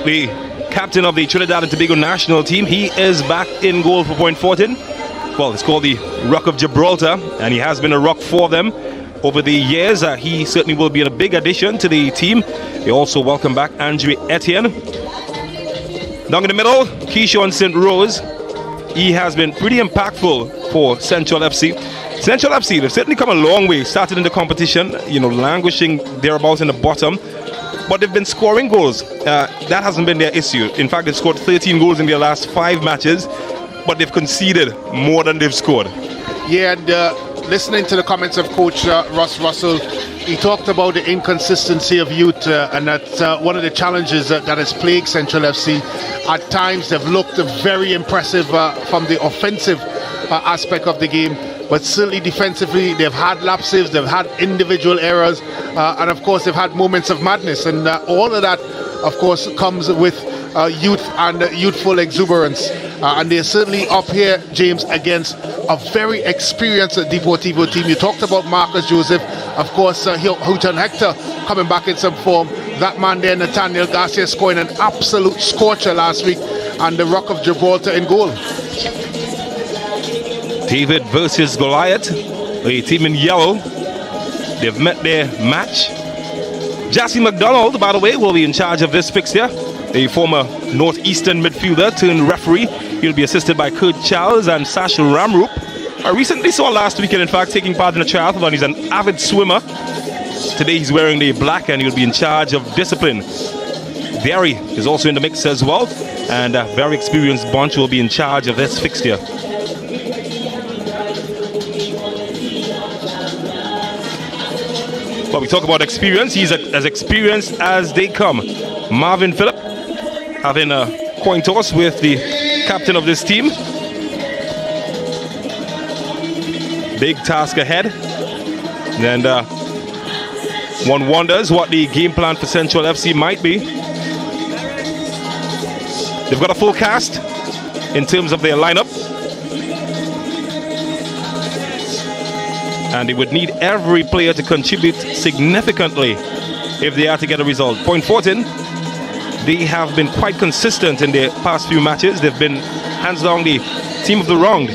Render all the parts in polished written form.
The captain of the Trinidad and Tobago national team, he is back in goal for Point Fortin. Well, it's called the Rock of Gibraltar, and he has been a rock for them over the years. He certainly will be a big addition to the team. They also welcome back Andre Etienne. Down in the middle, Keyshawn St. Rose. He has been pretty impactful for Central FC. Central FC, they've certainly come a long way. Started in the competition, languishing thereabouts in the bottom. But they've been scoring goals. That hasn't been their issue. In fact, they've scored 13 goals in their last 5 matches, but they've conceded more than they've scored. Yeah, and listening to the comments of Coach Ross Russell, he talked about the inconsistency of youth, and that's one of the challenges that has plagued Central FC. At times, they've looked very impressive from the offensive aspect of the game, but certainly defensively, they've had lapses, they've had individual errors, and of course, they've had moments of madness, and all of that, of course, comes with youth and youthful exuberance. And they're certainly up here, James, against a very experienced Deportivo team. You talked about Marcus Joseph, of course, Houghton Hector coming back in some form. That man there, Nathaniel Garcia, scoring an absolute scorcher last week, and the Rock of Gibraltar in goal. David versus Goliath, the team in yellow. They've met their match. Jassy McDonald, by the way, will be in charge of this fixture. A former northeastern midfielder turned referee. He'll be assisted by Kurt Charles and Sasha Ramroop. I recently saw last weekend, in fact, taking part in a triathlon. He's an avid swimmer. Today he's wearing the black and he'll be in charge of discipline. Derry is also in the mix as well, and a very experienced bunch will be in charge of this fixture. But we talk about experience. He's as experienced as they come. Marvin Phillip having a coin toss with the captain of this team. Big task ahead. And one wonders what the game plan for Central FC might be. They've got a full cast in terms of their lineup. And they would need every player to contribute significantly if they are to get a result. Point Fortin, they have been quite consistent in their past few matches. They've been hands down the team of the round.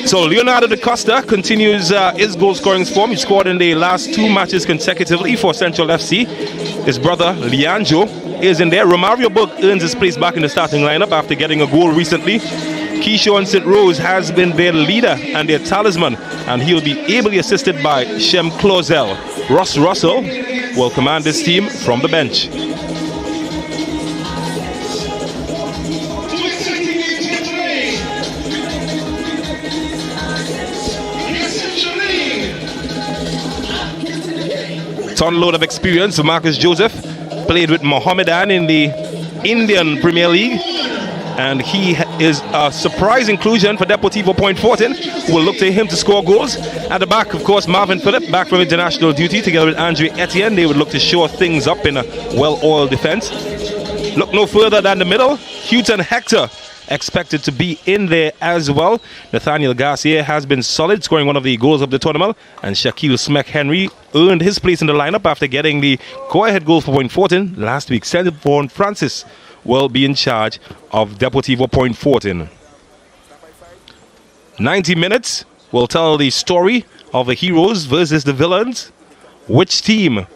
So Leonardo da Costa continues his goal scoring form. He scored in the last 2 matches consecutively for Central FC. His brother Leandro is in there. Romario Burke earns his place back in the starting lineup after getting a goal recently. Keyshawn St. Rose has been their leader and their talisman, and he'll be ably assisted by Shem Clausel. Ross Russell will command this team from the bench. Ton load of experience for Marcus Joseph. Played with Mohammedan in the Indian Premier League. And he is a surprise inclusion for Deportivo Point Fortin, who will look to him to score goals. At the back, of course, Marvin Phillip, back from international duty, together with Andre Etienne. They would look to shore things up in a well-oiled defense. Look no further than the middle. Houghton Hector expected to be in there as well. Nathaniel Garcia has been solid, scoring one of the goals of the tournament. And Shaquille Smeck Henry earned his place in the lineup after getting the go-ahead goal for Point Fortin last week. Centerborn Francis will be in charge of Deportivo Point Fortin. 90 minutes will tell the story of the heroes versus the villains. Which team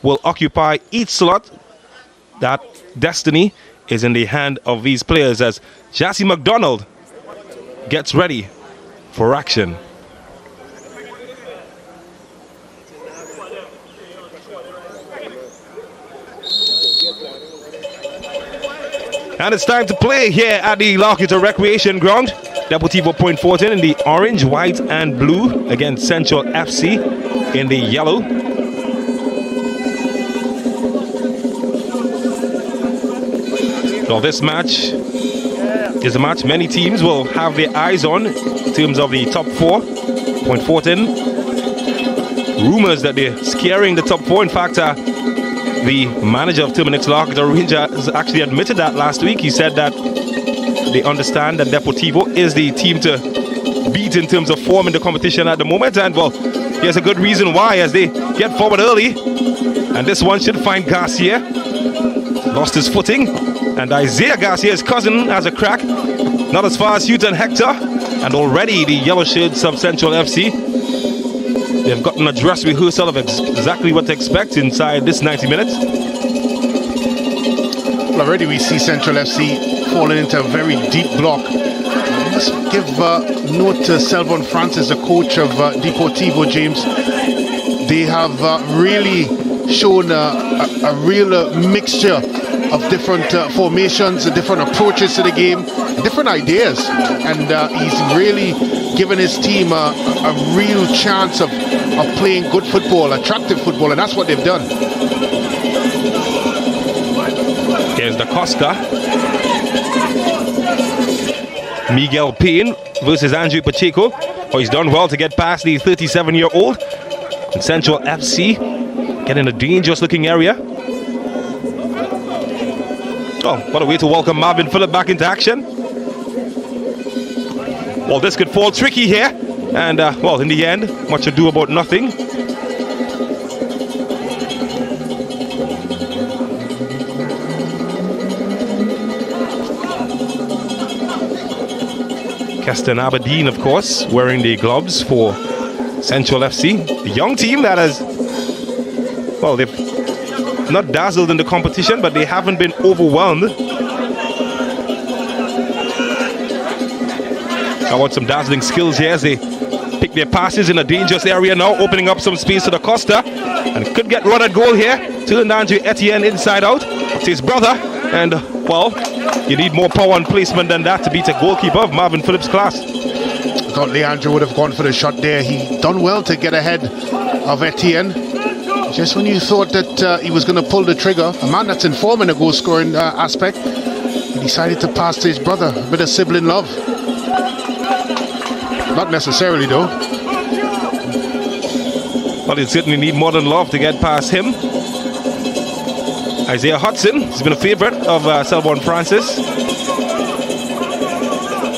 will occupy each slot? That destiny is in the hand of these players as Jassy McDonald gets ready for action. And it's time to play here at the Lockheed Recreation Ground. Deportivo Point Fortin in the orange, white and blue against Central FC in the yellow. Well, this match is a match many teams will have their eyes on in terms of the top 4. Point Fortin, rumors that they're scaring the top 4. In fact, the manager of Terminix Lockheed Rangers actually admitted that last week. He said that they understand that Deportivo is the team to beat in terms of form in the competition at the moment. And well, here's a good reason why as they get forward early. And this one should find Garcia. Lost his footing. And Isaiah Garcia's cousin has a crack. Not as far as Houghton Hector. And already the yellow shirts of Central FC, they've gotten a dress rehearsal of exactly what to expect inside this 90 minutes. Well, already we see Central FC falling into a very deep block. Let's give note to Selvon Francis, the coach of Deportivo, James. They have really shown a real mixture of different formations, different approaches to the game, different ideas, and he's really given his team a real chance of playing good football, attractive football, and that's what they've done. Here's Da Costa. Miguel Payne versus Andrew Pacheco. Oh, he's done well to get past the 37-year-old. And Central FC get in a dangerous looking area. Oh, what a way to welcome Marvin Phillip back into action. Well, this could fall tricky here. And, well, in the end, much ado about nothing. Keston Aberdeen, of course, wearing the gloves for Central FC. The young team that has, well, they've not dazzled in the competition, but they haven't been overwhelmed. I want some dazzling skills here as they pick their passes in a dangerous area now, opening up some space to Da Costa. And could get run at goal here. Turned Andre Etienne inside out. It's his brother. And, well, you need more power and placement than that to beat a goalkeeper of Marvin Phillips' class. I thought Leandro would have gone for the shot there. He done well to get ahead of Etienne. Just when you thought that he was going to pull the trigger, a man that's in form in the goal scoring aspect, he decided to pass to his brother. A bit of sibling love. Not necessarily though. Well, you certainly need more than love to get past him. Isaiah Hudson has been a favorite of Selvon Francis.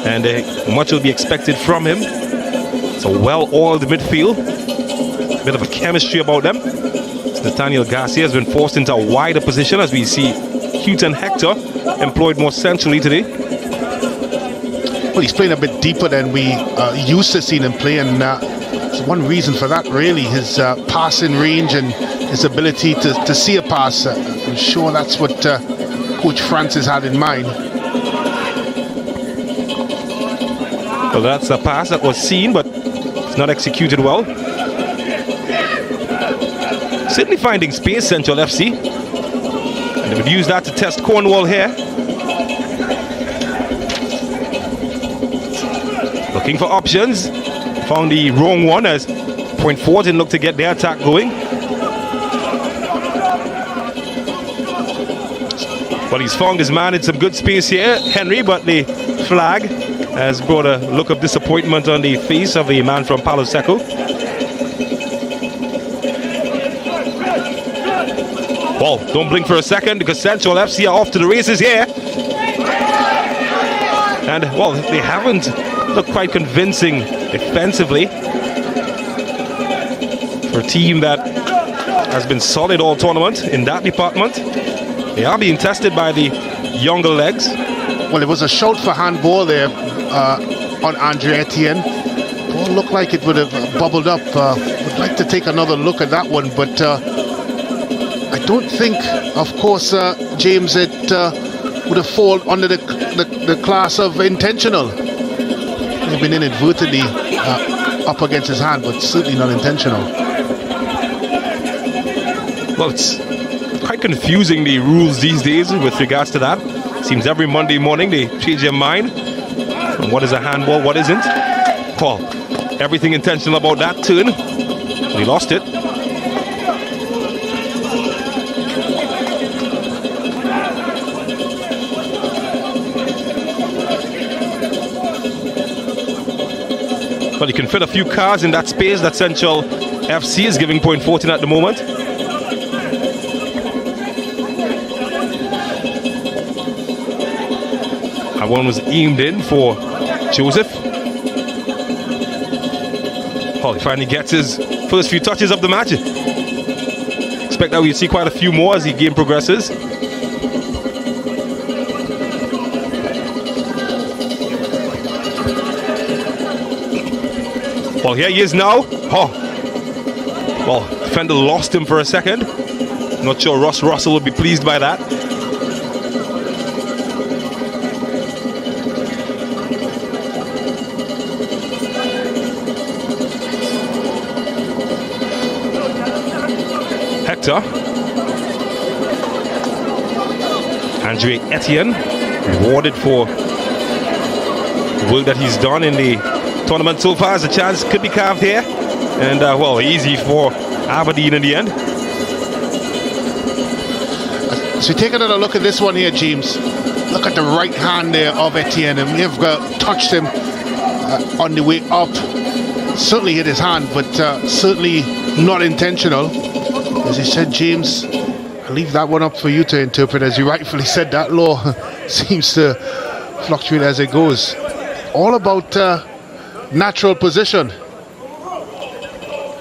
And much will be expected from him. It's a well-oiled midfield. A bit of a chemistry about them. Nathaniel Garcia has been forced into a wider position as we see Houghton Hector employed more centrally today. Well, he's playing a bit deeper than we used to see him play, and it's one reason for that, really. His passing range and his ability to see a pass. I'm sure that's what Coach Francis had in mind. Well, that's a pass that was seen, but it's not executed well. Certainly finding space, Central FC. And they would use that to test Cornwall here. Looking for options. Found the wrong one as Point Fortin looked to get their attack going. Well, he's found his man in some good space here, Henry, but the flag has brought a look of disappointment on the face of the man from Palo Seco. Well, don't blink for a second because Central FC are off to the races here. And, well, they haven't looked quite convincing defensively for a team that has been solid all tournament in that department. They are being tested by the younger legs. Well, it was a shout for handball there on Andre Etienne. Ball looked like it would have bubbled up. Would like to take another look at that one, but I don't think, of course, James, it would have fallen under the class of intentional. They've been inadvertently up against his hand, but certainly not intentional. Well, it's quite confusing, the rules these days with regards to that. Seems every Monday morning they change their mind. And what is a handball, what isn't? Well, everything intentional about that turn. He lost it. Well, you can fit a few cars in that space that Central FC is giving Point Fortin at the moment. And one was aimed in for Joseph. Oh, he finally gets his first few touches of the match. Expect that we'll see quite a few more as the game progresses. Well, here he is now. Oh, well, defender lost him for a second. Not sure Ross Russell will be pleased by that. Hector. Andre Etienne, rewarded for the work that he's done in the tournament so far. As a chance could be carved here. And, well, easy for Aberdeen in the end. So take another look at this one here, James. Look at the right hand there of Etienne. And we've touched him on the way up. Certainly hit his hand, but certainly not intentional. As he said, James, I'll leave that one up for you to interpret. As you rightfully said, that law seems to fluctuate as it goes. All about natural position.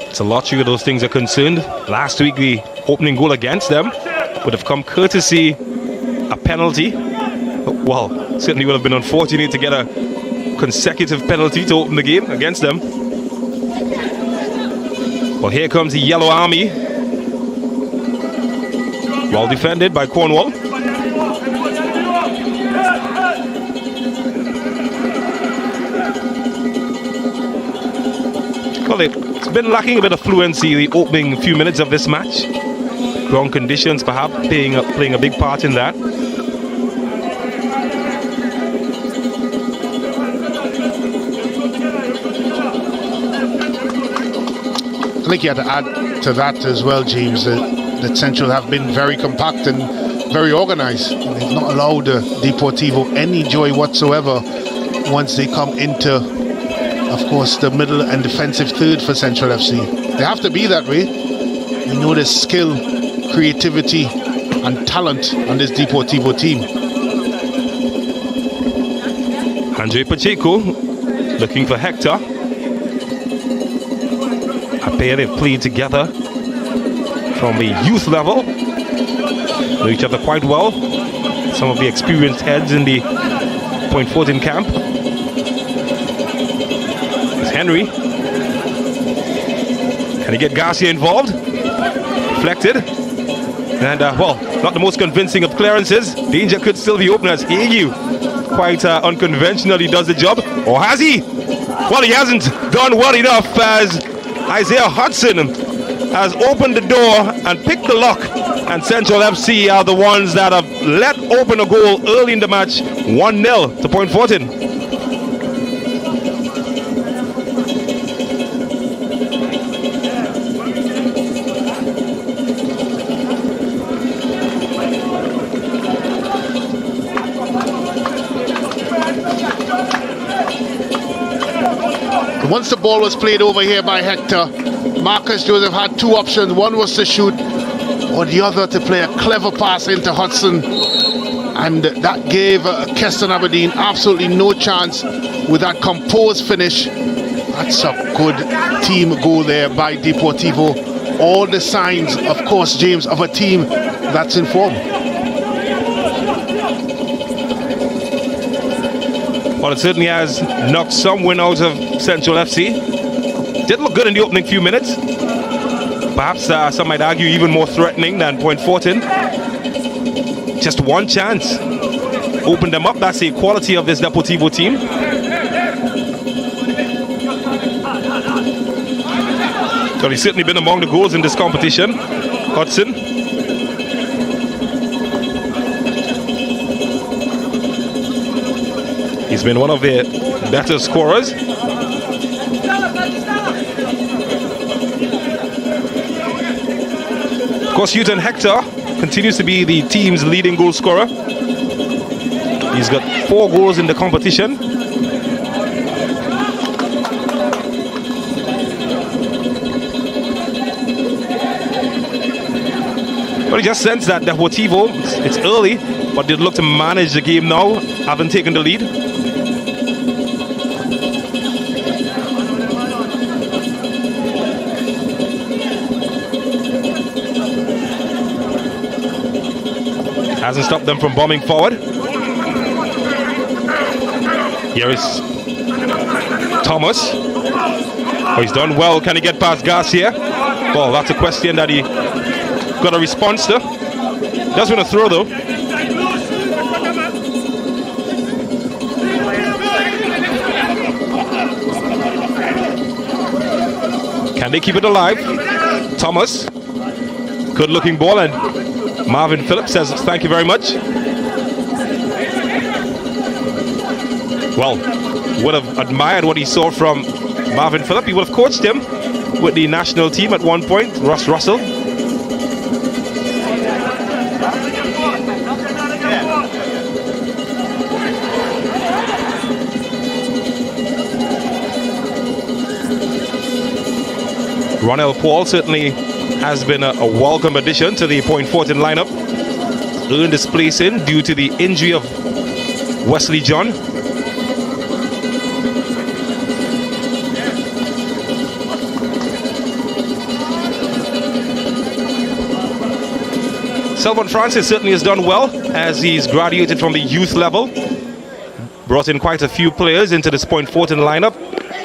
It's a lottery where those things are concerned. Last week, the opening goal against them would have come courtesy a penalty. Well, certainly would have been unfortunate to get a consecutive penalty to open the game against them. Well, here comes the Yellow Army. Well defended by Cornwall. Well, it's been lacking a bit of fluency the opening few minutes of this match. Ground conditions perhaps playing a big part in that. I think you had to add to that as well, James, that Central have been very compact and very organised. They've not allowed Deportivo any joy whatsoever once they come into, of course, the middle and defensive third for Central FC. They have to be that way. You know there's skill, creativity and talent on this Deportivo team. Andre Pacheco looking for Hector. A pair they've played together from the youth level. Know each other quite well. Some of the experienced heads in the Point 14 camp. It's Henry. Can he get Garcia involved? Deflected. And, well, not the most convincing of clearances. Danger could still be open as Agu quite unconventionally does the job. Or has he? Well, he hasn't done well enough as Isaiah Hudson has opened the door and picked the lock. And Central FC are the ones that have let open a goal early in the match. 1-0 to Point 14. Once the ball was played over here by Hector, Marcus Joseph had two options. One was to shoot, or the other to play a clever pass into Hudson. And that gave Keston Aberdeen absolutely no chance with that composed finish. That's a good team goal there by Deportivo. All the signs, of course, James, of a team that's in form. Well, it certainly has knocked some win out of Central FC. Did look good in the opening few minutes. Perhaps some might argue even more threatening than Point 14. Just one chance. Opened them up. That's the quality of this Deportivo team. So he's certainly been among the goals in this competition. Hudson. He's been one of their better scorers. Of course, Houghton Hector continues to be the team's leading goal scorer. He's got 4 goals in the competition. But you just sense that Deportivo, it's early, but they look to manage the game now, having taken the lead. Hasn't stopped them from bombing forward. Here is Thomas. Oh, he's done well. Can he get past Garcia? Well, that's a question that he got a response to. Does win a throw though. Can they keep it alive? Thomas. Good looking ball, and Marvin Phillips says thank you very much. Well, would have admired what he saw from Marvin Phillips. He would have coached him with the national team at one point, Russ Russell. Ronell Paul certainly has been a welcome addition to the Point Fortin lineup. Earned his place in due to the injury of Wesley John. Selvon Francis certainly has done well as he's graduated from the youth level. Brought in quite a few players into this Point Fortin lineup.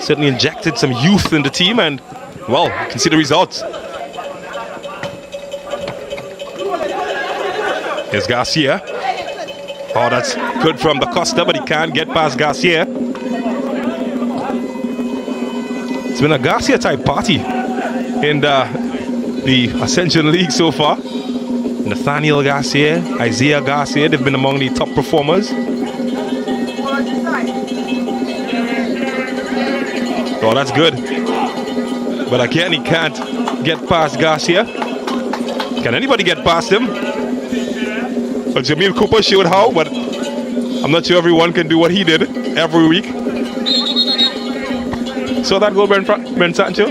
Certainly injected some youth in the team, and well, you can see the results. Here's Garcia. Oh, that's good from Da Costa, but he can't get past Garcia. It's been a Garcia type party in the Ascension League so far. Nathaniel Garcia, Isaiah Garcia, they've been among the top performers. Oh, that's good. But again, he can't get past Garcia. Can anybody get past him? Well, Jamil Cooper showed how, but I'm not sure everyone can do what he did every week. So that goal, Ben Sancho?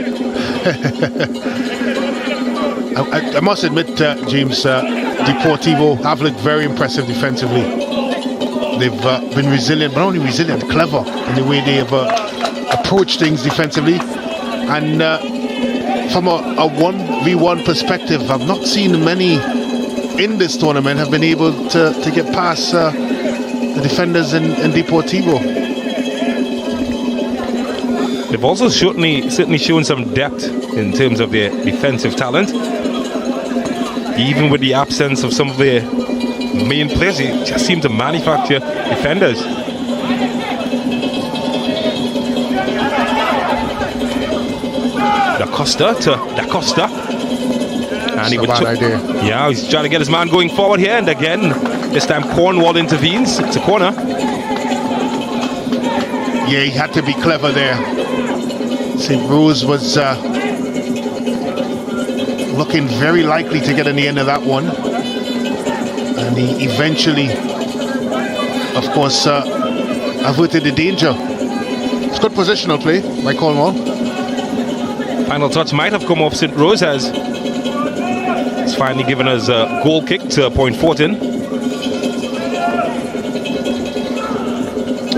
I must admit, James, Deportivo have looked very impressive defensively. They've been resilient, but not only resilient, clever in the way they have approached things defensively. And from a 1v1 perspective, I've not seen many in this tournament have been able to get past the defenders in Deportivo. They've also certainly shown some depth in terms of their defensive talent. Even with the absence of some of their main players, they just seem to manufacture defenders. Da Costa to Da Costa. And he would idea. Yeah, he's trying to get his man going forward here, and again, this time Cornwall intervenes. It's a corner. Yeah, he had to be clever there. St. Rose was looking very likely to get in the end of that one, and he eventually, of course, averted the danger. It's good positional play by Cornwall. Final touch might have come off St. Rose as it's finally given us a goal kick to Point Fortin.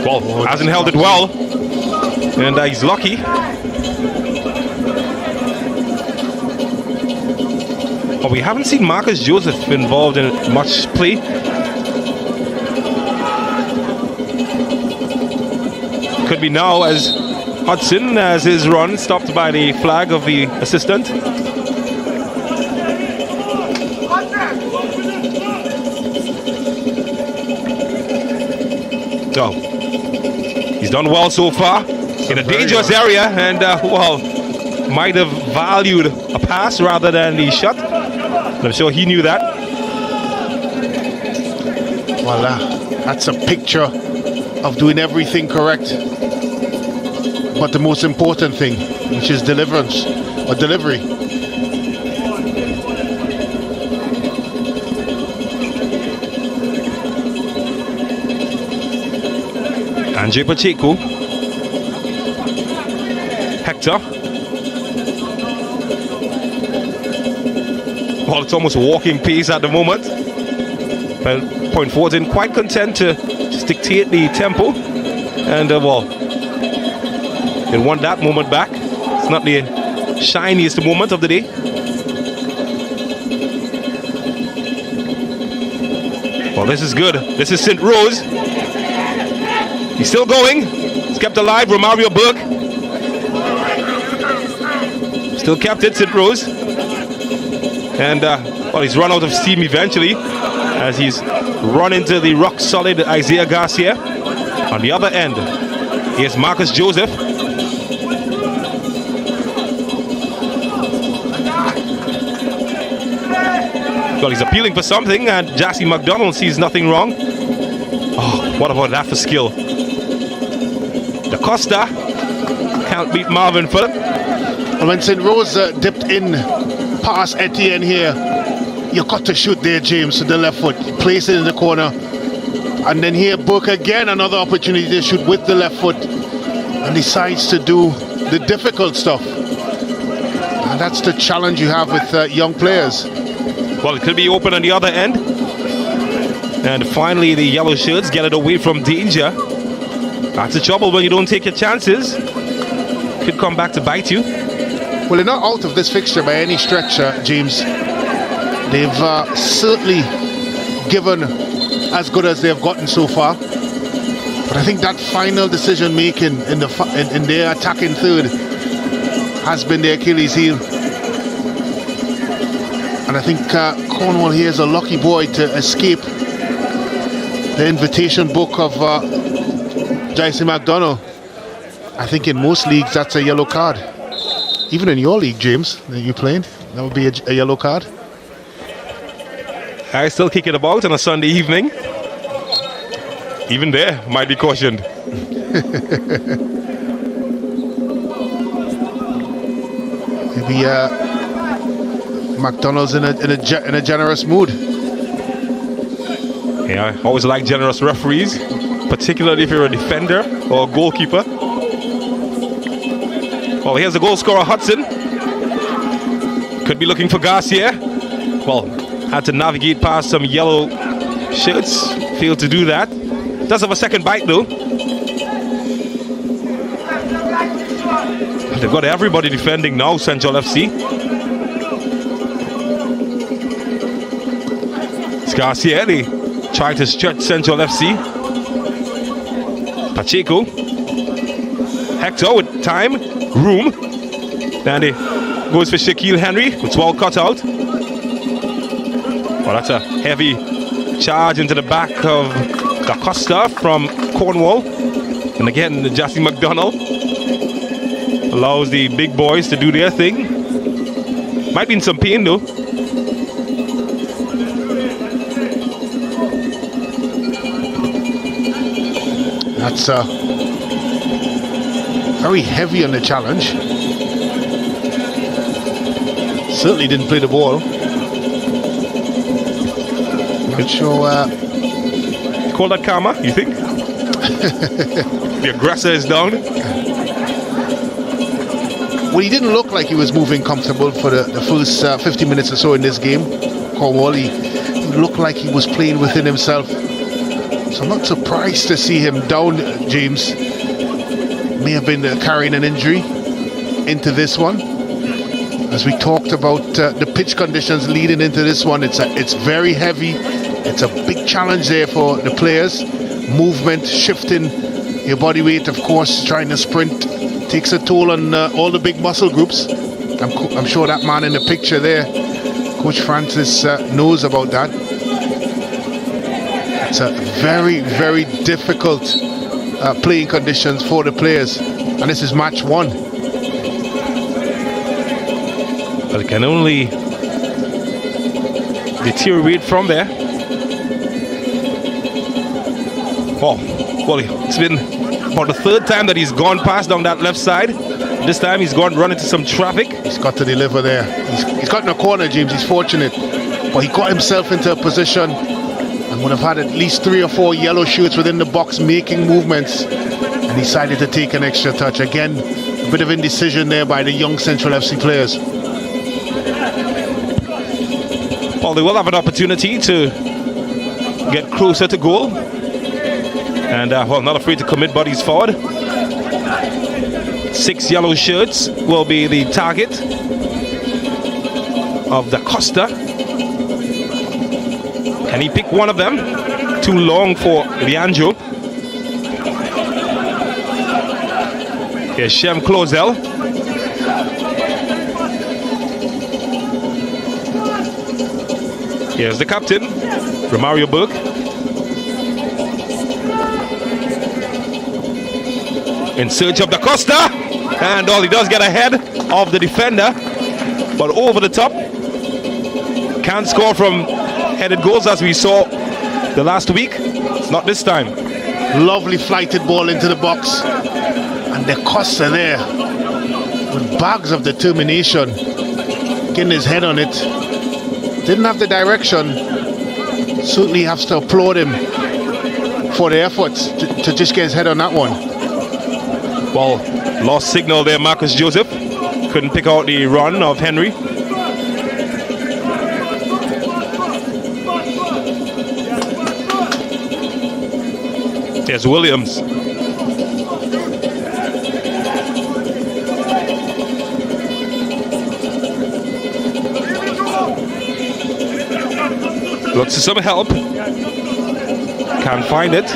Well, hasn't held it well, and he's lucky. But we haven't seen Marcus Joseph involved in much play. Could be now as Hudson has his run stopped by the flag of the assistant. So he's done well so far in a dangerous area, and well, might have valued a pass rather than the shot. I'm sure he knew that. Well, that's a picture of doing everything correct, but the most important thing, which is deliverance or delivery. Andre Pacheco. Hector. Well, it's almost walking pace at the moment. But Point Fortin quite content to just dictate the tempo. And well, they want that moment back. It's not the shiniest moment of the day. Well, this is good. This is St. Rose. He's still going. He's kept alive. Romario Burke. Still kept it, St. Rose. And, well, he's run out of steam eventually as he's run into the rock-solid Isaiah Garcia. On the other end, here's Marcus Joseph. Well, he's appealing for something, and Jassy McDonald sees nothing wrong. Oh, what about that for skill? Da Costa can't beat Marvin Phillip. And when St. Rose dipped in past Etienne here, you got to shoot there, James, with the left foot. Place it in the corner. And then here, Burke again, another opportunity to shoot with the left foot. And decides to do the difficult stuff. And that's the challenge you have with young players. Well, it could be open on the other end. And finally, the yellow shirts get it away from danger. That's the trouble when you don't take your chances. Could come back to bite you. Well, they're not out of this fixture by any stretch, James. They've certainly given as good as they've gotten so far. But I think that final decision making in their attacking third has been their Achilles heel. And I think Cornwall here is a lucky boy to escape the invitation book of Jason McDonough. I think in most leagues that's a yellow card. Even in your league, James, that you played, that would be a yellow card. I still kick it about on a Sunday evening. Even there, might be cautioned. Maybe McDonald's in a generous mood. Yeah, I always like generous referees, particularly if you're a defender or a goalkeeper. Well, here's the goal scorer, Hudson. Could be looking for Garcia. Well, had to navigate past some yellow shirts. Failed to do that. Does have a second bite though. They've got everybody defending now, Central FC. It's Garcia. They try to stretch Central FC. Pacheco. Hector with time, room. And he goes for Shaquille Henry. It's well cut out. Well, that's a heavy charge into the back of Da Costa from Cornwall. And again, Jassy McDonald allows the big boys to do their thing. Might be in some pain though. That's very heavy on the challenge. Certainly didn't play the ball. Not sure. Call that karma, you think? The aggressor is down. Well, he didn't look like he was moving comfortable for the first 50 minutes or so in this game. Cornwall, he looked like he was playing within himself. So I'm not surprised to see him down, James. May have been carrying an injury into this one. As we talked about the pitch conditions leading into this one, it's very heavy. It's a big challenge there for the players. Movement, shifting your body weight, of course, trying to sprint takes a toll on all the big muscle groups. I'm sure that man in the picture there, Coach Francis, knows about that. It's a very, very difficult playing conditions for the players. And this is match one. But it can only deteriorate from there. Oh, well, it's been about the third time that he's gone past down that left side. This time he's gone run into some traffic. He's got to deliver there. He's got in a corner, James. He's fortunate. But he got himself into a position and would have had at least 3 or 4 yellow shirts within the box making movements, and decided to take an extra touch. Again, a bit of indecision there by the young Central FC players. Well, they will have an opportunity to get closer to goal. And, well, not afraid to commit bodies forward. 6 yellow shirts will be the target of Da Costa. Can he pick one of them? Too long for Leandro. Here's Shem Clozel. Here's the captain, Romario Burke. In search of Da Costa. And all he does get ahead of the defender. But over the top. Can't score from headed goals as we saw the last week. It's not this time. Lovely flighted ball into the box. And Da Costa there with bags of determination, getting his head on it. Didn't have the direction. Certainly has to applaud him for the efforts to just get his head on that one. Well, lost signal there, Marcus Joseph. Couldn't pick out the run of Henry. There's Williams. Looks for some help. Can't find it.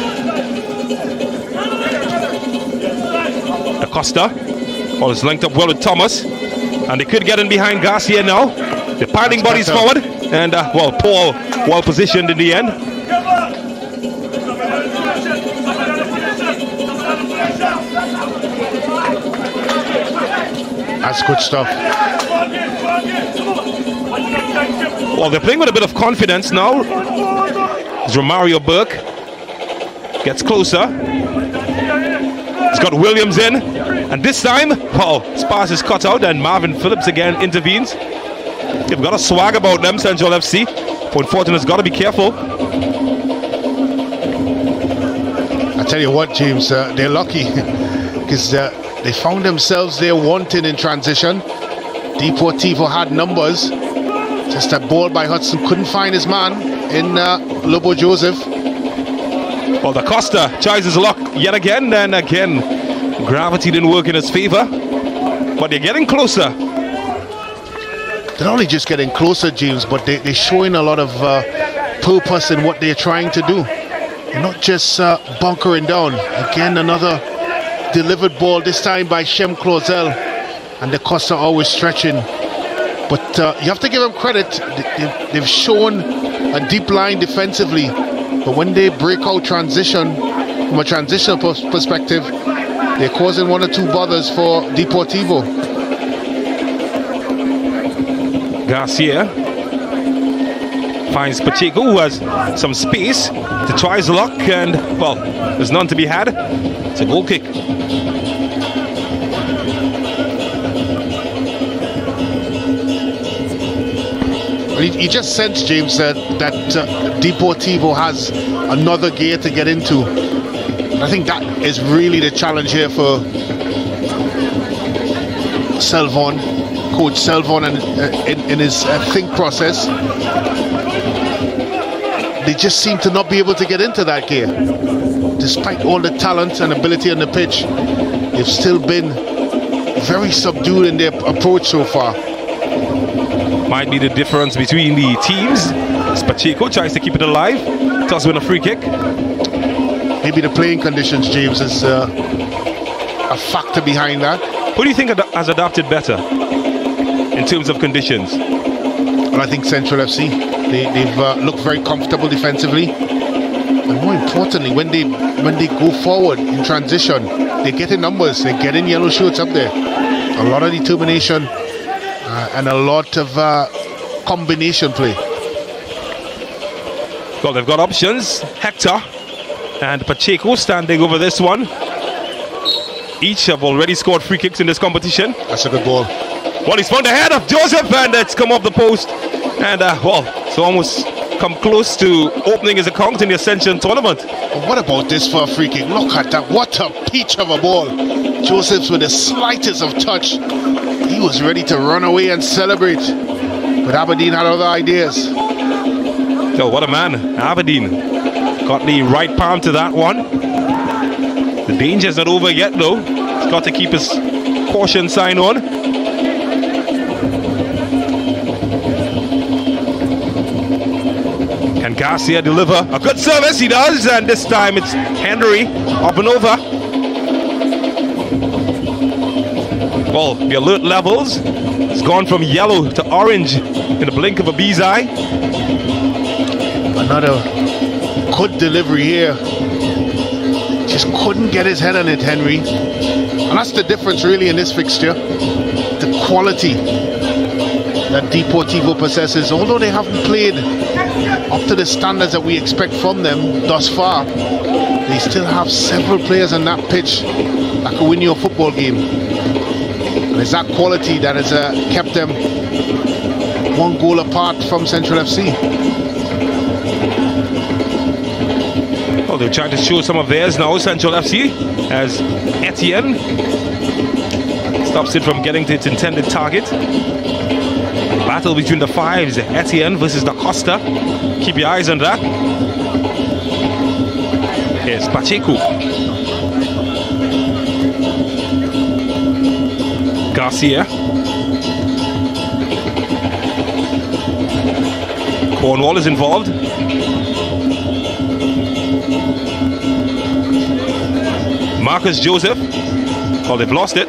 Da Costa. Oh, it's linked up well with Thomas. And they could get in behind Garcia now. They're piling bodies forward. And, well, Paul well positioned in the end. That's good stuff. Well, they're playing with a bit of confidence now. It's Romario Burke. Gets closer. He's got Williams in. And this time, well, his pass is cut out and Marvin Phillips again intervenes. They've got a swag about them, Central FC. Point Fortin has got to be careful. I tell you what, James, they're lucky because they found themselves there wanting in transition. Deportivo had numbers. Just that ball by Hudson couldn't find his man in Lobo Joseph. Well, Da Costa tries his luck yet again, and again, gravity didn't work in his favor. But they're getting closer. They're not only just getting closer, James, but they're showing a lot of purpose in what they're trying to do. They're not just bunkering down. Again, another delivered ball, this time by Shem Clozel. And Da Costa always stretching. But you have to give them credit. They've shown a deep line defensively. But when they break out transition, from a transitional perspective, they're causing one or two bothers for Deportivo. Garcia finds Pacheco, who has some space to try his luck, and well, there's none to be had. It's a goal kick. You just sense, James, that Deportivo has another gear to get into. I think that is really the challenge here for Selvon, Coach Selvon, and in his think process. They just seem to not be able to get into that gear. Despite all the talent and ability on the pitch, they've still been very subdued in their approach so far. Might be the difference between the teams. As Pacheco tries to keep it alive, does win a free kick. Maybe the playing conditions, James, is a factor behind that. Who do you think has adapted better in terms of conditions? Well, I think Central FC. They've looked very comfortable defensively, and more importantly, when they go forward in transition, they get in numbers. They get in yellow shirts up there. A lot of determination. And a lot of combination play. Well, they've got options. Hector and Pacheco standing over this one. Each have already scored free kicks in this competition. That's a good ball. Well, he's found the head of Joseph, and it's come off the post. And, well, it's almost come close to opening his account in the Ascension Tournament. But what about this for a free kick? Look at that. What a peach of a ball. Joseph's with the slightest of touch. He was ready to run away and celebrate. But Aberdeen had other ideas. Oh, what a man. Aberdeen got the right palm to that one. The danger's not over yet, though. He's got to keep his caution sign on. Can Garcia deliver a good service, he does, and this time it's Henry up and over. Well, the alert levels, it's gone from yellow to orange in the blink of a bee's eye. Another good delivery here. Just couldn't get his head on it, Henry. And that's the difference really in this fixture. The quality that Deportivo possesses, although they haven't played up to the standards that we expect from them thus far, they still have several players on that pitch that can win you a football game. And it's that quality that has kept them one goal apart from Central FC. Well, they're trying to show some of theirs now, Central FC, as Etienne stops it from getting to its intended target. Battle between the fives, Etienne versus Da Costa. Keep your eyes on that. Here's Pacheco. Garcia. Cornwall is involved. Marcus Joseph. Well, they've lost it.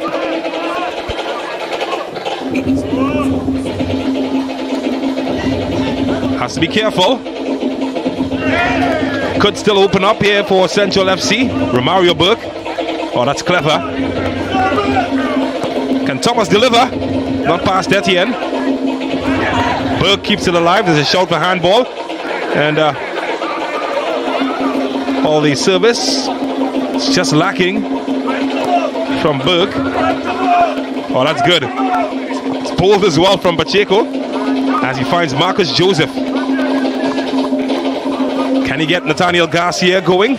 Has to be careful. Could still open up here for Central FC. Romario Burke. Oh, that's clever. Can Thomas deliver? Not past Etienne. Burke keeps it alive. There's a shout for handball. And all the service is just lacking from Burke. Oh, that's good. It's pulled as well from Pacheco as he finds Marcus Joseph. Can he get Nathaniel Garcia going?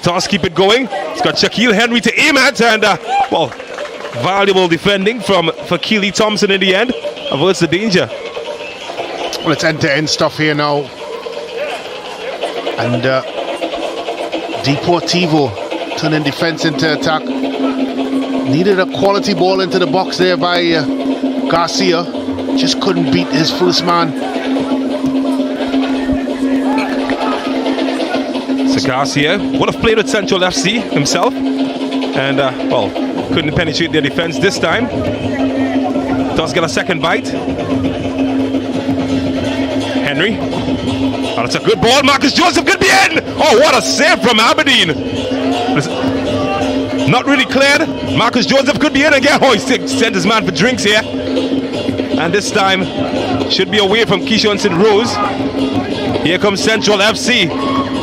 Does keep it going. He's got Shaquille Henry to aim at, and well, valuable defending from Fakili Thompson in the end. Averts the danger. Well, it's end-to-end stuff here now. And Deportivo turning defense into attack. Needed a quality ball into the box there by Garcia. Just couldn't beat his first man. So Garcia would have played with Central FC himself, and well, couldn't penetrate their defense this time. Does get a second bite. Henry. Oh, that's a good ball. Marcus Joseph could be in. Oh, what a save from Aberdeen. Not really cleared. Marcus Joseph could be in again. Oh, he sent his man for drinks here. And this time should be away from Keishon St. Rose. Here comes Central FC.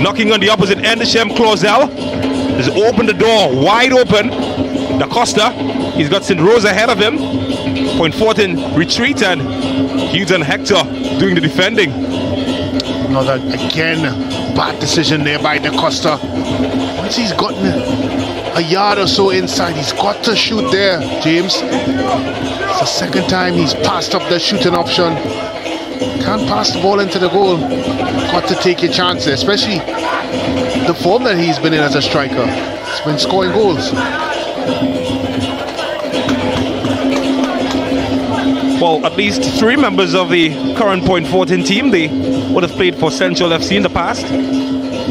Knocking on the opposite end. Shem Clausel has opened the door wide open. Da Costa, he's got St. Rose ahead of him. Point forth in retreat, and Hughes and Hector doing the defending. Another, again, bad decision there by Da Costa. Once he's gotten a yard or so inside, he's got to shoot there, James. It's the second time he's passed up the shooting option. Can't pass the ball into the goal. Got to take your chance there, especially the form that he's been in as a striker. He's been scoring goals. Well, at least 3 members of the current Point 14 team, they would have played for Central FC in the past.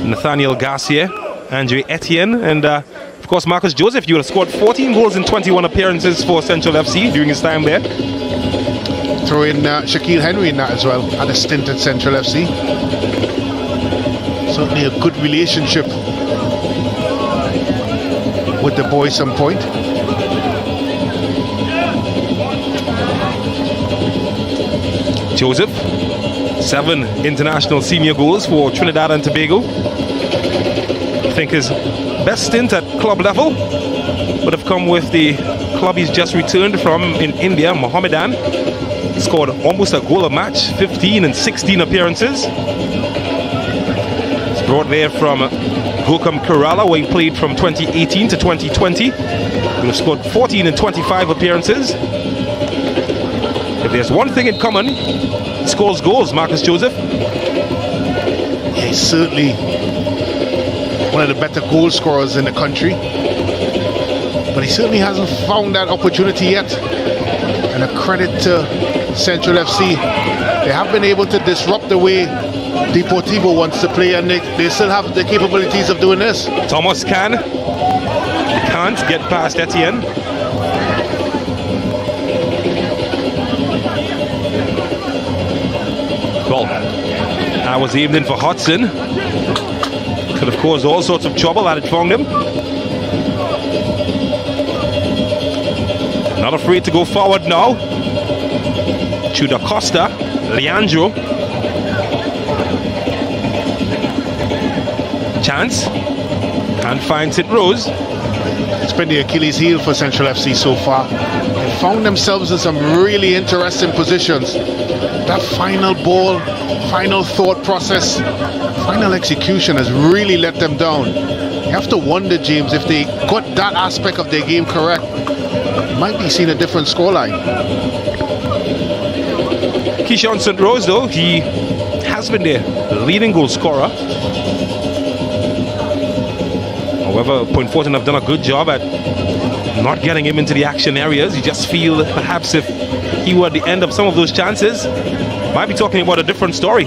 Nathaniel Garcia, Andre Etienne, and of course Marcus Joseph. You would have scored 14 goals in 21 appearances for Central FC during his time there. Throw in Shaquille Henry in that as well. Had a stint at Central FC. Certainly a good relationship with the boys some point. Joseph, 7 international senior goals for Trinidad and Tobago. I think his best stint at club level would have come with the club he's just returned from in India, Mohammedan. He scored almost a goal a match, 15 and 16 appearances. It's brought there from Gokam Kerala, where he played from 2018 to 2020. He would have scored 14 and 25 appearances. If there's one thing in common, he scores goals, Marcus Joseph. Yeah, he's certainly one of the better goal scorers in the country. But he certainly hasn't found that opportunity yet. And a credit to Central FC. They have been able to disrupt the way Deportivo wants to play, and they still have the capabilities of doing this. Thomas can't get past Etienne. Well, I was aimed in for Hudson. Could have caused all sorts of trouble had it found him. Not afraid to go forward now. To Da Costa, Leandro. Chance. And finds it Rose. It's been the Achilles heel for Central FC so far. They found themselves in some really interesting positions. That final ball, final thought process, final execution has really let them down. You have to wonder, James, if they got that aspect of their game correct, might be seeing a different scoreline. Keyshawn St. Rose, though, he has been their leading goal scorer. However, Point Fortin have done a good job at not getting him into the action areas. You just feel perhaps if he were at the end of some of those chances, might be talking about a different story.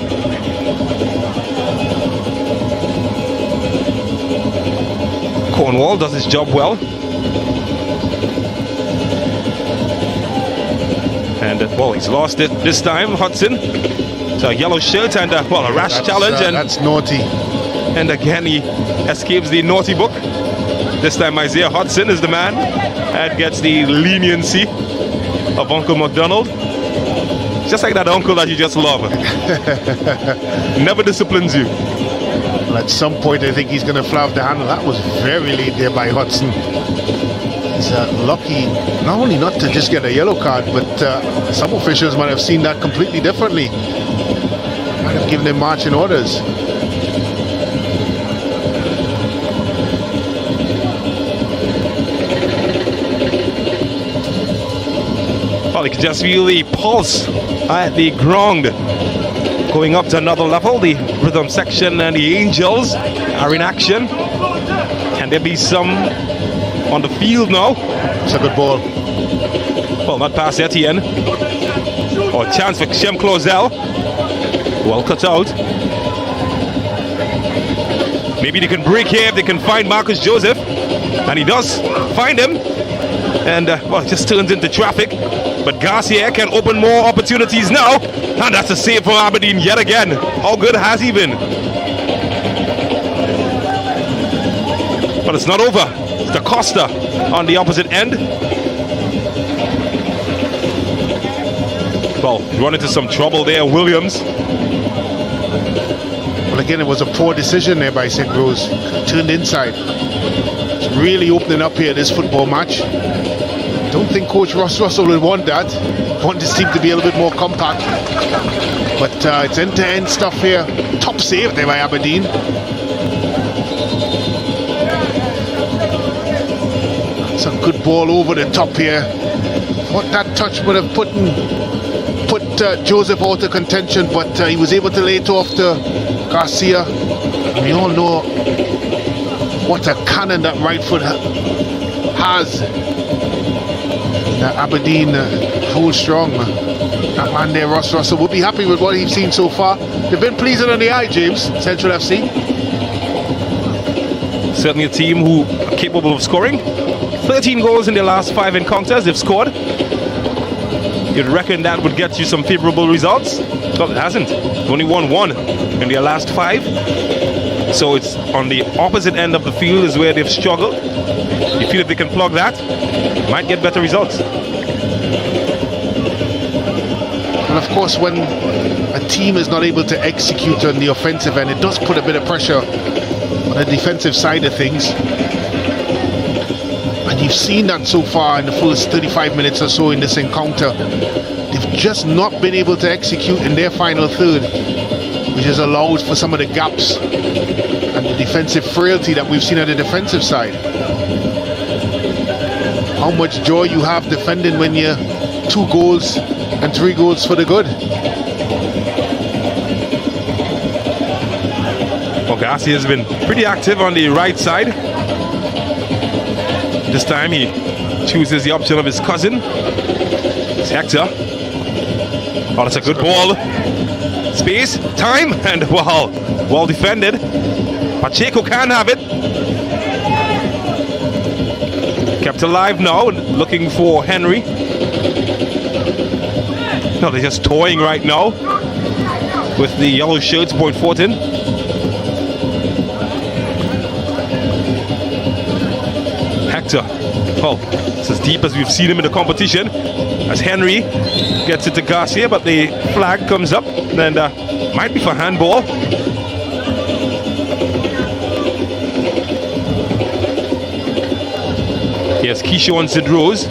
Cornwall does his job well. And, well, he's lost it this time, Hudson. So a yellow shirt and, well, a rash challenge. And that's naughty. And again, he escapes the naughty book. This time, Isaiah Hudson is the man and gets the leniency of Uncle McDonald. Just like that uncle that you just love. Never disciplines you. Well, at some point, I think he's going to fly off the handle. That was very late there by Hudson. He's lucky not only not to just get a yellow card, but some officials might have seen that completely differently. Might have given him marching orders. Well, you can just feel the pulse at the ground going up to another level. The rhythm section and the Angels are in action. Can there be some on the field now? It's a good ball. Well, not past Etienne. Or chance for Shem Clausel. Well cut out. Maybe they can break here if they can find Marcus Joseph. And he does find him. And, well, it just turns into traffic. But Garcia can open more opportunities now. And that's a save from Aberdeen yet again. How good has he been? But it's not over. It's Da Costa on the opposite end. Well, run into some trouble there, Williams. Well, again, it was a poor decision there by St. Rose. Turned inside. It's really opening up here this football match. Don't think Coach Ross Russell will want that. Want this team to be a little bit more compact. But it's end-to-end stuff here. Top save there by Aberdeen. It's a good ball over the top here. Thought that touch would have put Joseph out of contention, but he was able to lay it off to Garcia. And we all know what a cannon that right foot has. Aberdeen hold strong. That man there, Ross Russell, will be happy with what he's seen so far. They've been pleasing on the eye, James, Central FC. Certainly a team who are capable of scoring. 13 goals in their last 5 encounters they've scored. You'd reckon that would get you some favorable results. Well, it hasn't. Only won 1 in their last 5. So it's on the opposite end of the field is where they've struggled. You feel if they can plug that, might get better results. And of course, when a team is not able to execute on the offensive end, it does put a bit of pressure on the defensive side of things. And you've seen that so far in the first 35 minutes or so in this encounter. They've just not been able to execute in their final third, which has allowed for some of the gaps and the defensive frailty that we've seen on the defensive side. How much joy you have defending when you're 2 goals and 3 goals for the good. Well, Garcia has been pretty active on the right side. This time he chooses the option of his cousin. It's Hector. Oh, that's a good ball. Space, time, and wow, well defended. Pacheco can have it. Kept alive now, looking for Henry. No, they're just toying right now with the yellow shirts, point 14. Hector. Oh, it's as deep as we've seen him in the competition. As Henry gets it to Garcia, but the flag comes up and might be for handball. Here's Keyshawn Sidrose.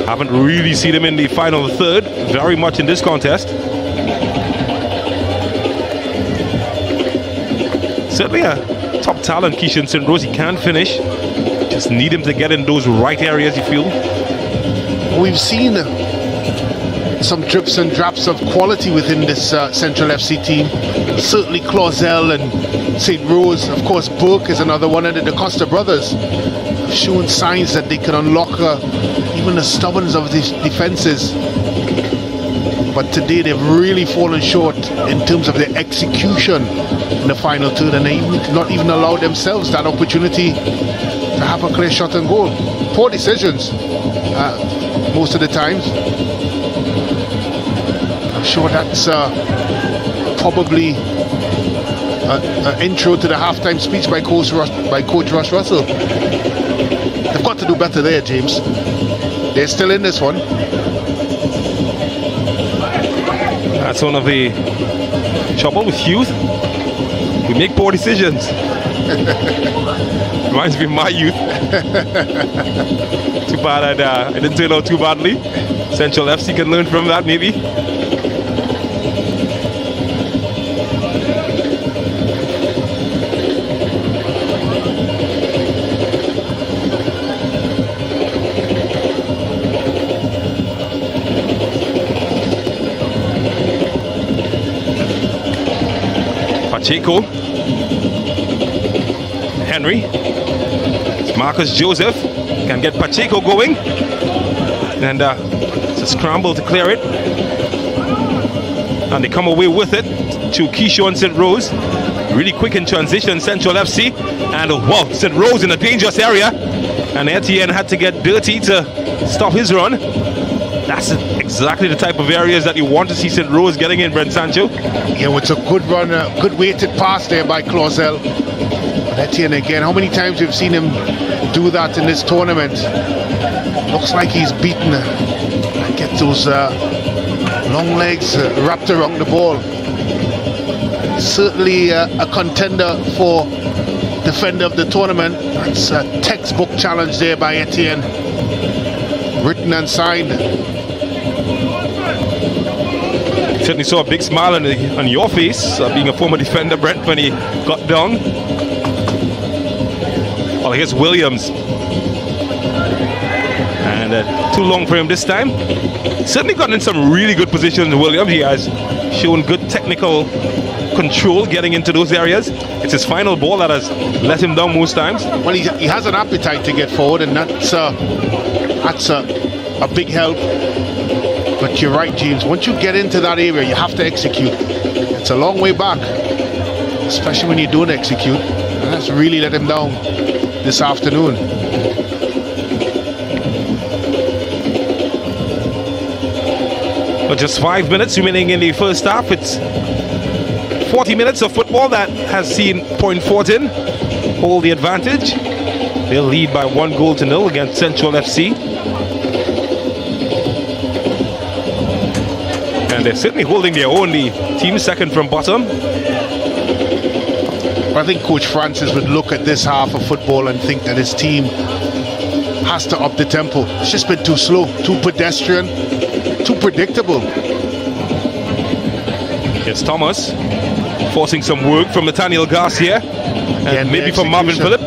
Haven't really seen him in the final third very much in this contest. Certainly a top talent, Keyshawn Sidrose. He can finish. Just need him to get in those right areas, you feel. We've seen some drips and drops of quality within this Central FC team. Certainly Clausel and St. Rose. Of course, Burke is another one, and the Costa brothers have shown signs that they can unlock even the stubbornness of these defenses. But today they've really fallen short in terms of their execution in the final third, and they not even allowed themselves that opportunity to have a clear shot and goal. Poor decisions most of the times. I'm sure that's probably an intro to the halftime speech by Coach Russ Russell. They've got to do better there, James. They're still in this one. That's one of the trouble with youth. We make poor decisions. Reminds me of my youth. Too bad I didn't turn out too badly. Central FC can learn from that, maybe. Pacheco. Henry. Marcus Joseph can get Pacheco going. And it's a scramble to clear it. And they come away with it to Keyshawn St. Rose. Really quick in transition, Central FC. And wow, St. Rose in a dangerous area. And Etienne had to get dirty to stop his run. That's exactly the type of areas that you want to see St. Rose getting in, Brent Sancho. Yeah, it's a good run, a good weighted pass there by Clausel. Etienne again, how many times we've seen him do that in this tournament? Looks like he's beaten. Get those long legs wrapped around the ball. Certainly a contender for defender of the tournament. It's a textbook challenge there by Etienne. Written and signed. Certainly saw a big smile on your face, being a former defender, Brent, when he got down. Well, here's Williams. And too long for him this time. Certainly gotten in some really good positions, Williams. He has shown good technical control getting into those areas. It's his final ball that has let him down most times. Well, he has an appetite to get forward, and that's a big help. But you're right, James. Once you get into that area, you have to execute. It's a long way back, especially when you don't execute. And that's really let him down this afternoon. But just 5 minutes remaining in the first half. It's 40 minutes of football that has seen Point Fortin hold the advantage. They'll lead by 1-0 against Central FC. And they're certainly holding their own. The team second from bottom. I think Coach Francis would look at this half of football and think that his team has to up the tempo. It's just been too slow, too pedestrian, too predictable. Here's Thomas forcing some work from Nathaniel Garcia and maybe from Marvin Phillip.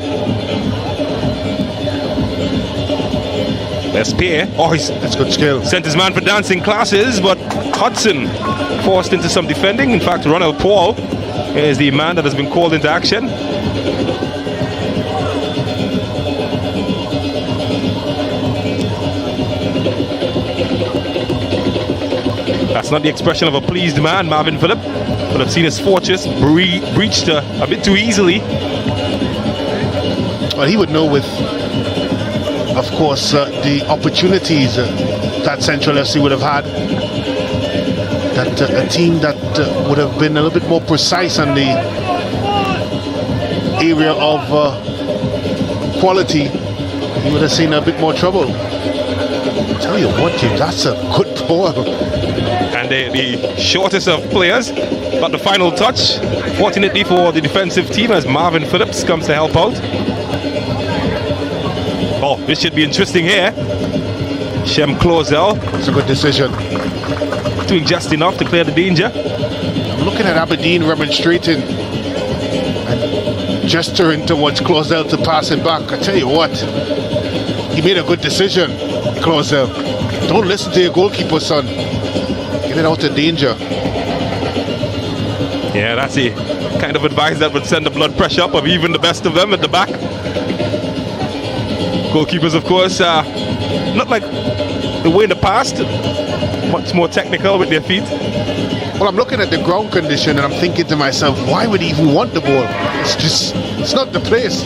There's Pierre. Oh, that's good skill. Sent his man for dancing classes, but Hudson forced into some defending. In fact, Ronald Paul is the man that has been called into action. That's not the expression of a pleased man, Marvin Phillip. But I've seen his fortress breached a bit too easily. Well, he would know with, of course, the opportunities that Central FC would have had. That a team that would have been a little bit more precise on the area of quality, he would have seen a bit more trouble. Tell you what, James, that's a good ball. And the shortest of players got the final touch, fortunately for the defensive team, as Marvin Phillips comes to help out. Oh, this should be interesting here. Shem Clausel. It's a good decision. Doing just enough to clear the danger. I'm looking at Aberdeen remonstrating and gesturing towards Clausel to pass it back. I tell you what, he made a good decision, Clausel. Don't listen to your goalkeeper, son. Get it out of danger. Yeah, that's the kind of advice that would send the blood pressure up of even the best of them at the back. Goalkeepers, of course, not like the way in the past, much more technical with their feet. Well, I'm looking at the ground condition and I'm thinking to myself, why would he even want the ball? It's not the place.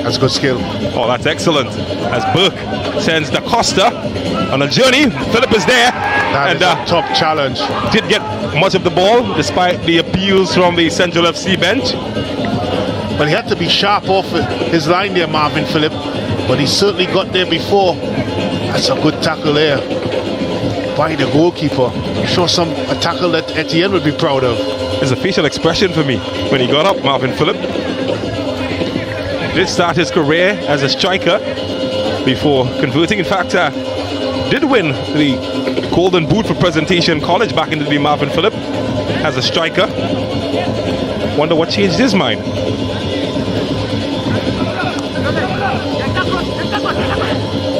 That's good skill. Oh, that's excellent. As Burke sends Da Costa on a journey. Philip is there. That is a top challenge. Did get much of the ball despite the appeals from the Central FC bench. Well, he had to be sharp off his line there, Marvin Phillip, but he certainly got there before. That's a good tackle there by the goalkeeper. Show a tackle that Etienne would be proud of. There's a facial expression for me when he got up, Marvin Phillip. Did start his career as a striker before converting. In fact, did win the Golden Boot for Presentation College back in the day, Marvin Phillip, as a striker. Wonder what changed his mind.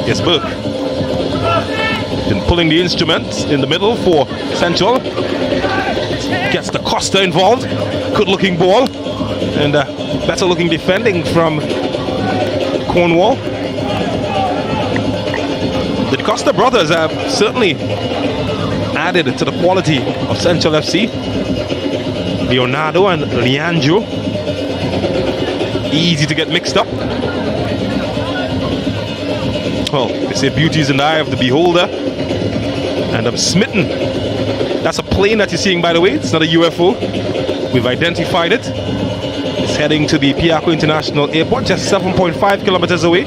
Yes, Burke. Been pulling the instruments in the middle for Central. Gets the Costa involved. Good looking ball. And better looking defending from Cornwall. The Costa brothers have certainly added to the quality of Central FC. Leonardo and Leandro. Easy to get mixed up. Well, they say beauty is in the eye of the beholder. And I'm smitten. That's a plane that you're seeing, by the way. It's not a UFO. We've identified it. It's heading to the Piako International Airport, just 7.5 kilometers away.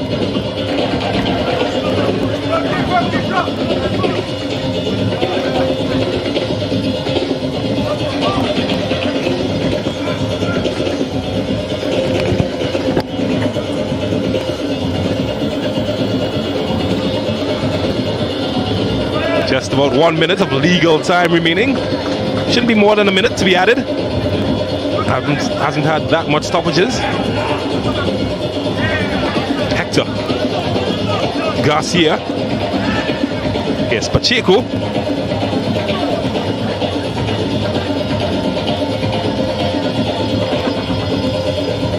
Just about 1 minute of legal time remaining. Shouldn't be more than a minute to be added. Hasn't had that much stoppages. Hector Garcia. Yes, Pacheco.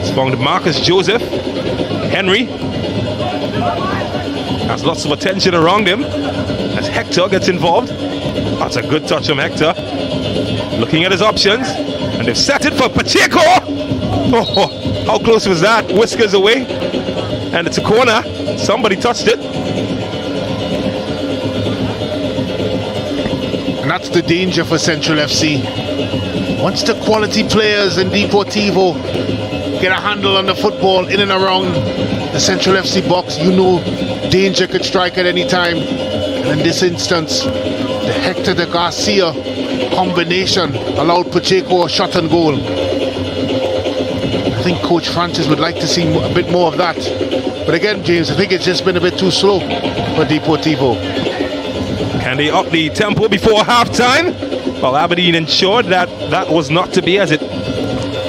It's found Marcus Joseph. Henry has lots of attention around him as Hector gets involved. That's a good touch from Hector. Looking at his options, and they've set it for Pacheco. Oh, how close was that? Whiskers away, and it's a corner. Somebody touched it. And that's the danger for Central FC. Once the quality players in Deportivo get a handle on the football in and around the Central FC box, you know danger could strike at any time. And in this instance, the Hector de Garcia combination allowed Pacheco a shot on goal. I think Coach Francis would like to see a bit more of that. But again, James, I think it's just been a bit too slow for Deportivo. Can they up the tempo before halftime? Well, Aberdeen ensured that that was not to be as it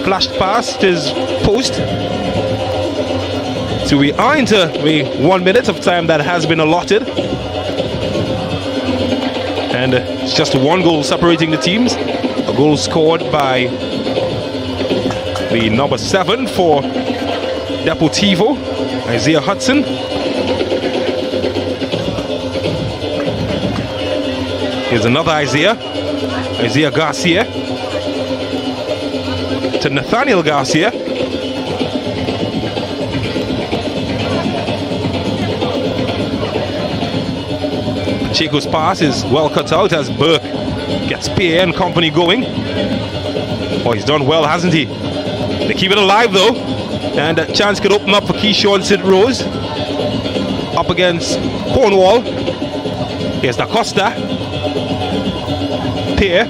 flashed past his post. So we are into the 1 minute of time that has been allotted. And it's just one goal separating the teams. A goal scored by the number 7 for Deportivo, Isaiah Hudson. Here's another Isaiah Garcia to Nathaniel Garcia. Pacheco's pass is well cut out as Burke gets PA and company going. Oh, he's done well, hasn't he? They keep it alive though, and a chance could open up for Keyshawn St. Rose up against Cornwall. Here's Da Costa, Pierre,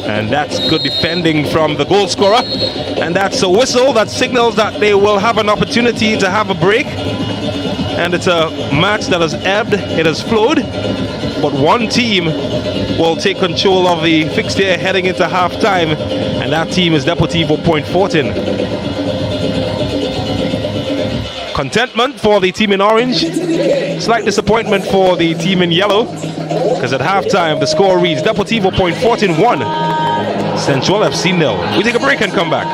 and that's good defending from the goal scorer, and that's a whistle that signals that they will have an opportunity to have a break. And it's a match that has ebbed, it has flowed, but one team will take control of the fixture heading into half-time, and that team is Deportivo Point Fortin. Contentment for the team in orange, slight disappointment for the team in yellow, because at half-time the score reads Deportivo Point Fortin 1, Central FC 0. We take a break and come back.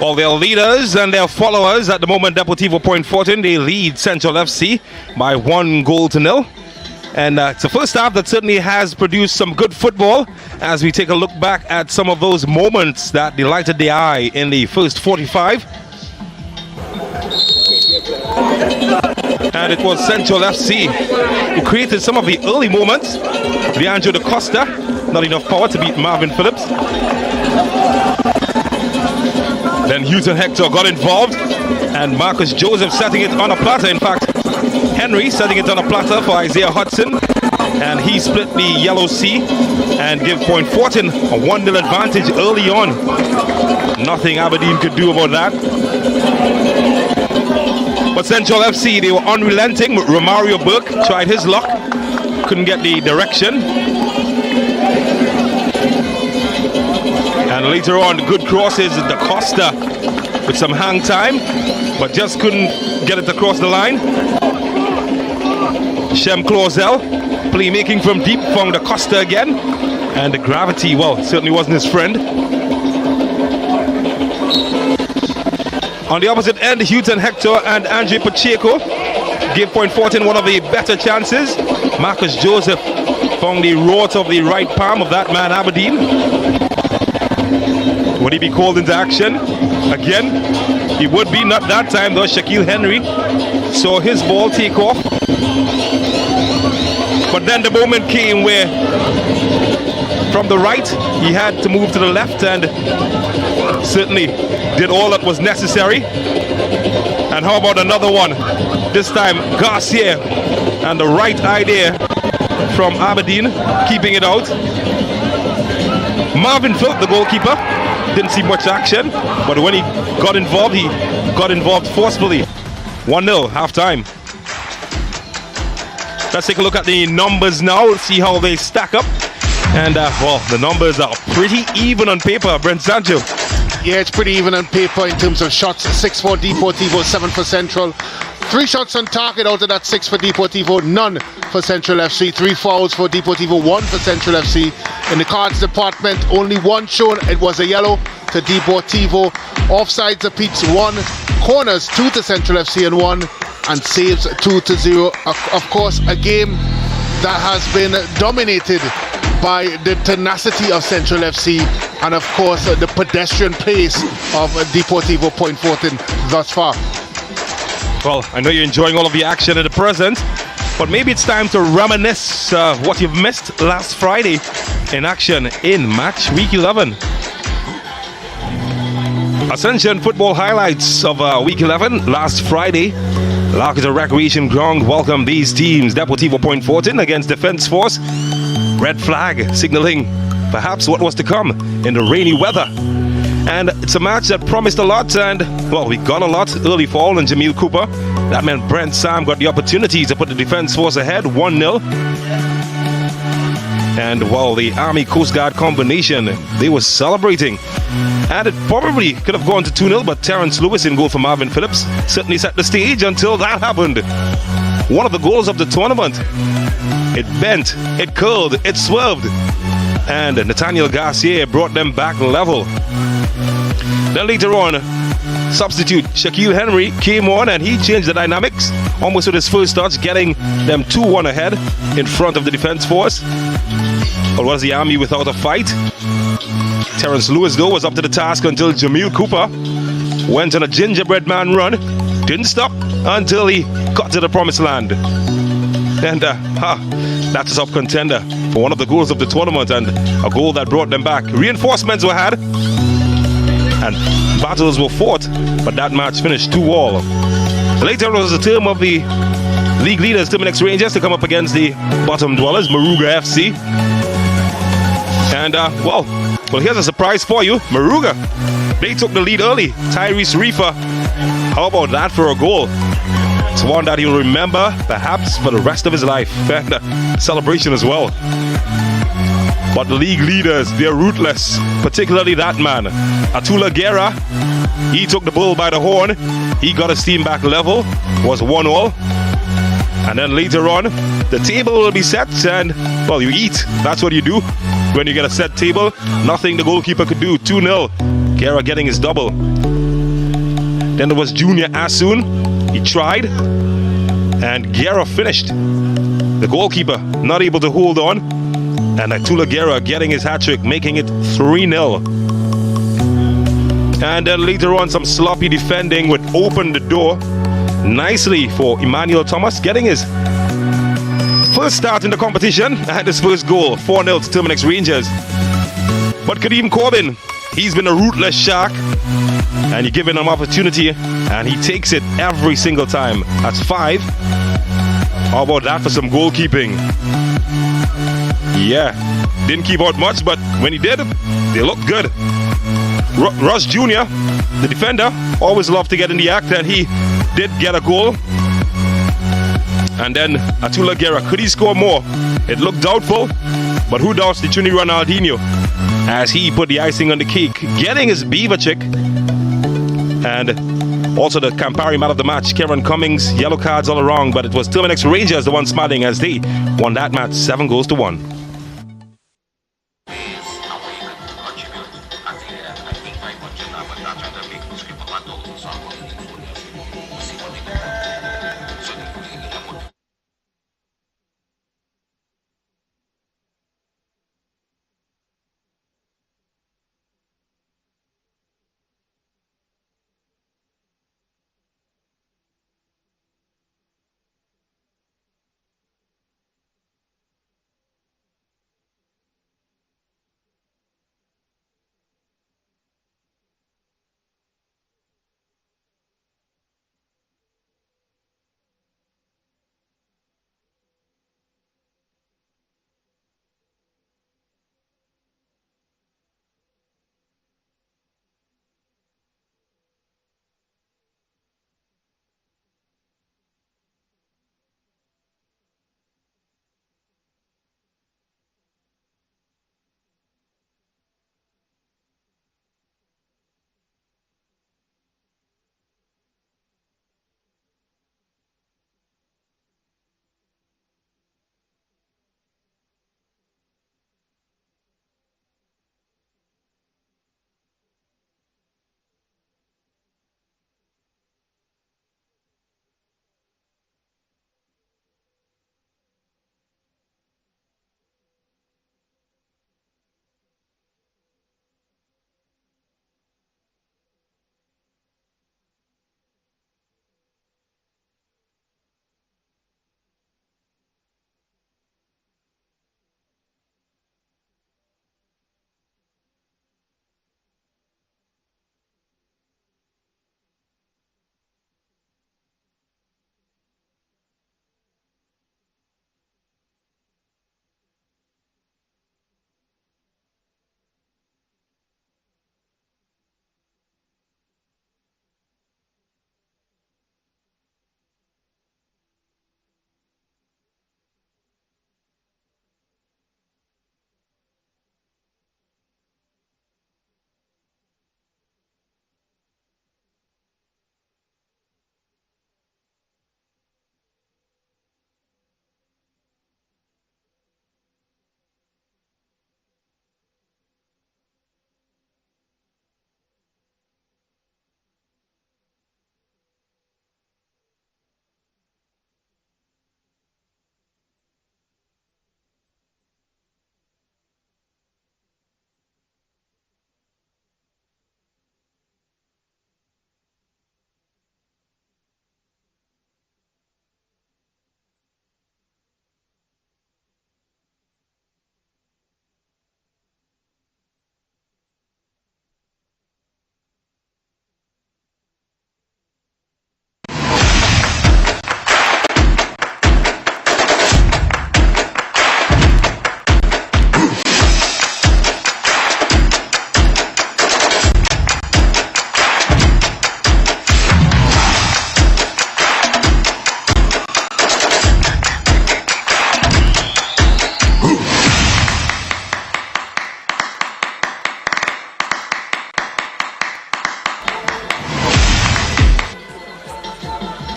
All their leaders and their followers at the moment, Deportivo Point Fortin, they lead Central FC by 1-0. And it's the first half that certainly has produced some good football as we take a look back at some of those moments that delighted the eye in the first 45. And it was Central FC who created some of the early moments. Leandro Da Costa, not enough power to beat Marvin Phillips. Then Houghton Hector got involved, and Marcus Joseph setting it on a platter. In fact, Henry setting it on a platter for Isaiah Hudson, and he split the yellow C and give Point Fortin a 1-0 advantage early on. Nothing Aberdeen could do about that. But Central FC, they were unrelenting. Romario Burke tried his luck, couldn't get the direction. And later on, good crosses, Da Costa with some hang time, but just couldn't get it across the line. Shem Clausel, playmaking from deep, found Da Costa again. And the gravity, well, certainly wasn't his friend. On the opposite end, Houghton Hector and Andre Pacheco gave Point Fortin one of the better chances. Marcus Joseph found the rort of the right palm of that man Aberdeen. Would he be called into action again? He would be, not that time though. Shaquille Henry saw his ball take off. But then the moment came where from the right he had to move to the left, and certainly did all that was necessary. And how about another one? This time Garcia, and the right idea from Aberdeen, keeping it out. Marvin Phillip, the goalkeeper, didn't see much action, but when he got involved forcefully. 1-0, half time. Let's take a look at the numbers now, see how they stack up. And well, the numbers are pretty even on paper, Brent Sancho. Yeah, it's pretty even on paper in terms of shots. 6 for Deportivo, 7 for Central. 3 shots on target out of that 6 for Deportivo, none for Central FC. 3 fouls for Deportivo, 1 for Central FC. In the cards department, only 1 shown. It was a yellow to Deportivo. Offsides apiece 1. Corners 2 to Central FC and 1. And saves 2-0. Of course, a game that has been dominated by the tenacity of Central FC and of course the pedestrian pace of Deportivo Point Fortin thus far. Well, I know you're enjoying all of the action at the present, but maybe it's time to reminisce what you've missed last Friday in action in match week 11. Ascension football highlights of week 11 last Friday. Larkhill Recreation Ground welcomed these teams. Deportivo Point Fortin against Defence Force. Red flag signaling perhaps what was to come in the rainy weather. And it's a match that promised a lot, and well, we got a lot. Early fall and Jamil Cooper. That meant Brent Sam got the opportunity to put the Defence Force ahead 1-0. And while the Army Coast Guard combination, they were celebrating. And it probably could have gone to 2-0, but Terrence Lewis in goal for Marvin Phillips certainly set the stage until that happened. One of the goals of the tournament. It bent, it curled, it swerved. And Nathaniel Garcia brought them back level. Then later on, substitute Shaquille Henry came on and he changed the dynamics almost with his first touch, getting them 2-1 ahead in front of the Defence Force. But was the Army without a fight? Terrence Lewis though was up to the task until Jamil Cooper went on a gingerbread man run. Didn't stop until he got to the promised land. And that's a top contender for one of the goals of the tournament and a goal that brought them back. Reinforcements were had and battles were fought, but that match finished 2-2. Later was the term of the league leaders, Terminix Rangers, to come up against the bottom dwellers, Moruga FC. And well, here's a surprise for you. Moruga, they took the lead early. Tyrese Reefer, how about that for a goal? It's one that he'll remember perhaps for the rest of his life, and celebration as well. But the league leaders, they're ruthless, particularly that man, Atula Guerra. He took the bull by the horn. He got his team back level, was 1-1. And then later on, the table will be set and, well, you eat. That's what you do when you get a set table. Nothing the goalkeeper could do. 2-0. Guerra getting his double. Then there was Junior Asun. He tried. And Guerra finished. The goalkeeper not able to hold on. And Atula Guerra getting his hat-trick, making it 3-0. And then later on, some sloppy defending would open the door nicely for Emmanuel Thomas, getting his first start in the competition and his first goal, 4-0 to Terminix Rangers. But Kadeem Corbin, he's been a ruthless shark, and you give him an opportunity and he takes it every single time. That's 5. How about that for some goalkeeping? Yeah, didn't keep out much, but when he did, they looked good. Russ Jr., the defender, always loved to get in the act, and he did get a goal. And then Atula Guerra, could he score more? It looked doubtful, but who doubts the Trini Ronaldinho as he put the icing on the cake, getting his beaver chick. And also the Campari man of the match, Karen Cummings, yellow cards all around, but it was Terminix Rangers the one smiling as they won that match 7-1.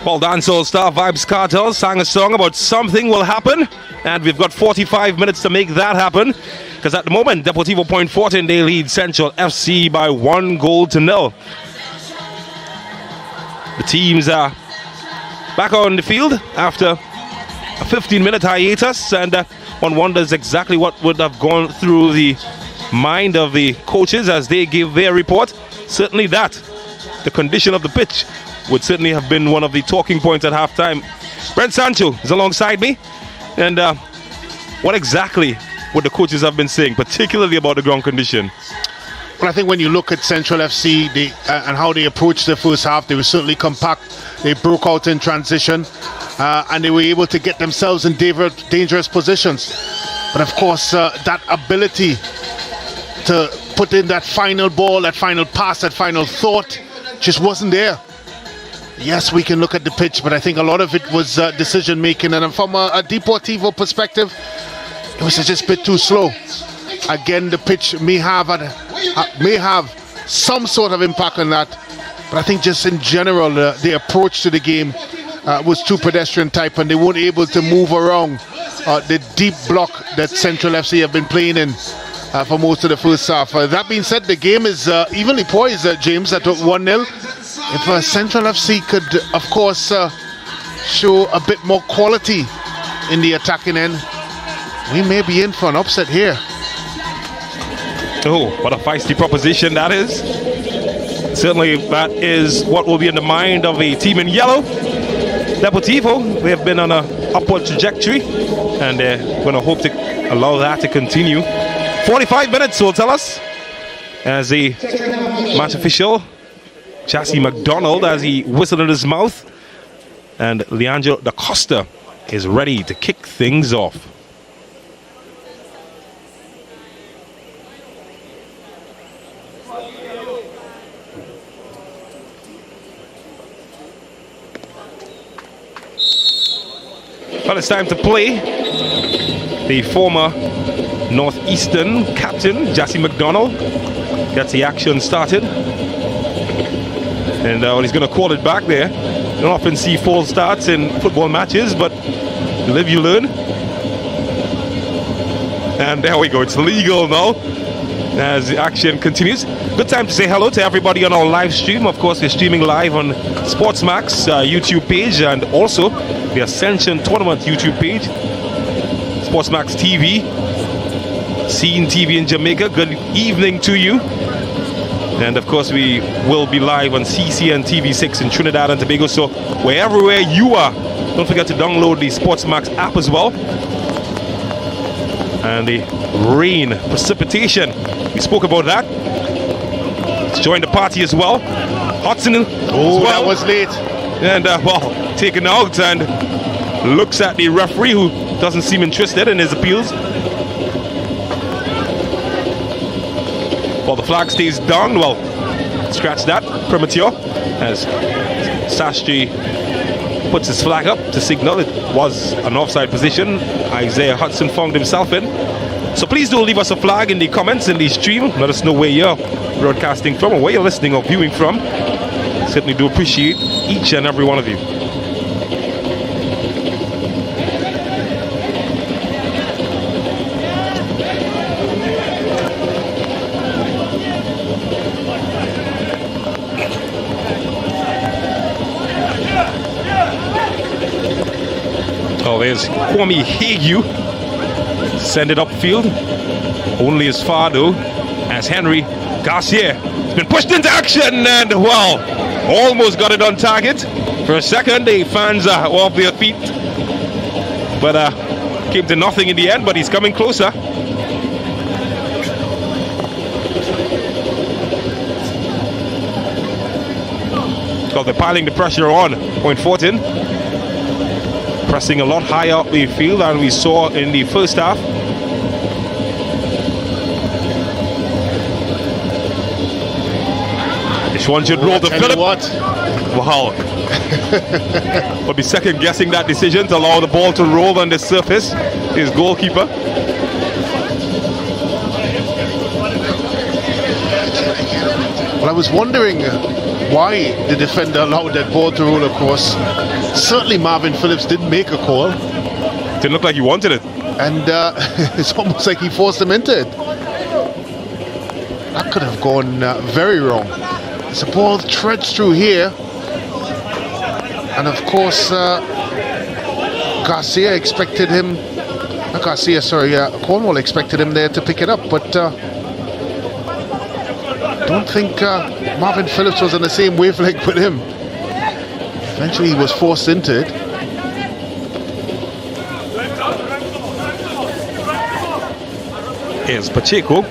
Well, dancehall star Vibes Cartel sang a song about something will happen, and we've got 45 minutes to make that happen. Because at the moment, Deportivo Point Fortin, they lead Central FC by 1-0. The teams are back on the field after a 15-minute hiatus, and one wonders exactly what would have gone through the mind of the coaches as they gave their report. Certainly that, the condition of the pitch, would certainly have been one of the talking points at halftime. Brent Sancho is alongside me, and what exactly would the coaches have been saying, particularly about the ground condition? Well, I think when you look at Central FC and how they approached the first half, they were certainly compact. They broke out in transition, and they were able to get themselves in dangerous positions. But of course, that ability to put in that final ball, that final pass, that final thought just wasn't there. Yes, we can look at the pitch, but I think a lot of it was decision making, and from a Deportivo perspective, it was just a bit too slow. Again, the pitch may have some sort of impact on that, but I think just in general, the approach to the game was too pedestrian type, and they weren't able to move around the deep block that Central FC have been playing in for most of the first half. That being said, the game is evenly poised, James, at 1-0. If Central FC could, of course, show a bit more quality in the attacking end, we may be in for an upset here. Oh, what a feisty proposition that is. Certainly that is what will be in the mind of a team in yellow. Deportivo, they have been on an upward trajectory, and they're going to hope to allow that to continue. 45 minutes will tell us, as the match official Chassis McDonald, as he whistled in his mouth, and Leandro da Costa is ready to kick things off. Well, it's time to play. The former Northeastern captain, Chassis McDonald, gets the action started. And he's going to call it back there. You don't often see false starts in football matches, but you live, you learn. And there we go. It's legal now as the action continues. Good time to say hello to everybody on our live stream. Of course, we're streaming live on Sportsmax YouTube page, and also the Ascension Tournament YouTube page. Sportsmax TV, CEEN TV in Jamaica. Good evening to you. And of course, we will be live on CCN TV6 in Trinidad and Tobago. So wherever you are, don't forget to download the Sportsmax app as well. And the rain, precipitation, we spoke about that. Let's join the party as well. Hudson, well, that was late. And well, taken out and looks at the referee, who doesn't seem interested in his appeals. Well, the flag stays down. Well, scratch that, premature, as Sastry puts his flag up to signal it was an offside position Isaiah Hudson found himself in. So please do leave us a flag in the comments in the stream. Let us know where you're broadcasting from or where you're listening or viewing from. Certainly do appreciate each and every one of you. Oh, there's Kwame Hague. Send it upfield. Only as far though as Henry Garcia. It's been pushed into action, and well, almost got it on target. For a second, the fans are off their feet, but came to nothing in the end. But he's coming closer. Well, they're piling the pressure on Point Fortin, pressing a lot higher up the field than we saw in the first half. This one should roll to Philip. Wow. But be second guessing that decision to allow the ball to roll on the surface. His goalkeeper. Well, I was wondering why the defender allowed that ball to roll across. Certainly Marvin Phillips didn't make a call. Didn't look like he wanted it. And it's almost like he forced him into it. That could have gone very wrong. As the ball threads through here. And of course, Garcia expected him, not Garcia, sorry, Cornwall expected him there to pick it up, but don't think Marvin Phillips was on the same wavelength with him. Eventually he was forced into it. Here's Pacheco.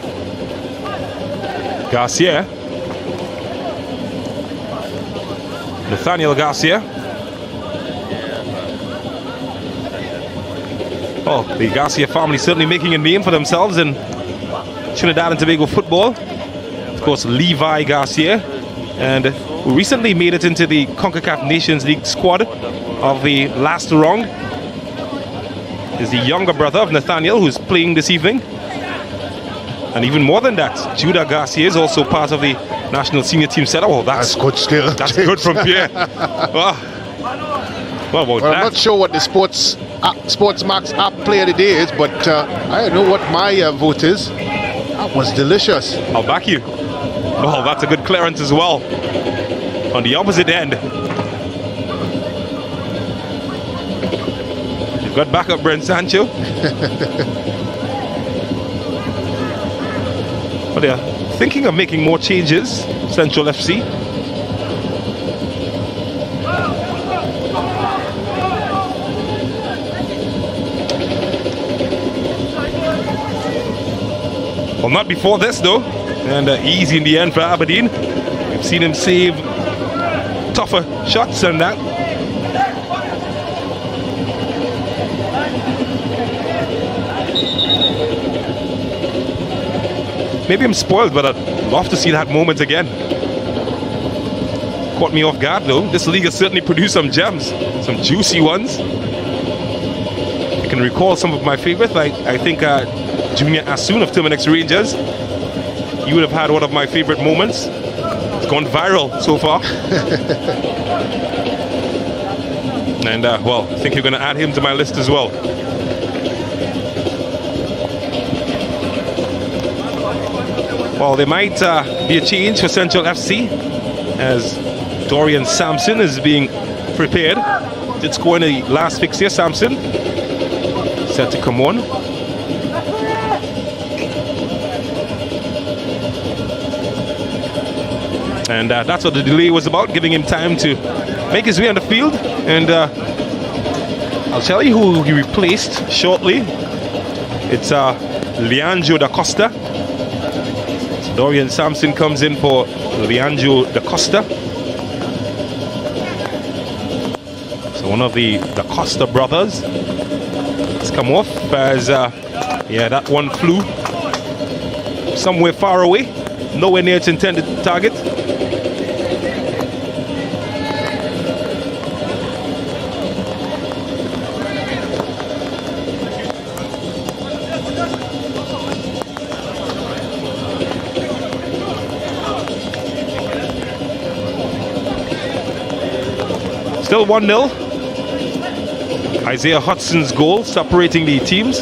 Garcia. Nathaniel Garcia. Oh, the Garcia family certainly making a name for themselves in Trinidad and Tobago football. Of course, Levi Garcia, and who recently made it into the CONCACAF Nations League squad of the last round, is the younger brother of Nathaniel, who's playing this evening. And even more than that, Judah Garcia is also part of the national senior team setup. Oh, that's good skill. That's James. Good from Pierre. Well, I'm not sure what the Sports Max app player of the day is, but I don't know what my vote is. That was delicious. I'll back you. Oh, that's a good clearance as well. On the opposite end. You've got backup Brent Sancho. But they're thinking of making more changes, Central FC. Well, not before this though, and easy in the end for Aberdeen. We've seen him save tougher shots than that. Maybe I'm spoiled, but I'd love to see that moment again. Caught me off guard though. This league has certainly produced some gems, some juicy ones. I can recall some of my favorites. I think Junior Asun of Terminix Rangers. You would have had one of my favorite moments. It's gone viral so far. And well, I think you're going to add him to my list as well. Well, there might be a change for Central FC as Dorian Sampson is being prepared. Did score in the last fixture. Sampson set to come on. And that's what the delay was about, giving him time to make his way on the field. And I'll tell you who he replaced shortly. It's Leandro da Costa. So Dorian Sampson comes in for Leandro da Costa. So one of the da Costa brothers has come off as, yeah, that one flew somewhere far away, nowhere near its intended target. Still 1-0. Isaiah Hudson's goal separating the teams.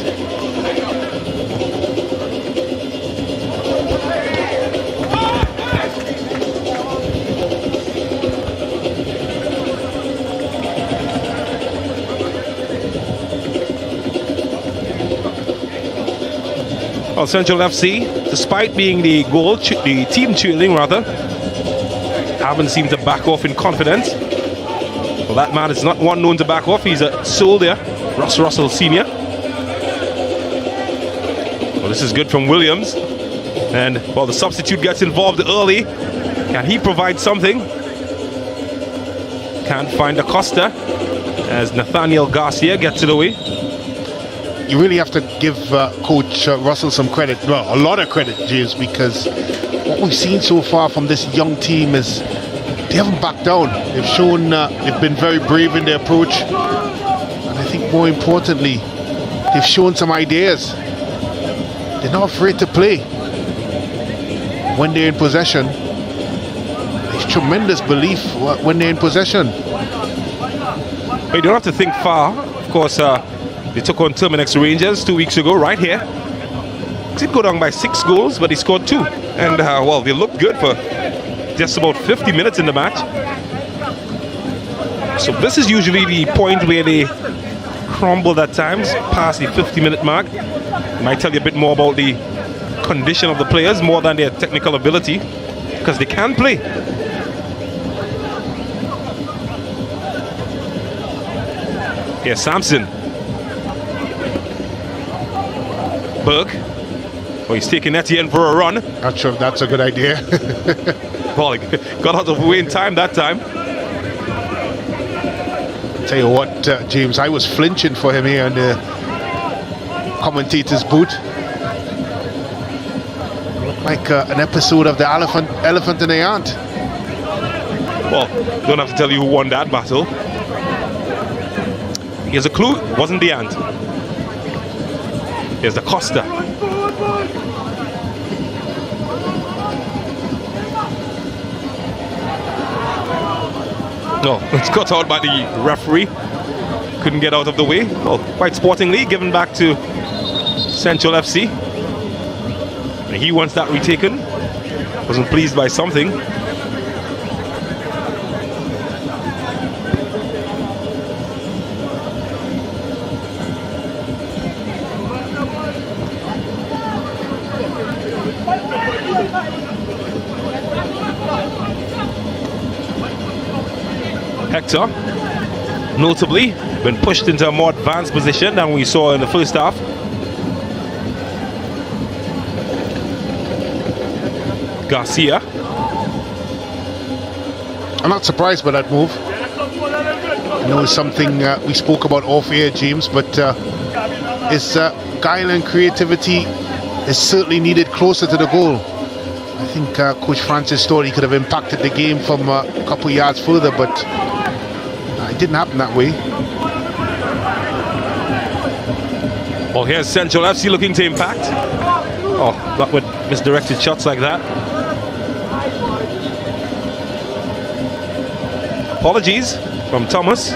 Well, Central FC, despite being the team trailing rather, haven't seemed to back off in confidence. Well, that man is not one known to back off. He's a soldier, Ross Russell Sr. Well, this is good from Williams. And, well, the substitute gets involved early. Can he provide something? Can't find Acosta as Nathaniel Garcia gets it away. You really have to give Coach Russell some credit, well, a lot of credit, James, because what we've seen so far from this young team is they haven't backed down. They've shown they've been very brave in their approach, and I think more importantly, they've shown some ideas. They're not afraid to play when they're in possession. I It's tremendous belief when they're in possession. But you don't have to think far. Of course, they took on Terminix Rangers 2 weeks ago, right here. They did go down by 6 goals, but they scored 2. And, well, they looked good for just about 50 minutes in the match. So this is usually the point where they crumbled at times, past the 50-minute mark. It might tell you a bit more about the condition of the players, more than their technical ability, because they can play. Here's Sampson. Burke. Oh, he's taking Etienne for a run. Not sure if that's a good idea. Well, he got out of the way in time that time. Tell you what, James, I was flinching for him here in the commentator's booth. Looked like an episode of the Elephant and the Ant. Well, don't have to tell you who won that battle. Here's a clue, wasn't the ant. Here's the Costa. No, it's cut out by the referee. Couldn't get out of the way. Well, quite sportingly, given back to Central FC. And he wants that retaken. Wasn't pleased by something. Hector, notably, been pushed into a more advanced position than we saw in the first half. Garcia. I'm not surprised by that move. I know it's something we spoke about off air, James, but his guile and creativity is certainly needed closer to the goal. I think Coach Francis thought he could have impacted the game from a couple yards further, but it didn't happen that way. Well, here's Central FC looking to impact. Oh, not with misdirected shots like that. Apologies from Thomas.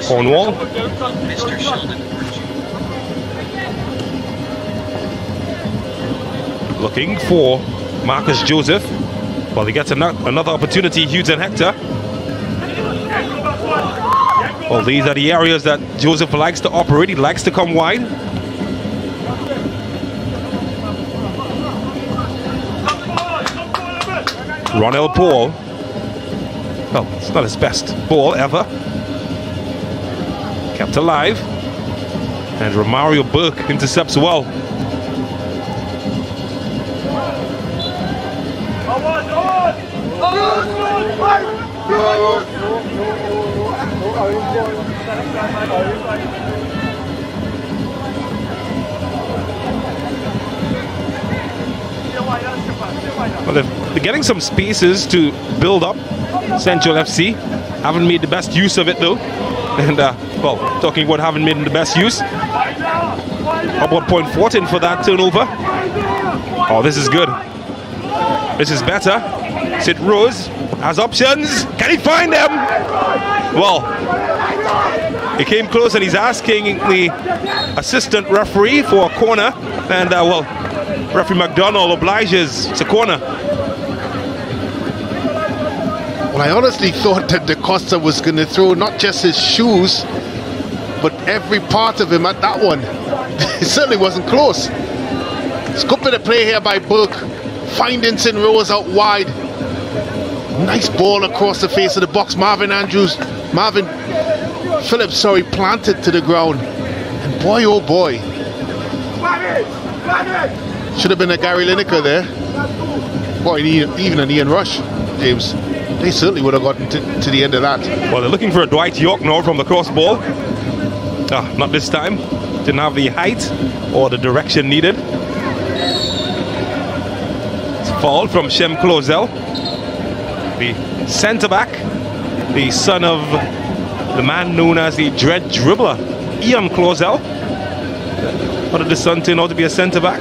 Cornwall. Looking for Marcus Joseph. Well, he gets another opportunity, Hughes and Hector. Well, these are the areas that Joseph likes to operate. He likes to come wide. Ronell Paul. Well, it's not his best ball ever. Kept alive. And Romario Burke intercepts well. Well, they're getting some spaces to build up. Central FC haven't made the best use of it though. And well, talking about haven't made the best use. How about point 14 for that turnover? Oh, this is good. This is better. Sid Rose has options. Can he find them? Well, he came close and he's asking the assistant referee for a corner. And well, referee McDonald obliges. It's a corner. Well, I honestly thought that the Costa was going to throw not just his shoes, but every part of him at that one. It certainly wasn't close. It's good bit of play here by Burke. Finding St. Rose out wide. Nice ball across the face of the box. Marvin Phillips, sorry, planted to the ground. And boy, oh boy. Should have been a Gary Lineker there. Boy, even an Ian Rush, James. They certainly would have gotten to the end of that. Well, they're looking for a Dwight York now from the cross ball. Not this time. Didn't have the height or the direction needed. foul from Shem Closel, the centre back, the son of the man known as the dread dribbler, Ian Closel. How did the son turn out to be a centre back?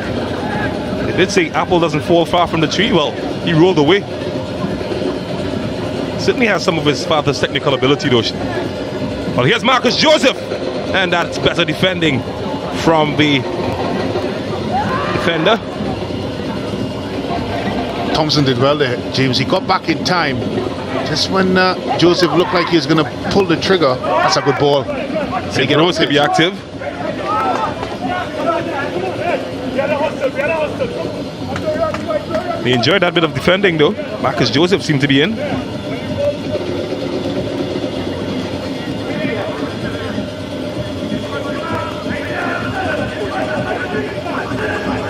They did say apple doesn't fall far from the tree. Well, he rolled away. Certainly has some of his father's technical ability though. Well, here's Marcus Joseph, and that's better defending from the defender. Thompson did well there, James. He got back in time. Just when Joseph looked like he was going to pull the trigger, that's a good ball. St. Rose to be active. He enjoyed that bit of defending though. Marcus Joseph seemed to be in.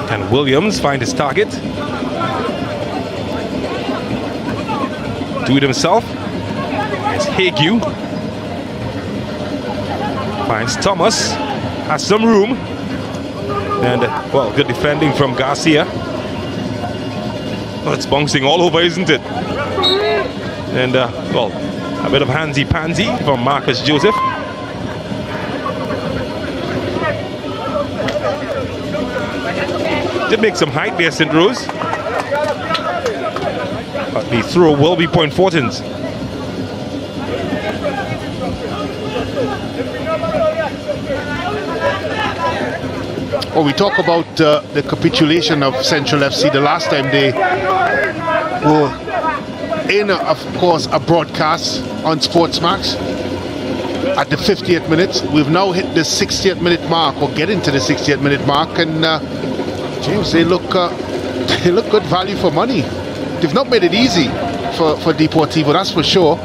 Can Williams find his target? Do it himself. It's Hague. Finds Thomas. Has some room. And, well, good defending from Garcia. Well, it's bouncing all over, isn't it? And, well, a bit of handsy-pansy from Marcus Joseph. Did make some height there, St. Rose. But the throw will be point Fortins. Well, we talk about the capitulation of Central FC the last time they were in, of course, a broadcast on Sportsmax at the 50th minute. We've now hit the 60th minute mark, or getting to the 60th minute mark, and James, they look good value for money. They've not made it easy for Deportivo, that's for sure.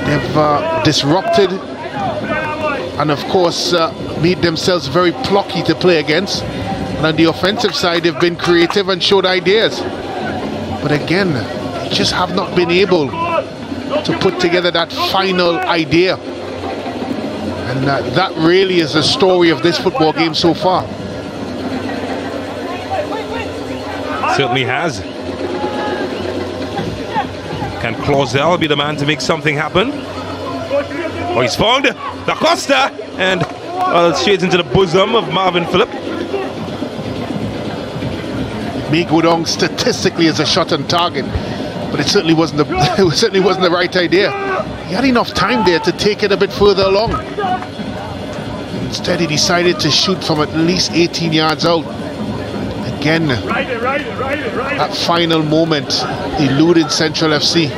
They've disrupted and, of course, made themselves very plucky to play against. And on the offensive side, they've been creative and showed ideas. But again, they just have not been able to put together that final idea. And that really is the story of this football game so far. Certainly has. Can Clausel be the man to make something happen? Oh, he's found Da Costa, and it shades into the bosom of Marvin Phillip. May go down statistically as a shot on target, but it certainly wasn't the right idea. He had enough time there to take it a bit further along. Instead, he decided to shoot from at least 18 yards out. Again, that final moment eluding Central FC.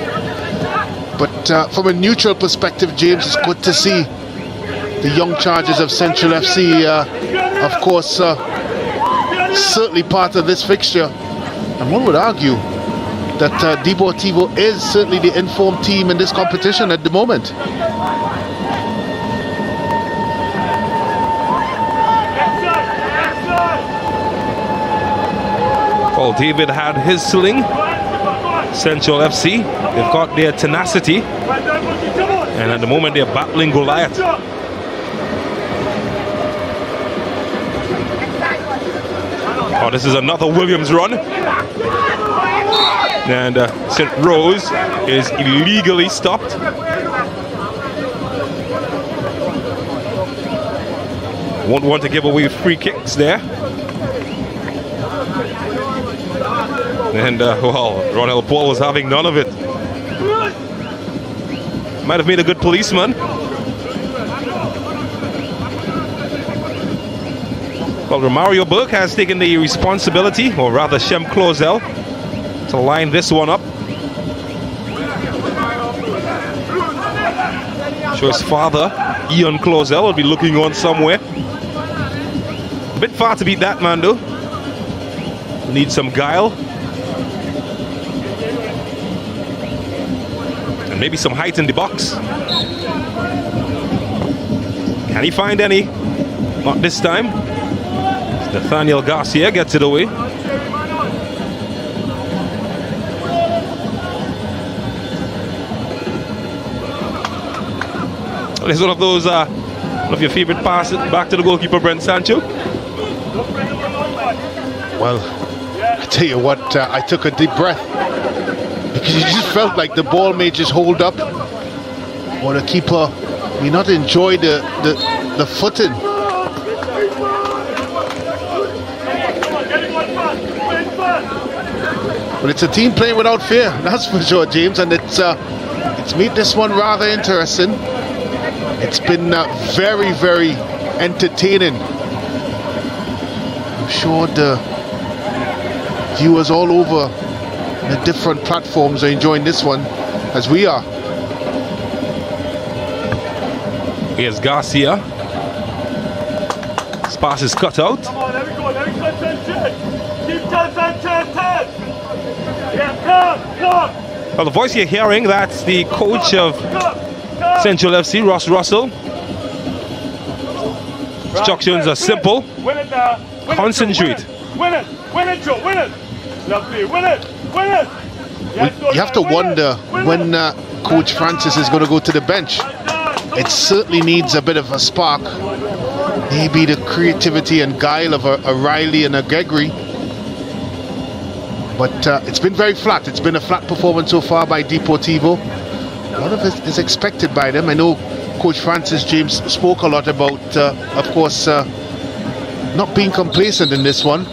But from a neutral perspective, James, it's good to see the young charges of Central FC, of course, certainly part of this fixture. And one would argue that Deportivo is certainly the informed team in this competition at the moment. Well, David had his sling. Central FC, they've got their tenacity, and at the moment they're battling Goliath. Oh, this is another Williams run, and St. Rose is illegally stopped. Won't want to give away free kicks there. And, well, Ronald Paul was having none of it. Might have made a good policeman. Well, Romario Burke has taken the responsibility, or rather Shem Closel, to line this one up. Sure, his father, Ian Closel, will be looking on somewhere. A bit far to beat that man, though. Need some guile. And maybe some height in the box. Can he find any? Not this time. Nathaniel Garcia gets it away. Well, it's one of those, one of your favorite passes back to the goalkeeper, Brent Sancho. Well, I tell you what, I took a deep breath because you just felt like the ball may just hold up, or the keeper may not enjoy the footing. But it's a team playing without fear, that's for sure, James, and it's made this one rather interesting. It's been very, very entertaining. I'm sure the viewers all over the different platforms are enjoying this one as we are. Here's Garcia. His pass is cut out. Come on, let me go, let me go, 10. Keep 10. Come. Well, the voice you're hearing, that's the coach of Central FC, Ross Russell. Instructions are simple. Win it now. Concentrate. Win it, Joe, win it. Lovely, win it. You have to wonder when Coach Francis is going to go to the bench. It certainly needs a bit of a spark. Maybe the creativity and guile of a Riley and a Gregory. But it's been very flat. It's been a flat performance so far by Deportivo. A lot of it is expected by them. I know Coach Francis James spoke a lot about, of course, not being complacent in this one.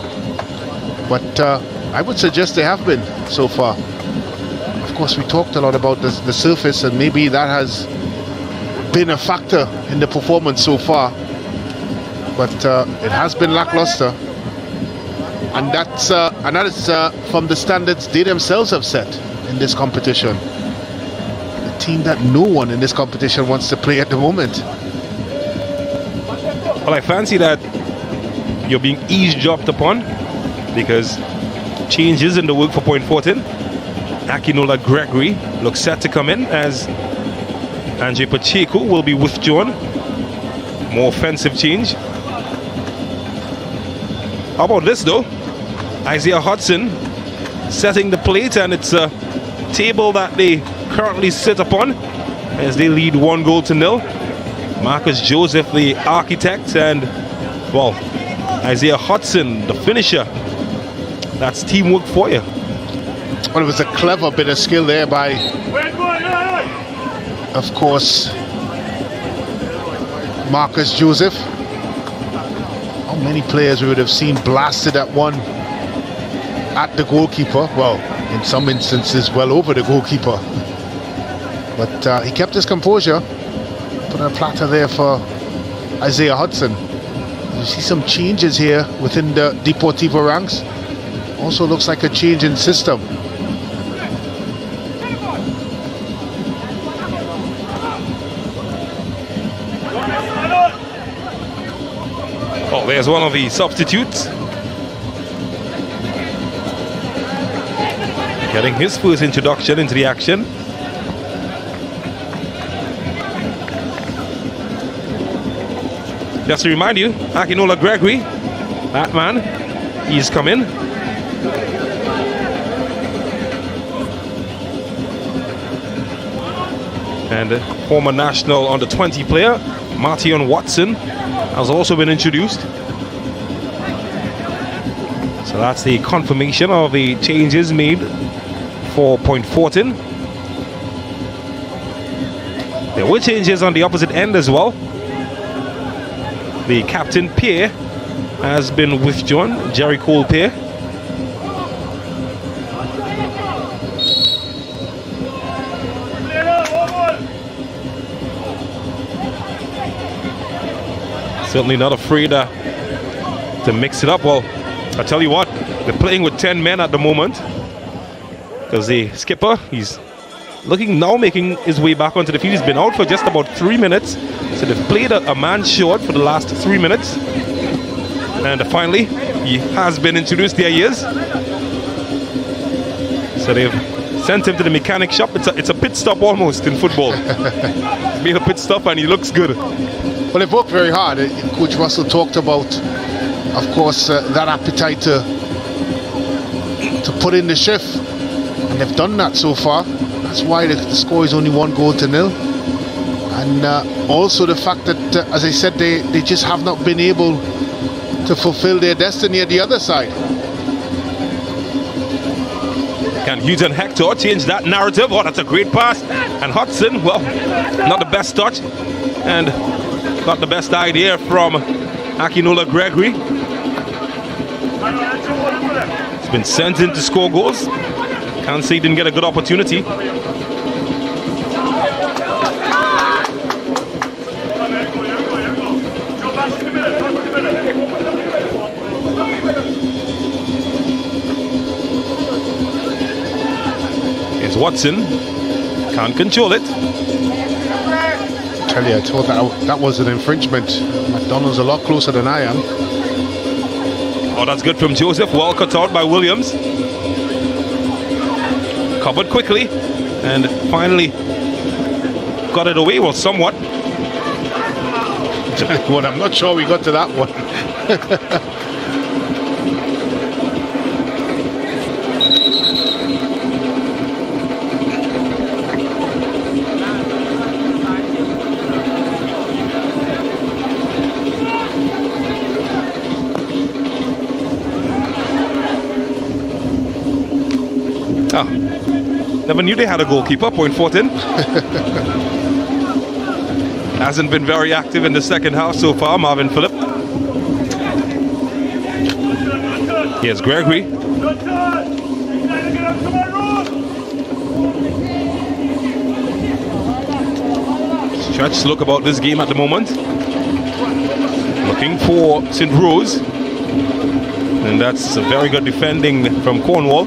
But I would suggest they have been so far. Of course, we talked a lot about the surface, and maybe that has been a factor in the performance so far. But it has been lackluster. And that is from the standards they themselves have set in this competition. A team that no one in this competition wants to play at the moment. Well, I fancy that you're being eavesdropped upon, because changes in the work for Point Fortin. Akinola Gregory looks set to come in as Andre Pacheco will be withdrawn. More offensive change. How about this though? Isaiah Hudson setting the plate, and it's a table that they currently sit upon as they lead 1-0. Marcus Joseph, the architect, and well, Isaiah Hudson, the finisher. That's teamwork for you. Well, it was a clever bit of skill there by, of course, Marcus Joseph. How many players we would have seen blasted at one at the goalkeeper? Well, in some instances, well over the goalkeeper. But he kept his composure. Put a platter there for Isaiah Hudson. You see some changes here within the Deportivo ranks. Also looks like a change in system. Oh, there's one of the substitutes. Getting his first introduction into the action. Just to remind you, Akinola Gregory, that man, he's come in. And former national under-20 player, Martion Watson, has also been introduced. So that's the confirmation of the changes made for Point Fortin. There were changes on the opposite end as well. The captain Pierre has been withdrawn, Jerry Cole Pierre. Certainly not afraid to mix it up. Well, I tell you what, they're playing with 10 men at the moment, because the skipper, he's making his way back onto the field. He's been out for just about 3 minutes, so they've played a man short for the last 3 minutes. And finally, he has been introduced. There he is. So they've sent him to the mechanic shop. It's a pit stop almost in football. He's made a pit stop and he looks good. Well, they've worked very hard. Coach Russell talked about, of course, that appetite to put in the shift, and they've done that so far. That's why the score is only 1-0. And also the fact that, as I said, they just have not been able to fulfill their destiny at the other side. Can Hughes Hector change that narrative? Oh, that's a great pass. And Hudson, well, not the best touch. And not the best idea from Akinola Gregory. He's been sent in to score goals. Can't say he didn't get a good opportunity. Here's Watson. Can't control it. I tell you, I thought that was an infringement. McDonald's a lot closer than I am. Oh, that's good from Joseph. Well cut out by Williams. Covered quickly and finally got it away, well, somewhat. Well, I'm not sure we got to that one. Never knew they had a goalkeeper, point 14. Hasn't been very active in the second half so far, Marvin Phillip. Here's Gregory. Stretch look about this game at the moment. Looking for St. Rose. And that's a very good defending from Cornwall.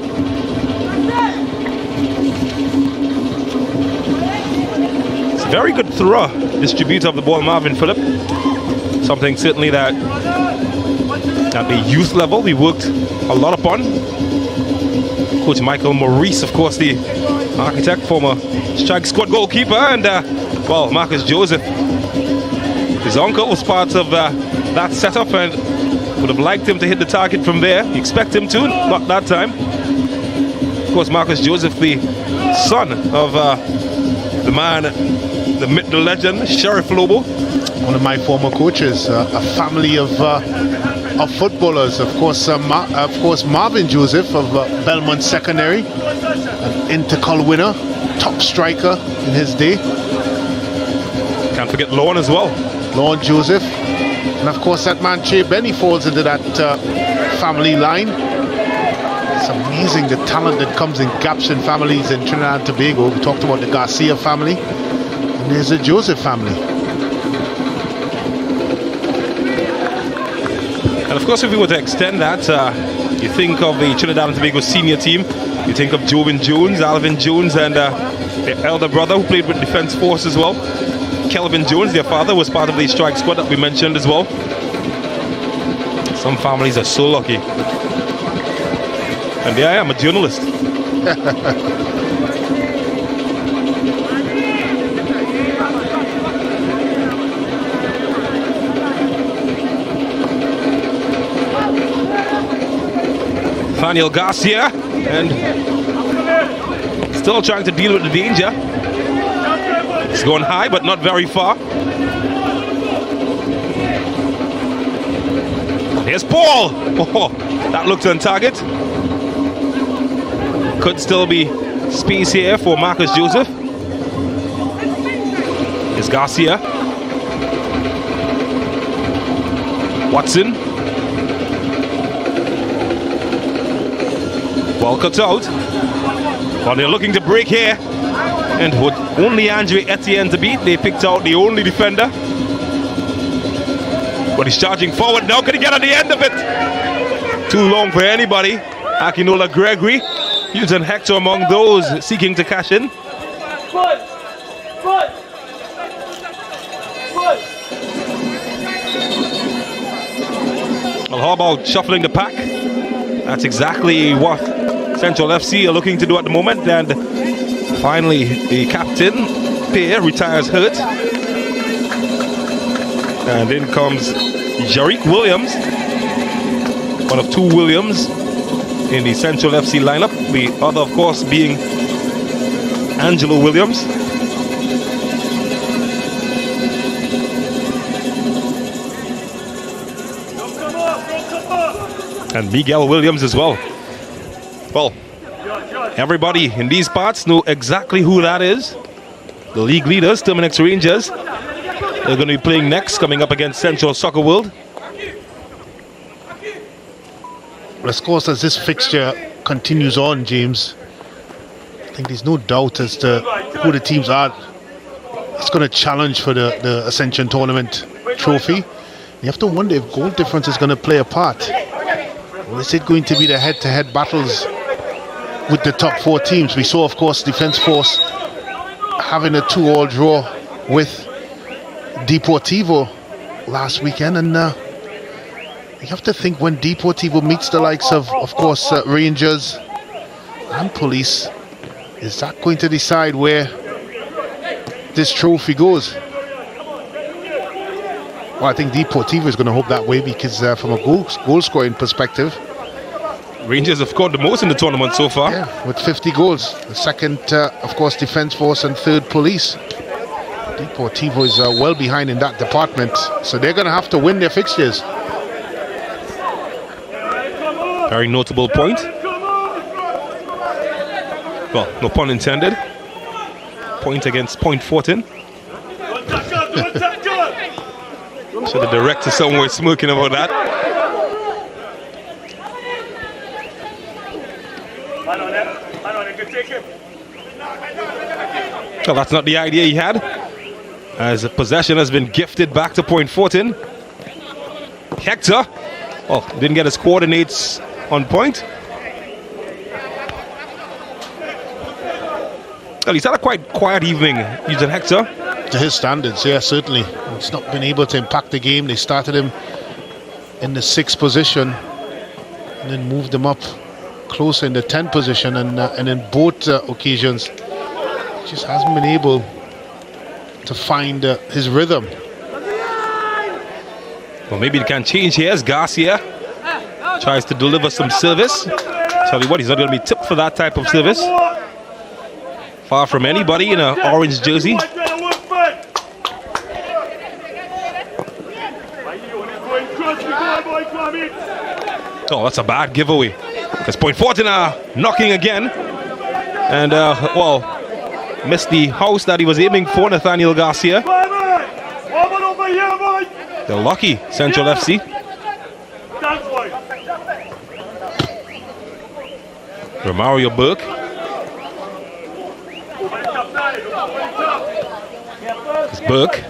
Very good thrower, distributor of the ball, Marvin Phillip. Something certainly that at the youth level we worked a lot upon. Coach Michael Maurice, of course, the architect, former strike squad goalkeeper, and well, Marcus Joseph. His uncle was part of that setup and would have liked him to hit the target from there. You expect him to, not that time. Of course, Marcus Joseph, the son of the man, the legend, Sheriff Lobo. One of my former coaches, a family of footballers. Of course, Marvin Joseph of Belmont Secondary, an Intercol winner, top striker in his day. Can't forget Lorne as well. Lorne Joseph. And of course, that man, Che Benny, falls into that family line. It's amazing the talent that comes in gaps in families in Trinidad and Tobago. We talked about the Garcia family. And there's a Joseph family. And of course, if we were to extend that, you think of the Trinidad and Tobago senior team, you think of Jobin Jones, Alvin Jones, and their elder brother who played with Defence Force as well. Kelvin Jones, their father, was part of the strike squad that we mentioned as well. Some families are so lucky. And yeah, I am a journalist. Daniel Garcia, and still trying to deal with the danger. It's going high, but not very far. Here's Paul. Oh, that looked on target. Could still be space here for Marcus Joseph. Here's Garcia. Watson. Well cut out. Well, they're looking to break here. And with only Andre Etienne to beat, they picked out the only defender. But he's charging forward now. Can he get on the end of it? Too long for anybody. Akinola Gregory. Hughes Hector among those seeking to cash in. Well, how about shuffling the pack? That's exactly what Central FC are looking to do at the moment. And finally, the captain, Pierre, retires hurt. And in comes Jarick Williams, one of two Williams in the Central FC lineup. The other, of course, being Angelo Williams. And Miguel Williams as well. Well, Everybody in these parts know exactly who that is. The league leaders, Terminix Rangers. They're going to be playing next, coming up against Central Soccer World. Well, of course, as this fixture continues on, James, I think there's no doubt as to who the teams are. It's going to challenge for the Ascension Tournament trophy. You have to wonder if goal difference is going to play a part. Or is it going to be the head-to-head battles with the top 4 teams? We saw, of course, Defense Force having a 2-2 draw with Deportivo last weekend, and you have to think when Deportivo meets the likes of course, Rangers and Police, is that going to decide where this trophy goes? Well, I think Deportivo is going to hope that way, because from a goal scoring perspective, Rangers have scored the most in the tournament so far. Yeah, with 50 goals. The second, of course, Defense Force, and third, Police. Deportivo is well behind in that department, so they're going to have to win their fixtures. Very notable point. Well, no pun intended. Point against Point Fortin. So the director somewhere smirking about that. Well, that's not the idea he had, as the possession has been gifted back to Point Fortin. Hector, oh, didn't get his coordinates on point. Well, he's had a quite quiet evening, using Hector. To his standards, yeah, certainly. He's not been able to impact the game. They started him in the 6th position and then moved him up closer in the 10th position, and in both occasions just hasn't been able to find his rhythm. Well, maybe it can change here as Garcia tries to deliver some service. Tell you what, he's not going to be tipped for that type of service. Far from anybody in an orange jersey. Oh, that's a bad giveaway. Because Point Fortin are knocking again. And, well, missed the house that he was aiming for, Nathaniel Garcia. They're lucky, Central FC. Romario Burke. It's Burke.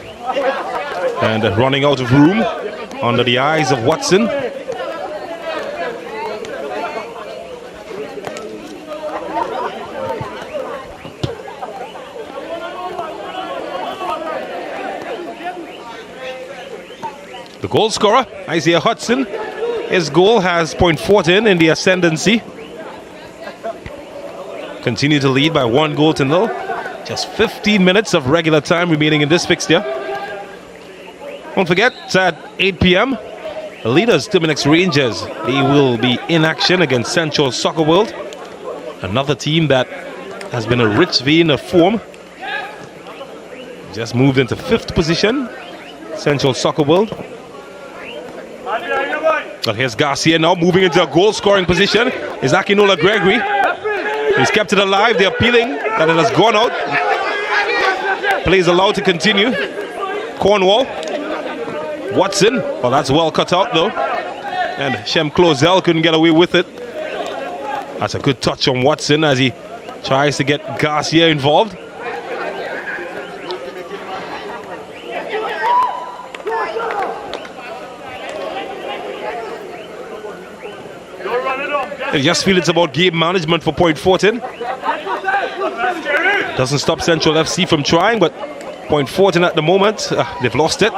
And running out of room under the eyes of Watson. The goal scorer, Isaiah Hudson. His goal has Point Fortin in the ascendancy. Continue to lead by 1-0. Just 15 minutes of regular time remaining in this fixture. Don't forget, it's at 8 p.m. The leaders, Terminix Rangers, they will be in action against Central Soccer World. Another team that has been a rich vein of form. Just moved into 5th position, Central Soccer World. But here's Garcia now moving into a goal-scoring position. Is Akinola Gregory. He's kept it alive. They're appealing that it has gone out. Play is allowed to continue. Cornwall. Watson. Well, that's well cut out though. And Shem Closel couldn't get away with it. That's a good touch on Watson as he tries to get Garcia involved. I just feel it's about game management for Point Fortin. Doesn't stop Central FC from trying, but Point Fortin at the moment, they've lost it.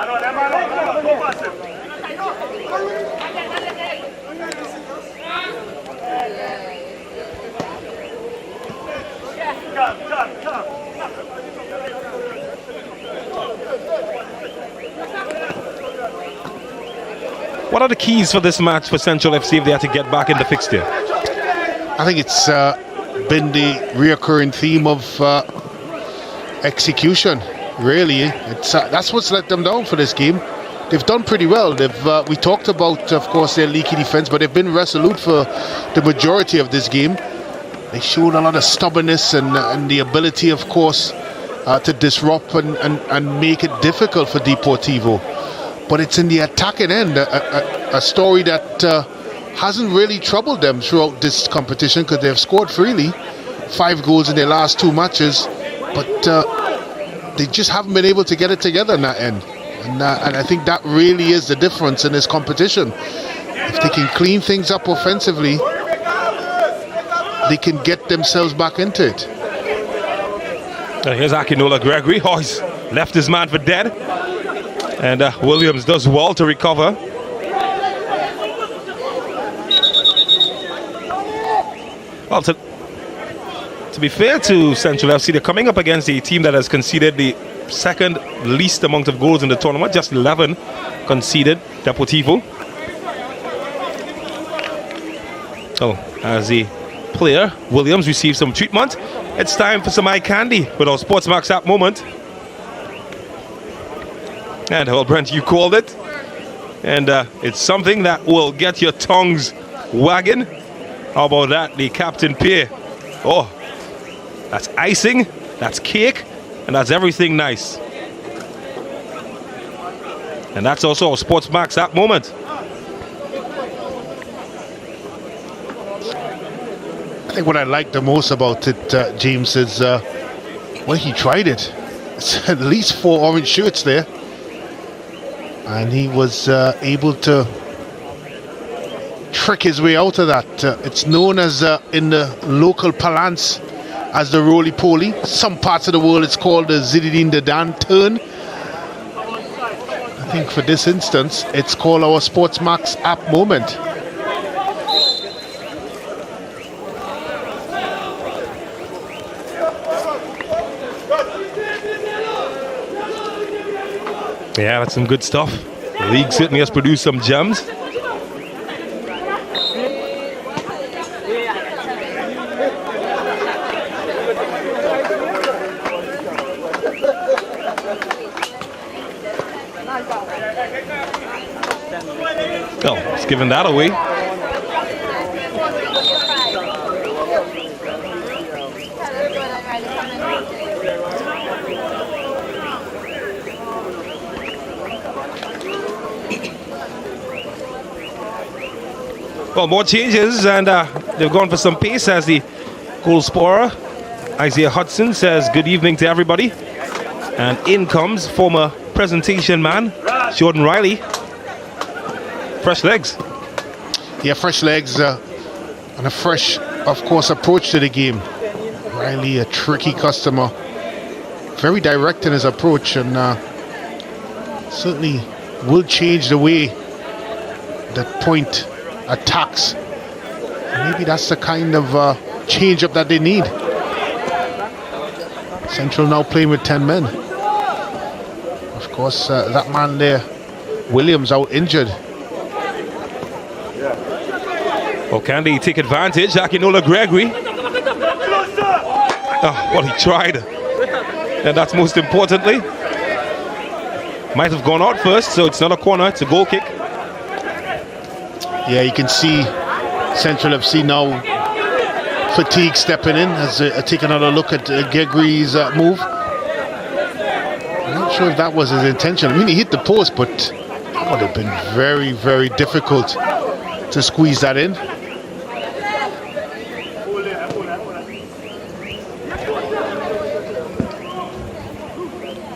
What are the keys for this match for Central FC if they have to get back in the fixture? I think it's been the reoccurring theme of execution, really. It's that's what's let them down for this game. They've done pretty well. We talked about, of course, their leaky defense, but they've been resolute for the majority of this game. they showed a lot of stubbornness and the ability, of course, to disrupt and make it difficult for Deportivo. But it's in the attacking end, a story that hasn't really troubled them throughout this competition, because they've scored freely, 5 goals in their last 2 matches, but they just haven't been able to get it together in that end. And I think that really is the difference in this competition. If they can clean things up offensively, they can get themselves back into it. Here's Akinola Gregory. Oh, he's left his man for dead. And Williams does well to recover. Well, to be fair to Central FC, they're coming up against a team that has conceded the second least amount of goals in the tournament. Just 11 conceded, Deportivo. Oh, as the player, Williams, receives some treatment. It's time for some eye candy with our Sportsmax app moment. And well, Brent, you called it. And it's something that will get your tongues wagging. How about that? The Captain Pear. Oh, that's icing, that's cake, and that's everything nice. And that's also our Sportsmax app moment. I think what I like the most about it, James, is well, he tried it. It's at least 4 orange shirts there, and he was able to trick his way out of that. It's known as in the local parlance as the roly-poly. Some parts of the world it's called the Zinedine Zidane turn. I think for this instance it's called our Sportsmax app moment. Yeah, that's some good stuff. The league certainly has produced some gems. Oh, it's giving that away. Well, more changes, and they've gone for some pace as the goal scorer, Isaiah Hudson, says good evening to everybody. And in comes former presentation man, Jordan Riley. Fresh legs. Yeah, fresh legs and a fresh, of course, approach to the game. Riley, a tricky customer. Very direct in his approach, and certainly will change the way that point attacks. Maybe that's the kind of change-up that they need. Central now playing with 10 men. Of course, that man there, Williams, out injured. Oh, can they take advantage? Akinola Gregory. Oh, well, he tried. And that's most importantly. Might have gone out first, so it's not a corner, it's a goal kick. Yeah, you can see Central FC now fatigue stepping in as they take another look at Gregory's move. I'm not sure if that was his intention. I mean, he hit the post, but that would have been very, very difficult to squeeze that in.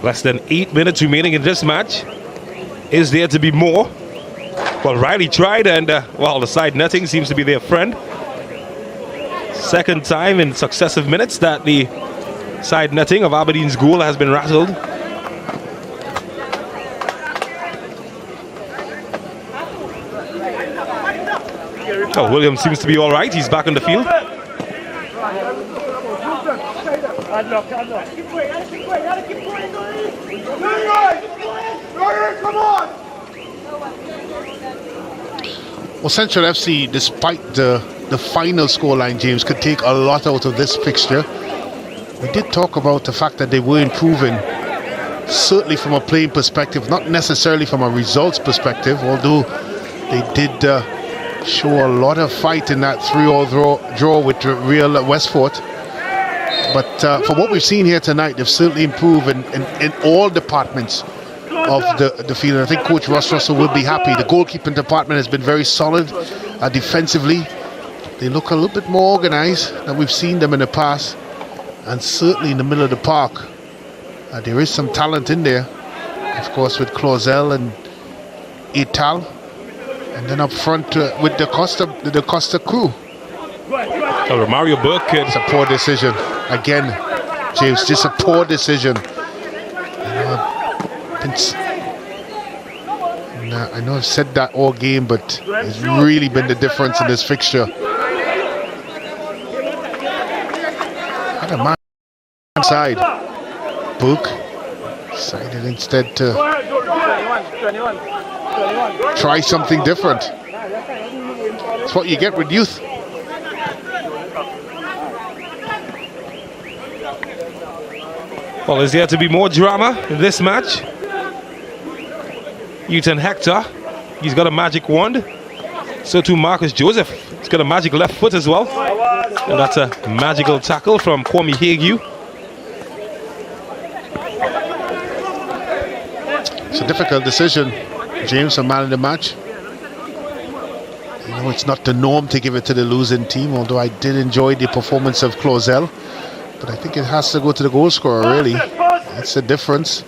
Less than 8 minutes remaining in this match. Is there to be more? Well, Riley tried, and well, the side netting seems to be their friend. Second time in successive minutes that the side netting of Aberdeen's goal has been rattled. Oh, Williams seems to be all right. He's back on the field. Well, Central FC, despite the final scoreline, James, could take a lot out of this fixture. We did talk about the fact that they were improving, certainly from a playing perspective, not necessarily from a results perspective, although they did show a lot of fight in that 3-all draw with Real Westport. But from what we've seen here tonight, they've certainly improved in all departments of the field. And I think Coach Russ Russell will be happy. The goalkeeping department has been very solid defensively. They look a little bit more organized than we've seen them in the past. And certainly in the middle of the park, there is some talent in there. Of course, with Clausel and Ital. And then up front with the Costa crew. Mario Burke. It's a poor decision. Again, James, just a poor decision. I know I've said that all game, but it's really been the difference in this fixture. Had a man side. Book decided instead to try something different. That's what you get with youth. Well, is there to be more drama in this match? Newton Hector, he's got a magic wand. So too Marcus Joseph, he's got a magic left foot as well. And that's a magical tackle from Kwame Hague. It's a difficult decision, James, a man of the match. You know, it's not the norm to give it to the losing team, although I did enjoy the performance of Clausel. But I think it has to go to the goal scorer, really. That's the difference.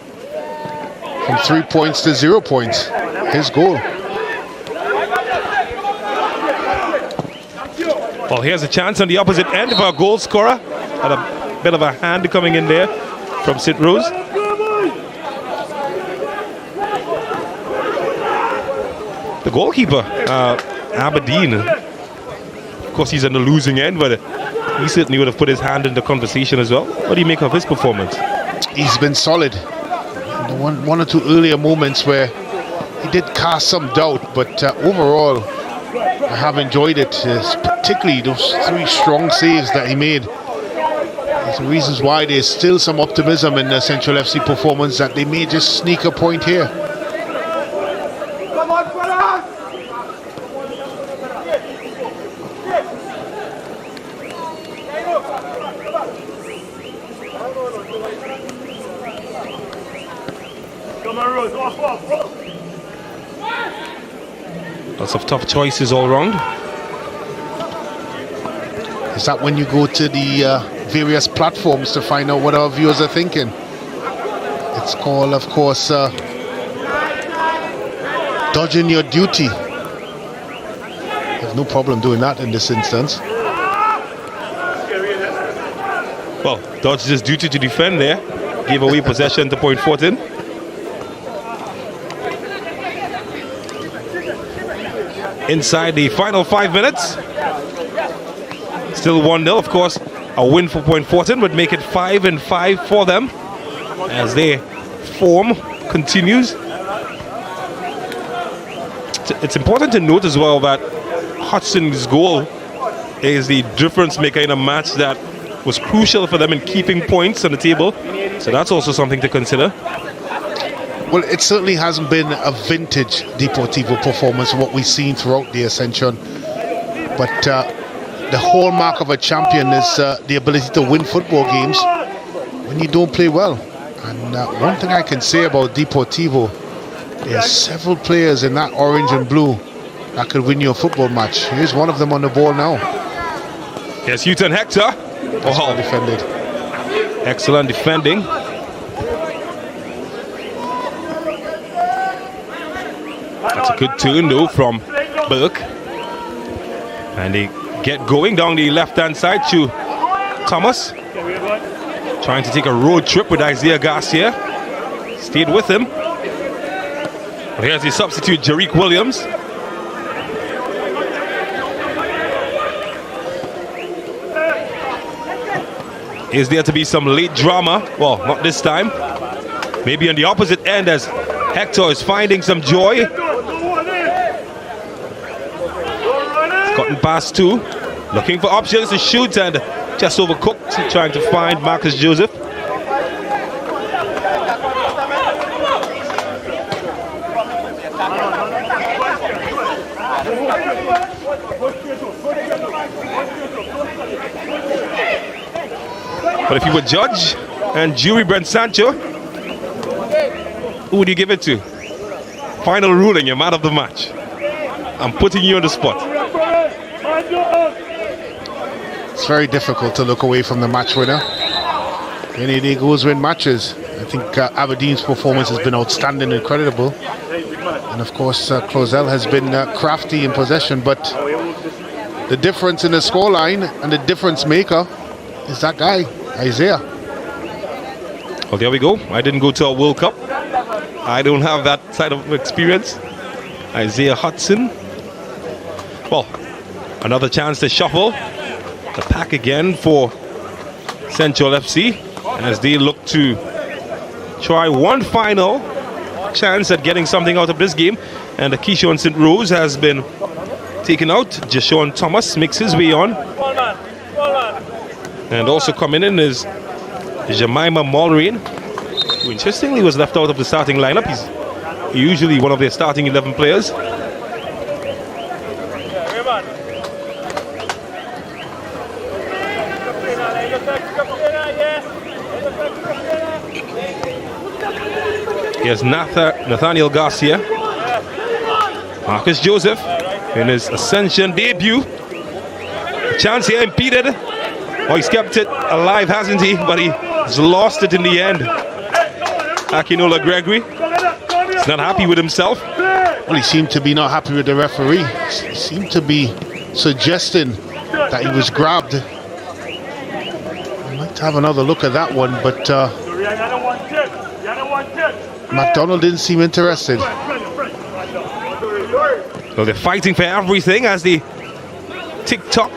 From 3 points to 0 points. His goal. Well, here's a chance on the opposite end for a goal scorer. Had a bit of a hand coming in there from St. Rose. The goalkeeper, Aberdeen. Of course, he's on the losing end, but he certainly would have put his hand in the conversation as well. What do you make of his performance? He's been solid. One or two earlier moments where he did cast some doubt, but overall I have enjoyed it, particularly those 3 strong saves that he made. There's reasons why there's still some optimism in the Central FC performance that they may just sneak a point here. Lots of tough choices all round. Is that when you go to the various platforms to find out what our viewers are thinking? It's called, of course, dodging your duty. There's no problem doing that in this instance. Well, dodged his duty to defend there. Gave away possession to Point Fortin. Inside the final 5 minutes. Still 1-0, of course. A win for Point Fortin would make it 5-5 for them as their form continues. It's important to note as well that Hudson's goal is the difference maker in a match that was crucial for them in keeping points on the table. So that's also something to consider. Well, it certainly hasn't been a vintage Deportivo performance, what we've seen throughout the Ascension. But the hallmark of a champion is the ability to win football games when you don't play well. And one thing I can say about Deportivo, there are several players in that orange and blue that could win you a football match. Here's one of them on the ball now. Yes, Newton Hector. Well defended. Excellent defending. That's a good turn though from Burke. And they get going down the left-hand side to Thomas. Trying to take a road trip with Isaiah Garcia. Stayed with him. But here's the substitute, Jarick Williams. Is there to be some late drama? Well, not this time. Maybe on the opposite end as Hector is finding some joy. Gotten past 2. Looking for options to shoot and just overcooked. Trying to find Marcus Joseph. But if you were judge and jury, Brent Sancho, who would you give it to? Final ruling, you're man of the match. I'm putting you on the spot. It's very difficult to look away from the match winner. Any day goes win matches. I think Aberdeen's performance has been outstanding, incredible. And of course, Clausel has been crafty in possession, but the difference in the scoreline and the difference maker is that guy, Isaiah. Well, there we go. I didn't go to a World Cup. I don't have that side of experience. Isaiah Hudson. Well, another chance to shuffle the pack again for Central FC as they look to try one final chance at getting something out of this game. And the Keyshawn St. Rose has been taken out. Jashawn Thomas makes his way on. And also coming in is Jemima Mulrain, who interestingly was left out of the starting lineup. He's usually one of their starting 11 players. Here's Nathaniel Garcia. Marcus Joseph in his Ascension debut. Chance here impeded. Oh, he's kept it alive, hasn't he? But he's lost it in the end. Akinola Gregory is not happy with himself. Well, he seemed to be not happy with the referee. He seemed to be suggesting that he was grabbed. I might have another look at that one, but McDonald didn't seem interested. So they're fighting for everything as the tick-tock.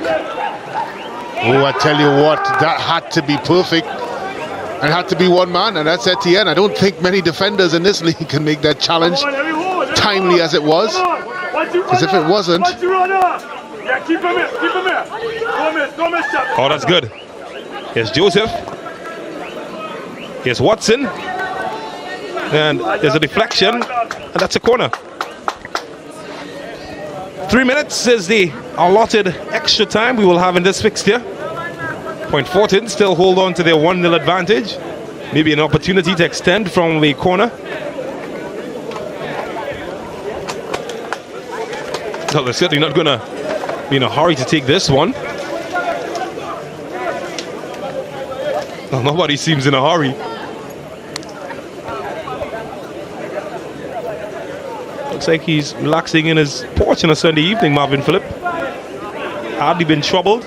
Oh, I tell you what, that had to be perfect. And had to be one man, and that's Etienne. I don't think many defenders in this league can make that challenge timely as it was. Because if it wasn't... Oh, that's good. Here's Joseph. Here's Watson. And there's a deflection, and that's a corner. 3 minutes is the allotted extra time we will have in this fixture. Point Fortin still hold on to their 1-0 advantage. Maybe an opportunity to extend from the corner. So they're certainly not going to be in a hurry to take this one. Well, nobody seems in a hurry. Looks like he's relaxing in his porch on a Sunday evening, Marvin Phillip. Hardly been troubled.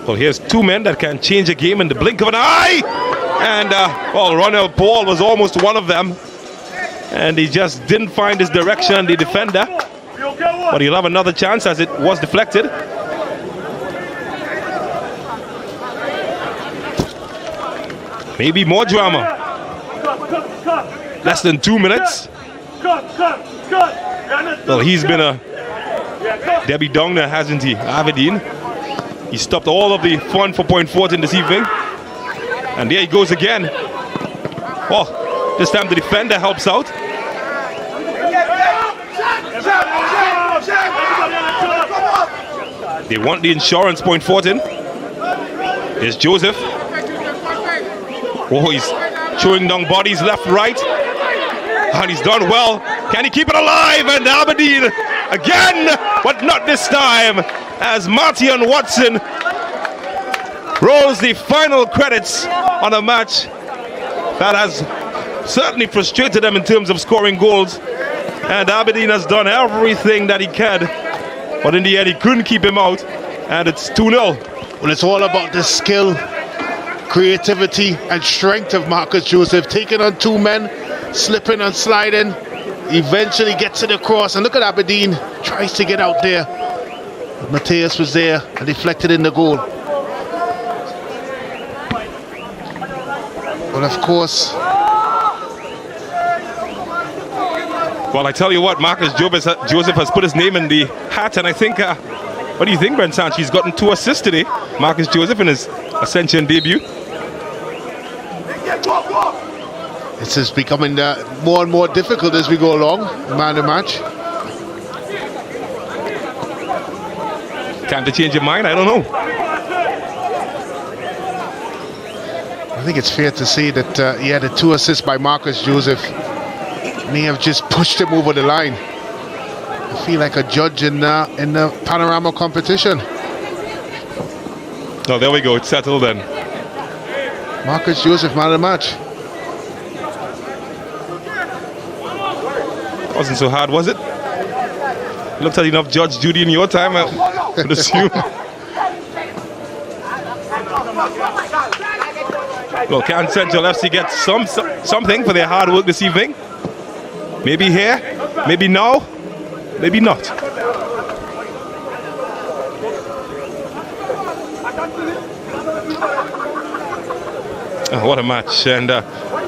Well, here's two men that can change a game in the blink of an eye. And, well, Ronald Paul was almost one of them. And he just didn't find his direction, the defender. But he'll have another chance as it was deflected. Maybe more drama. Less than 2 minutes. Well, he's been a Debbie Downer, hasn't he? Aberdeen. He stopped all of the fun for Point Fortin this evening. And there he goes again. Oh, this time the defender helps out. They want the insurance, Point Fortin. Here's Joseph. Oh, he's throwing down bodies left, right. And he's done well. Can he keep it alive? And Aberdeen again, but not this time, as Martion Watson rolls the final credits on a match that has certainly frustrated them in terms of scoring goals. And Aberdeen has done everything that he can, but in the end he couldn't keep him out, and it's 2-0. Well, it's all about the skill, creativity and strength of Marcus Joseph, taking on two men, slipping and sliding, eventually gets it across, and look at Aberdeen, tries to get out there. But Mateus was there and deflected in the goal. But of course... Well, I tell you what, Marcus Joseph has put his name in the hat, and I think, what do you think, Brent Sanch? He's gotten 2 assists today, Marcus Joseph, in his Ascension debut. This is becoming more and more difficult as we go along, man to match. Time to change your mind? I don't know. I think it's fair to say that the 2 assists by Marcus Joseph may have just pushed him over the line. I feel like a judge in the panorama competition. Oh, there we go. It's settled then. Marcus Joseph, man of the match. Wasn't so hard, was it? Looked at enough Judge Judy in your time, I would assume. Well, can Central FC get something for their hard work this evening? Maybe here, maybe now, maybe not. Oh, what a match. And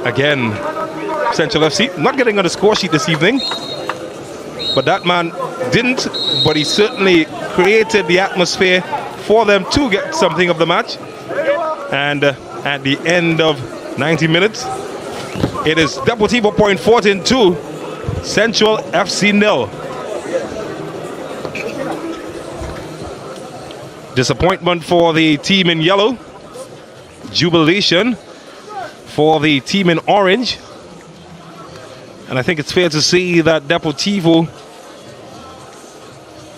again, Central FC not getting on the score sheet this evening. But that man didn't, but he certainly created the atmosphere for them to get something of the match. And at the end of 90 minutes, it is Deportivo .14 2, Central FC 0. Disappointment for the team in yellow. Jubilation for the team in orange. And I think it's fair to say that Deportivo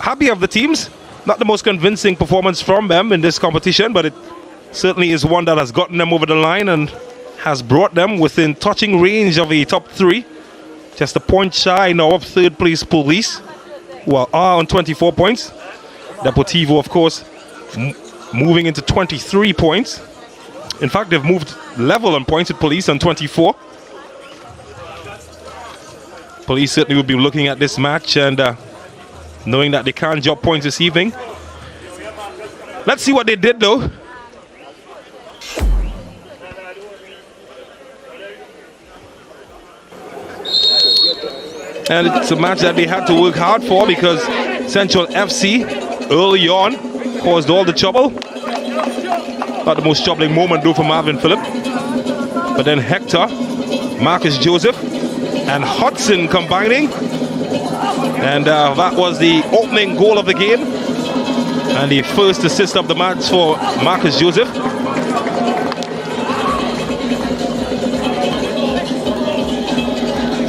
happy of the teams. Not the most convincing performance from them in this competition, but it certainly is one that has gotten them over the line and has brought them within touching range of the top 3. Just a point shy now of third place Police, who are on 24 points. Deportivo, of course, moving into 23 points. In fact, they've moved level on points with Police on 24. Police certainly will be looking at this match and knowing that they can't drop points this evening. Let's see what they did though. And it's a match that they had to work hard for because Central FC early on caused all the trouble. Not the most troubling moment though for Marvin Phillip. But then Hector, Marcus Joseph, and Hudson combining. And that was the opening goal of the game. And the first assist of the match for Marcus Joseph.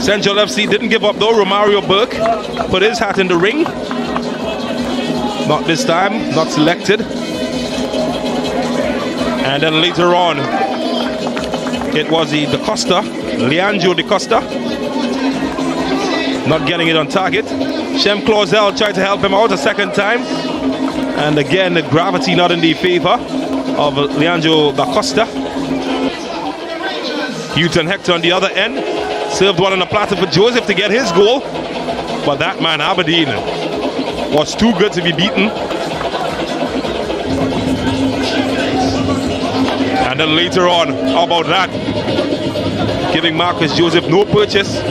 Central FC didn't give up though. Romario Burke put his hat in the ring. Not this time, not selected. And then later on, it was the DaCosta, Leandro DaCosta, not getting it on target. Shem Clausel tried to help him out a second time. And again, the gravity not in the favor of Leandro DaCosta. Houghton Hector on the other end. Served one on a platter for Joseph to get his goal. But that man, Aberdeen, was too good to be beaten. And then later on, how about that? Giving Marcus Joseph no purchase.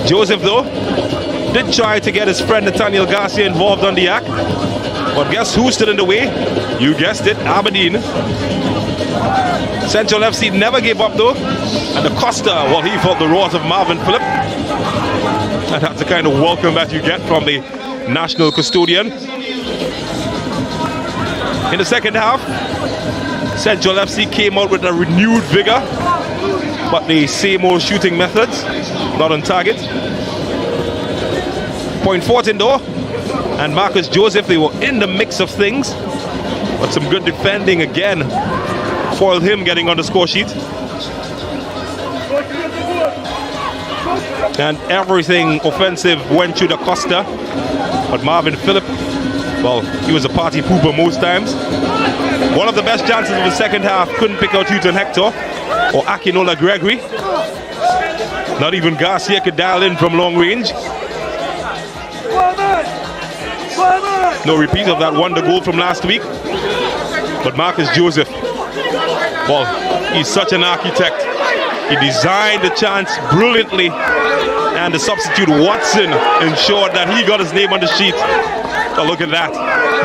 Joseph, though, did try to get his friend Nathaniel Garcia involved on the act. But guess who stood in the way? You guessed it, Aberdeen. Central FC never gave up, though. And DaCosta, well, he felt the wrath of Marvin Phillip. And that's the kind of welcome that you get from the national custodian. In the second half, Central FC came out with a renewed vigor, but the same old shooting methods, not on target. .14 though, and Marcus Joseph, they were in the mix of things, but some good defending again foiled him getting on the score sheet. And everything offensive went through DaCosta, but Marvin Phillip, well, he was a party pooper most times. One of the best chances of the second half, couldn't pick out Houghton Hector or Akinola Gregory. Not even Garcia could dial in from long range. No repeat of that wonder goal from last week. But Marcus Joseph, well, he's such an architect. He designed the chance brilliantly, and the substitute Watson ensured that he got his name on the sheet. Oh, look at that.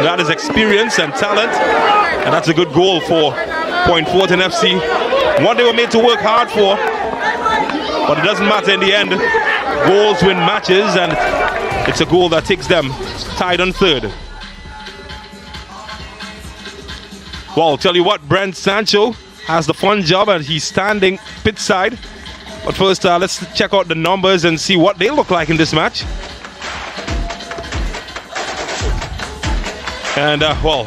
That is experience and talent, and that's a good goal for .14 FC. One they were made to work hard for, but it doesn't matter in the end. Goals win matches, and it's a goal that takes them tied on third. Well, tell you what, Brent Sancho has the fun job and he's standing pit side. But first, let's check out the numbers and see what they look like in this match. And, well,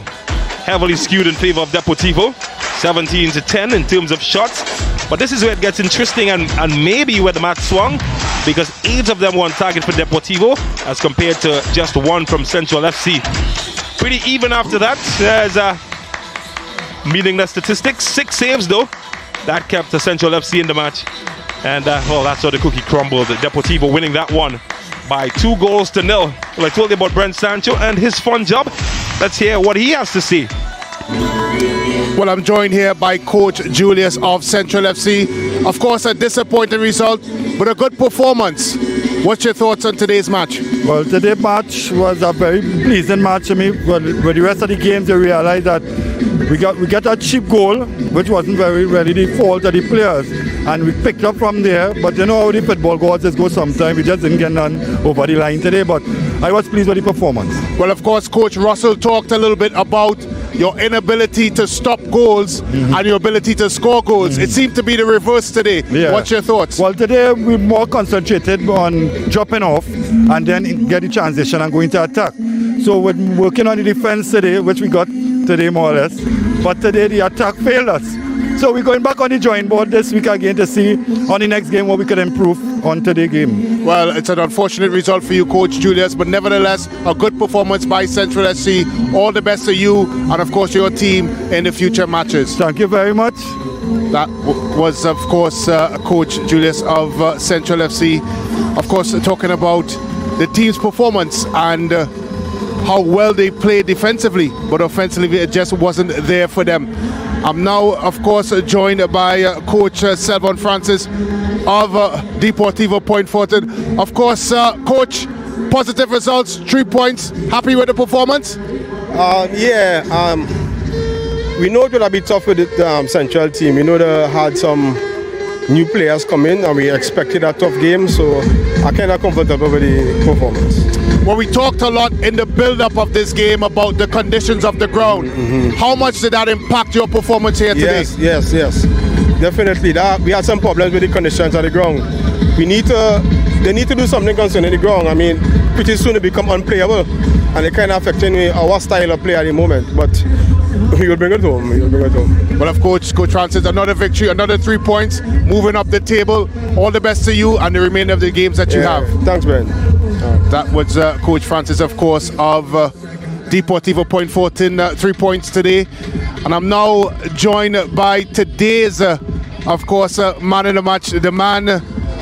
heavily skewed in favor of Deportivo. 17-10 in terms of shots. But this is where it gets interesting and maybe where the match swung, because 8 of them were on target for Deportivo as compared to just 1 from Central FC. Pretty even after that. There's meaningless statistics. 6 saves though. That kept the Central FC in the match. And well, that's how the cookie crumbled. Deportivo winning that one by 2-0. Well, I told you about Brent Sancho and his fun job. Let's hear what he has to say. Well, I'm joined here by Coach Julius of Central FC. Of course, a disappointing result, but a good performance. What's your thoughts on today's match? Well, today's match was a very pleasing match to me. But with the rest of the games, you realize that we got a cheap goal, which wasn't very really the fault of the players. And we picked up from there. But you know how the football gods go sometimes. We just didn't get none over the line today. But I was pleased with the performance. Well, of course, Coach Russell talked a little bit about your inability to stop goals and your ability to score goals. It seemed to be the reverse today. Yeah. What's your thoughts? Well, today we're more concentrated on dropping off and then get the transition and going to attack. So we're working on the defense today, which we got today more or less. But today the attack failed us. So we're going back on the drawing board this week again to see on the next game what we could improve on today's game. Well, it's an unfortunate result for you, Coach Julius, but nevertheless, a good performance by Central SC. All the best to you and, of course, your team in the future matches. Thank you very much. That was, of course, Coach Julius of Central FC. Of course, talking about the team's performance and how well they played defensively, but offensively it just wasn't there for them. I'm now, of course, joined by Coach Selvon Francis of Deportivo Point Fortin. Of course, Coach, positive results, 3 points. Happy with the performance? We know it will be tough with the Central team. We know they had some new players come in and we expected a tough game, so I'm kind of comfortable with the performance. Well, we talked a lot in the build-up of this game about the conditions of the ground. How much did that impact your performance here today? Yes. Definitely. We had some problems with the conditions of the ground. They need to do something concerning the ground. I mean, pretty soon it become unplayable, and it kind of affecting our style of play at the moment. But we will bring it home. Well, of course, Coach Francis, another victory, another 3 points, moving up the table. All the best to you and the remainder of the games that you have. Thanks, Ben. That was Coach Francis, of course, of Deportivo Point Fortin, 3 points today. And I'm now joined by today's, of course, man in the match, the man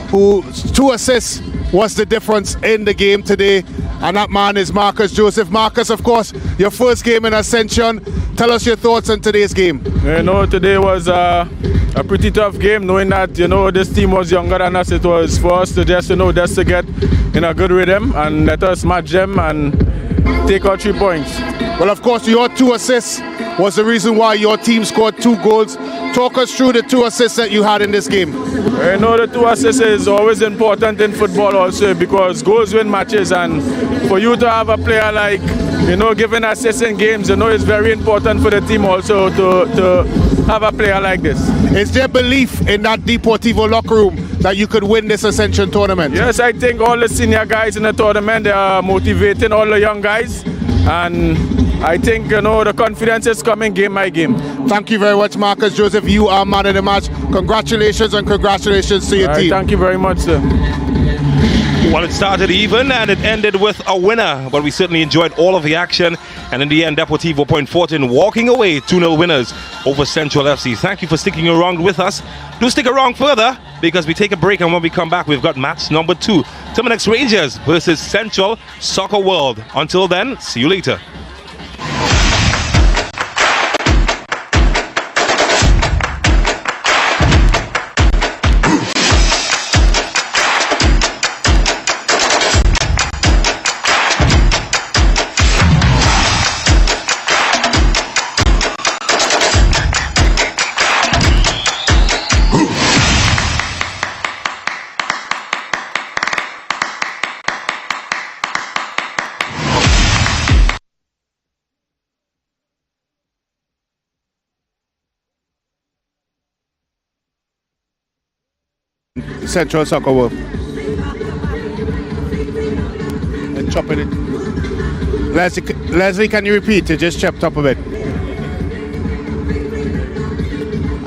whose 2 assists was the difference in the game today. And that man is Marcus Joseph. Marcus, of course, your first game in Ascension. Tell us your thoughts on today's game. Today was a pretty tough game, knowing that, this team was younger than us. It was for us to just to get in a good rhythm and let us match them and take our 3 points. Well, of course, your 2 assists was the reason why your team scored 2 goals. Talk us through the 2 assists that you had in this game. The 2 assists is always important in football also, because goals win matches, and for you to have a player like, giving assists in games, it's very important for the team also to have a player like this. Is there belief in that Deportivo locker room that you could win this Ascension tournament? Yes, I think all the senior guys in the tournament, they are motivating all the young guys, and I think the confidence is coming game by game. Thank you very much, Marcus Joseph. You are man of the match. Congratulations and congratulations to your team. Thank you very much, sir. Well, it started even and it ended with a winner, but we certainly enjoyed all of the action, and in the end, Deportivo Point Fortin walking away 2-0 winners over Central FC. Thank you for sticking around with us. Do stick around further, because we take a break, and when we come back, we've got match number 2. Terminix Rangers versus Central Soccer World. Until then, see you later. Central Soccer World. And chopping it. Leslie, can you repeat? It just chopped up a bit.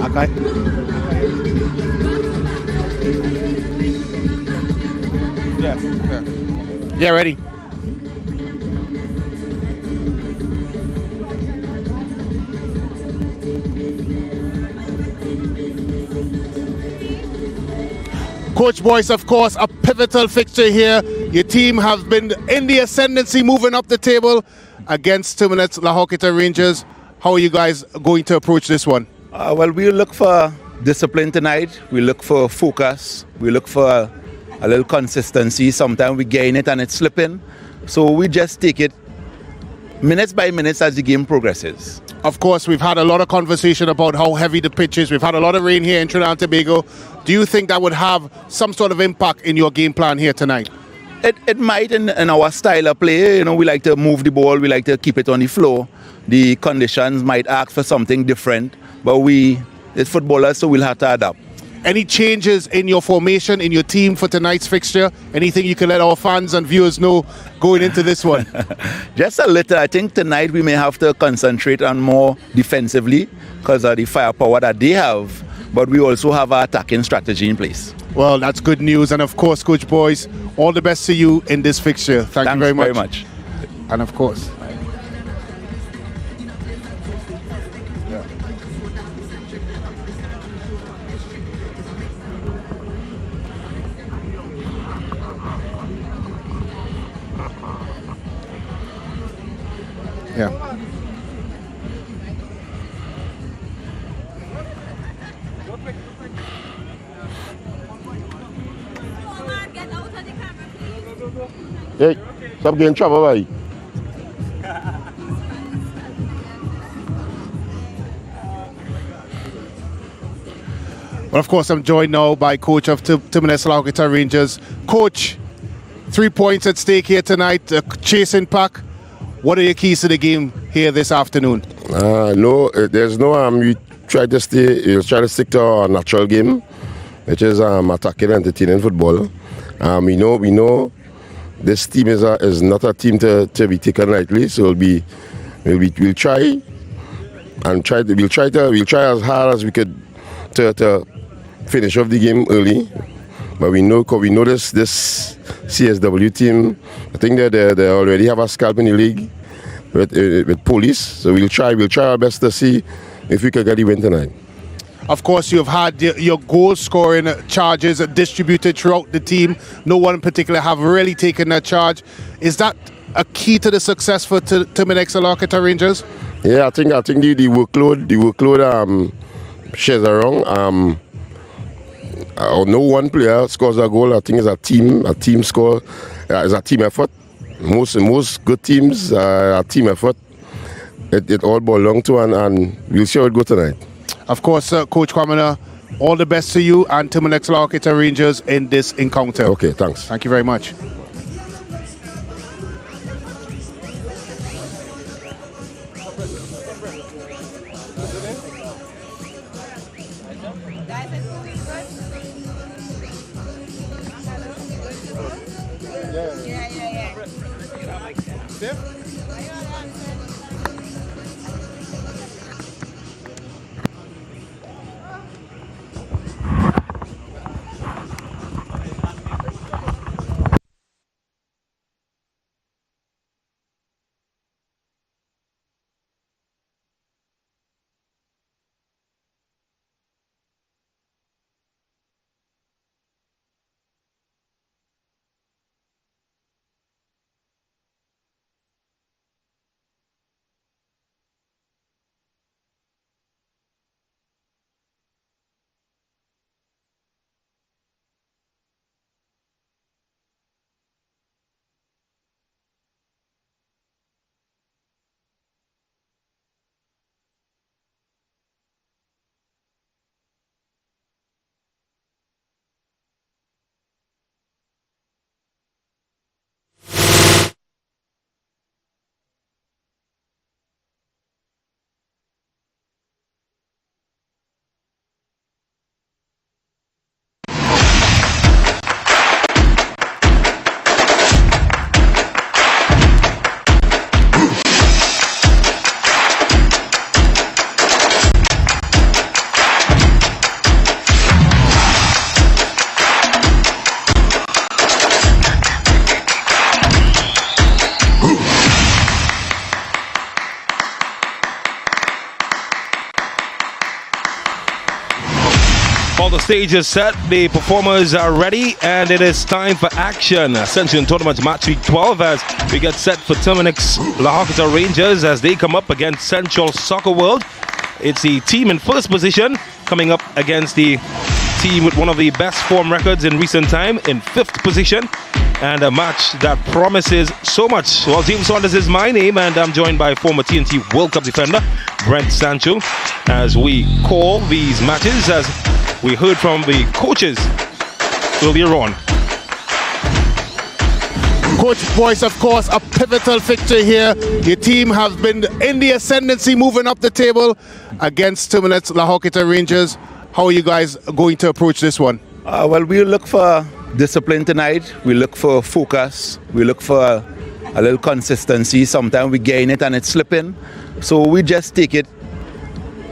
Okay. Yeah, ready. Coach Boyce, of course, a pivotal fixture here. Your team have been in the ascendancy, moving up the table against Terminix La Horquetta Rangers. How are you guys going to approach this one? Well, we look for discipline tonight. We look for focus. We look for a little consistency. Sometimes we gain it and it's slipping. So we just take it minutes by minutes as the game progresses. Of course, we've had a lot of conversation about how heavy the pitch is. We've had a lot of rain here in Trinidad and Tobago. Do you think that would have some sort of impact in your game plan here tonight? It might in our style of play. You know, we like to move the ball. We like to keep it on the floor. The conditions might ask for something different. But it's footballers, so we'll have to adapt. Any changes in your formation, in your team for tonight's fixture? Anything you can let our fans and viewers know going into this one? Just a little. I think tonight we may have to concentrate on more defensively because of the firepower that they have. But we also have our attacking strategy in place. Well, that's good news. And of course, Coach Boyce, all the best to you in this fixture. Thank you very much. And of course. Yeah. Hey, stop getting trouble, boy. Well, of course, I'm joined now by coach of Terminix La Horquetta Rangers. Coach, 3 points at stake here tonight, chasing pack. What are your keys to the game here this afternoon? No, there's no. We try to stick to our natural game, which is attacking, entertaining football. We know this team is not a team to be taken lightly. So we'll try as hard as we could to finish off the game early. But we know this CSW team. I think that they already have a scalp in the league with police. So we'll try our best to see if we can get the win tonight. Of course, you've had your goal scoring charges distributed throughout the team. No one in particular have really taken that charge. Is that a key to the success for Terminix La Horquetta Rangers? Yeah, I think the workload shares around. No one player scores a goal. I think it's a team score. It's a team effort. Most good teams are a team effort. It all belongs to and we'll see how it goes tonight. Of course, Coach Kwamina, all the best to you and Terminix La Horquetta Rangers in this encounter. Okay, thanks. Thank you very much. All the stage is set, the performers are ready, and it is time for action. Ascension Tournament Match Week 12 as we get set for Terminix Horquetta Rangers as they come up against Central Soccer World. It's the team in first position coming up against the team with one of the best form records in recent time in fifth position, and a match that promises so much. Well, James Saunders is my name, and I'm joined by former T&T World Cup defender Brent Sancho as we call these matches, as we heard from the coaches earlier on. Coach Boyce, of course, a pivotal fixture here. Your team has been in the ascendancy, moving up the table against Terminix Horquetta Rangers. How are you guys going to approach this one? Well, we look for discipline tonight. We look for focus. We look for a little consistency. Sometimes we gain it and it's slipping. So we just take it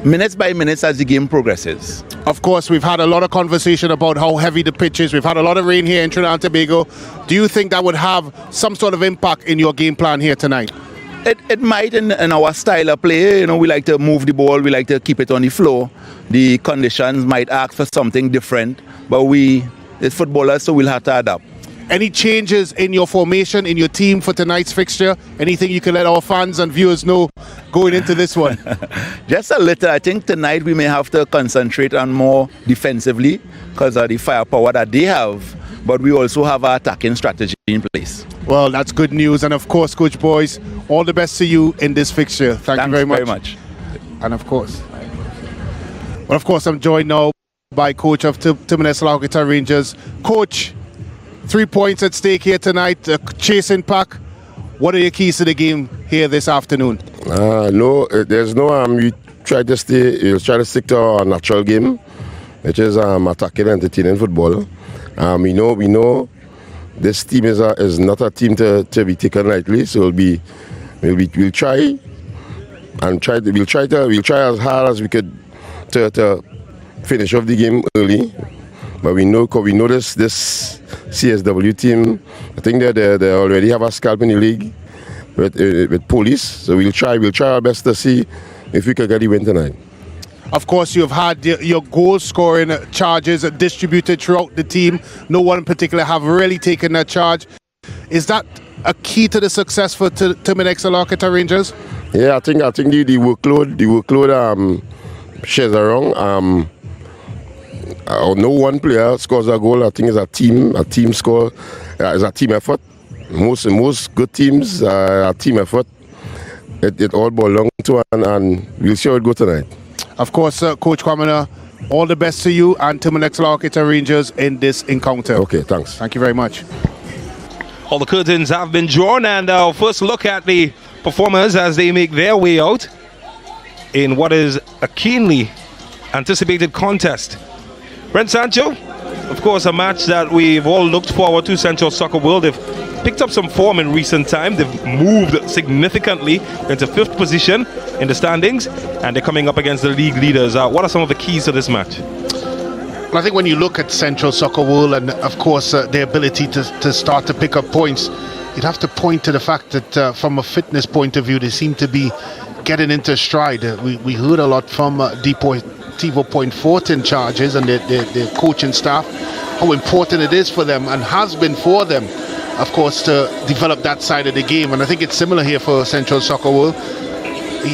minutes by minutes as the game progresses. Of course, we've had a lot of conversation about how heavy the pitch is. We've had a lot of rain here in Trinidad and Tobago. Do you think that would have some sort of impact in your game plan here tonight? It might in our style of play. You know, we like to move the ball. We like to keep it on the floor. The conditions might ask for something different, but it's footballers, so we'll have to adapt. Any changes in your formation, in your team for tonight's fixture? Anything you can let our fans and viewers know going into this one? Just a little. I think tonight we may have to concentrate on more defensively because of the firepower that they have, but we also have our attacking strategy in place. Well, that's good news. And of course, Coach Boyce, all the best to you in this fixture. Thanks you very much. And of course, I'm joined now by coach of Terminix Horquetta Rangers. Coach, 3 points at stake here tonight, chasing pack. What are your keys to the game here this afternoon? No, there's no. We try to stick to our natural game, which is attacking, entertaining football. We know this team is not a team to be taken lightly. So we'll try as hard as we could to finish off the game early. But we know this CSW team. I think they already have a scalp in the league with police. So we'll try our best to see if we can get the win tonight. Of course, you've had your goal-scoring charges distributed throughout the team. No one in particular have really taken that charge. Is that a key to the success for Terminix Horquetta Rangers? Yeah, I think the workload shares around. No one player scores a goal. I think it's a team score. It's a team effort. Most good teams are a team effort. It all belongs to, and we'll see how it goes tonight. Of course, Coach Kwamina, all the best to you and Terminix Horquetta Rangers in this encounter. Okay, thanks. Thank you very much. All the curtains have been drawn, and our first look at the performers as they make their way out in what is a keenly anticipated contest. Brent Sancho, of course, a match that we've all looked forward to. Central Soccer World, they've picked up some form in recent time. They've moved significantly into fifth position in the standings, and they're coming up against the league leaders. What are some of the keys to this match? Well, I think when you look at Central Soccer World and, of course, their ability to start to pick up points, you'd have to point to the fact that from a fitness point of view, they seem to be getting into stride. We heard a lot from Deportivo PF in charges and their coaching staff, how important it is for them and has been for them, of course, to develop that side of the game. And I think it's similar here for Central Soccer World.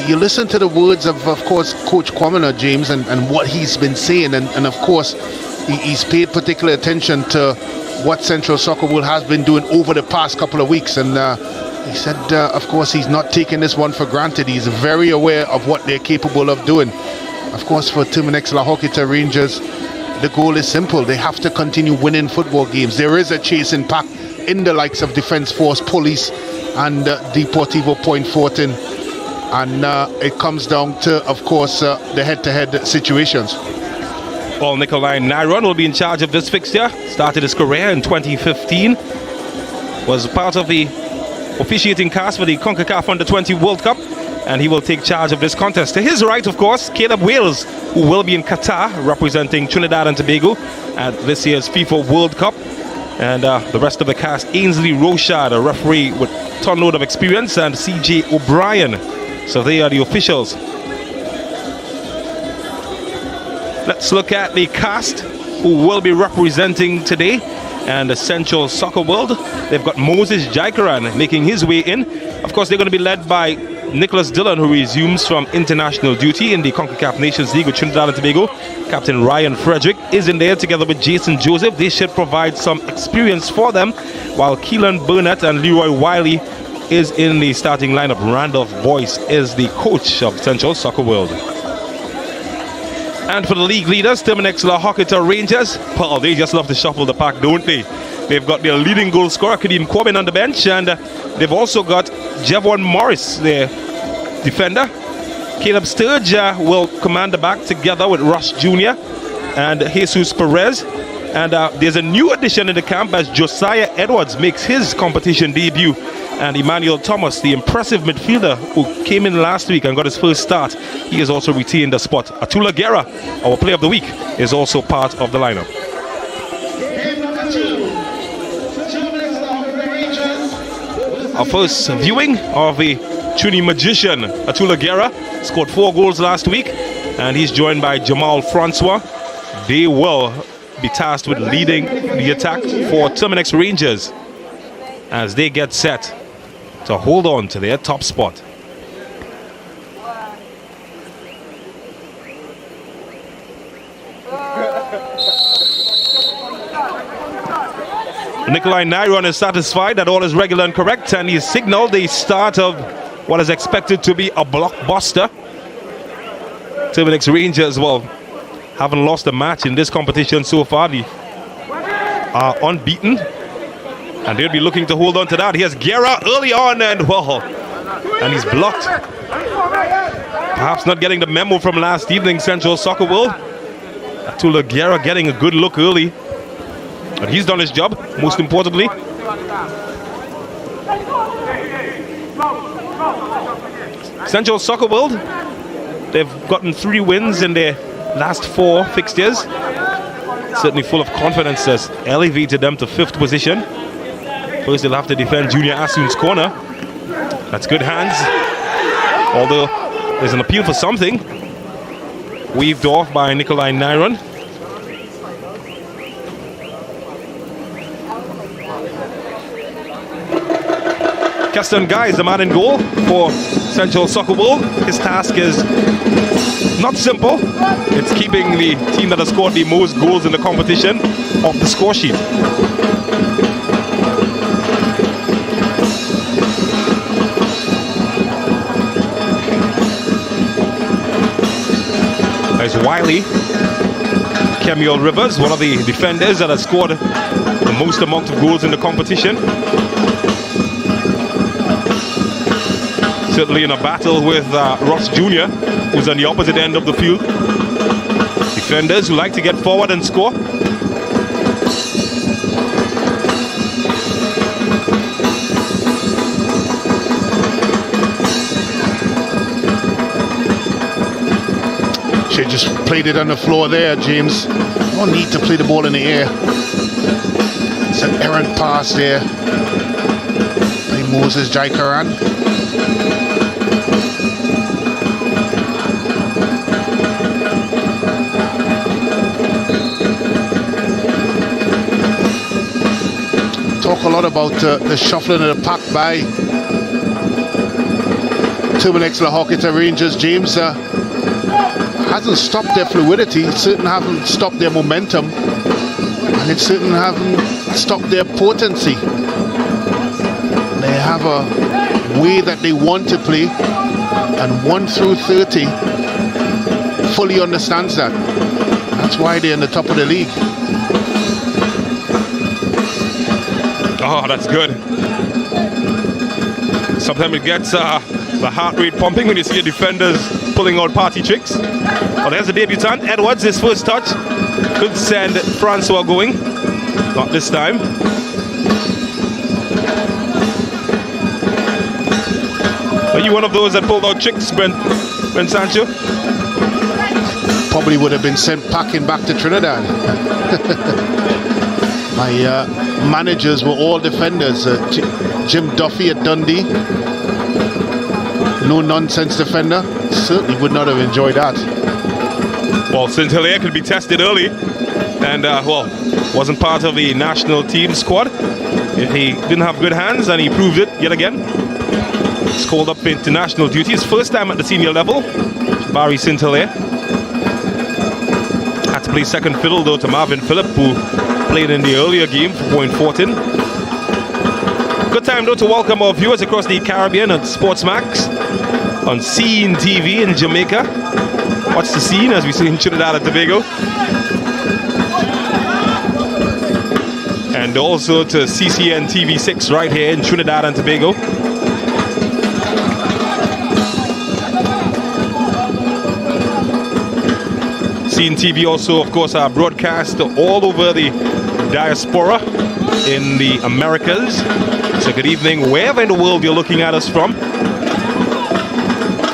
You listen to the words of course, Coach Kwamina, James, and what he's been saying, and of course, he's paid particular attention to what Central Soccer World has been doing over the past couple of weeks. And he said, of course, he's not taking this one for granted. He's very aware of what they're capable of doing. Of course, for Terminix Horquetta Rangers, the goal is simple. They have to continue winning football games. There is a chasing pack in the likes of Defence Force, Police, and Deportivo PF. And it comes down to, of course, the head-to-head situations. Well, Nikolai Nairon will be in charge of this fixture. Started his career in 2015. Was part of the officiating cast for the CONCACAF Under-20 World Cup. And he will take charge of this contest. To his right, of course, Caleb Wales, who will be in Qatar representing Trinidad and Tobago at this year's FIFA World Cup. And the rest of the cast, Ainsley Rochard, a referee with a ton load of experience, and CJ O'Brien. So they are the officials. Let's look at the cast who will be representing today and the Central Soccer World. They've got Moses Jaikaran making his way in. Of course, they're going to be led by Nicholas Dillon, who resumes from international duty in the CONCACAF Nations League with Trinidad and Tobago. Captain Ryan Frederick is in there together with Jason Joseph. They should provide some experience for them, while Keelan Burnett and Leroy Wiley is in the starting lineup. Randolph Boyce is the coach of Central Soccer World. And for the league leaders, Terminix La Horquetta Rangers, well, they just love to shuffle the pack, don't they? They've got their leading goal scorer, Kadeem Corbin, on the bench, and they've also got Javon Morris, their defender. Caleb Sturge will command the back together with Rush Jr. and Jesus Perez. And there's a new addition in the camp as Josiah Edwards makes his competition debut. And Emmanuel Thomas, the impressive midfielder who came in last week and got his first start, he has also retained the spot. Atula Guerra, our player of the week, is also part of the lineup. Our first viewing of the Trini magician, Atula Guerra, scored 4 goals last week, and he's joined by Jamal Francois. They will be tasked with leading the attack for Terminix Rangers as they get set to hold on to their top spot. Nikolai Nairon is satisfied that all is regular and correct, and he's signaled the start of what is expected to be a blockbuster. Terminix Rangers, well, haven't lost a match in this competition so far. They are unbeaten, and they'll be looking to hold on to that. Here's Guerra early on, and well, and he's blocked. Perhaps not getting the memo from last evening, Central Soccer World. Atula Guerra getting a good look early, but he's done his job, most importantly. Central Soccer World, they've gotten 3 wins in their last 4 fixtures. Certainly full of confidence has elevated them to 5th position. First they'll have to defend Junior Asun's corner. That's good hands, although there's an appeal for something. Waved off by Nikolai Nairon. Keston Guy is the man in goal for Central Soccer World. His task is not simple. It's keeping the team that has scored the most goals in the competition off the score sheet. There's Wiley. Kemuel Rivers, one of the defenders that has scored the most amount of goals in the competition. Certainly in a battle with Ross Jr., who's on the opposite end of the field. Defenders who like to get forward and score. She just played it on the floor there, James. No need to play the ball in the air. It's an errant pass there by Moses Jaikaran. Talk a lot about the shuffling of the pack by Terminix La Horquetta Rangers. James hasn't stopped their fluidity, it certainly haven't stopped their momentum, and it certainly haven't stopped their potency. They have a way that they want to play, and 1 through 30 fully understands that. That's why they're in the top of the league. Oh, that's good. Sometimes it gets the heart rate pumping when you see your defenders pulling out party tricks. Well, there's the debutant, Edwards, his first touch. Could send Francois going. Not this time. Are you one of those that pulled out tricks, Ben Sancho? Probably would have been sent packing back to Trinidad. My managers were all defenders. Jim Duffy at Dundee, no nonsense defender. Certainly would not have enjoyed that. Well, St. Hilaire could be tested early, and wasn't part of the national team squad. He didn't have good hands, and he proved it yet again. He's called up for international duty. His first time at the senior level. Barry St. Hilaire had to play second fiddle though to Marvin Phillip, who played in the earlier game for Point Fortin. Good time though to welcome our viewers across the Caribbean at Sportsmax on CEEN TV in Jamaica. Watch the scene as we see in Trinidad and Tobago. And also to CCN TV6 right here in Trinidad and Tobago. CEEN TV also, of course, are broadcast all over the diaspora in the Americas. So good evening wherever in the world you're looking at us from.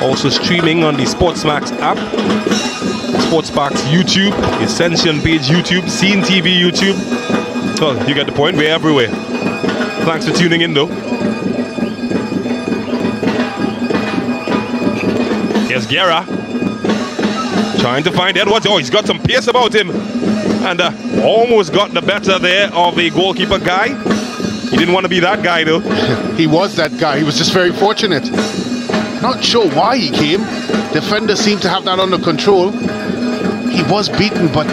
Also streaming on the Sportsmax app, Sportsmax YouTube, the Ascension page YouTube, CEEN TV YouTube. Well, you get the point, we're everywhere. Thanks for tuning in though. Here's Guerra. Trying to find Edwards. Oh, he's got some pace about him. And almost got the better there of the goalkeeper guy. He didn't want to be that guy though. He was that guy. He was just very fortunate. Not sure why he came. Defenders seemed to have that under control. He was beaten, but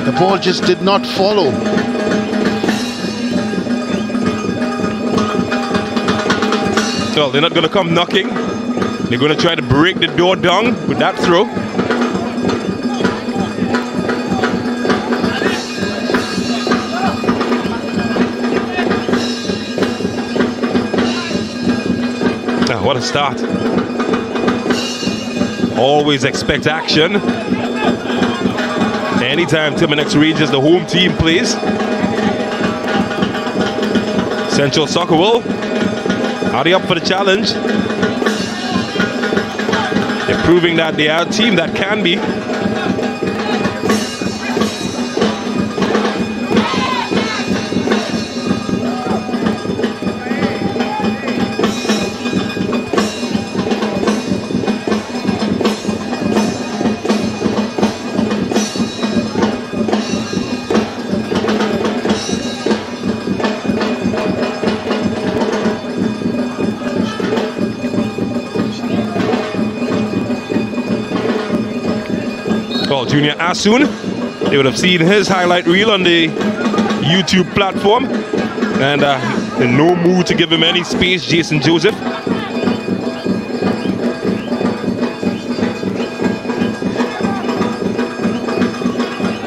the ball just did not follow. Well, they're not going to come knocking. They're going to try to break the door down with that throw. Now, what a start. Always expect action. Anytime Terminix reaches the home team plays. Central Soccerville, are they up for the challenge? They're proving that they are a team that can be. Junior Asun, they would have seen his highlight reel on the YouTube platform, and in no mood to give him any space, Jason Joseph.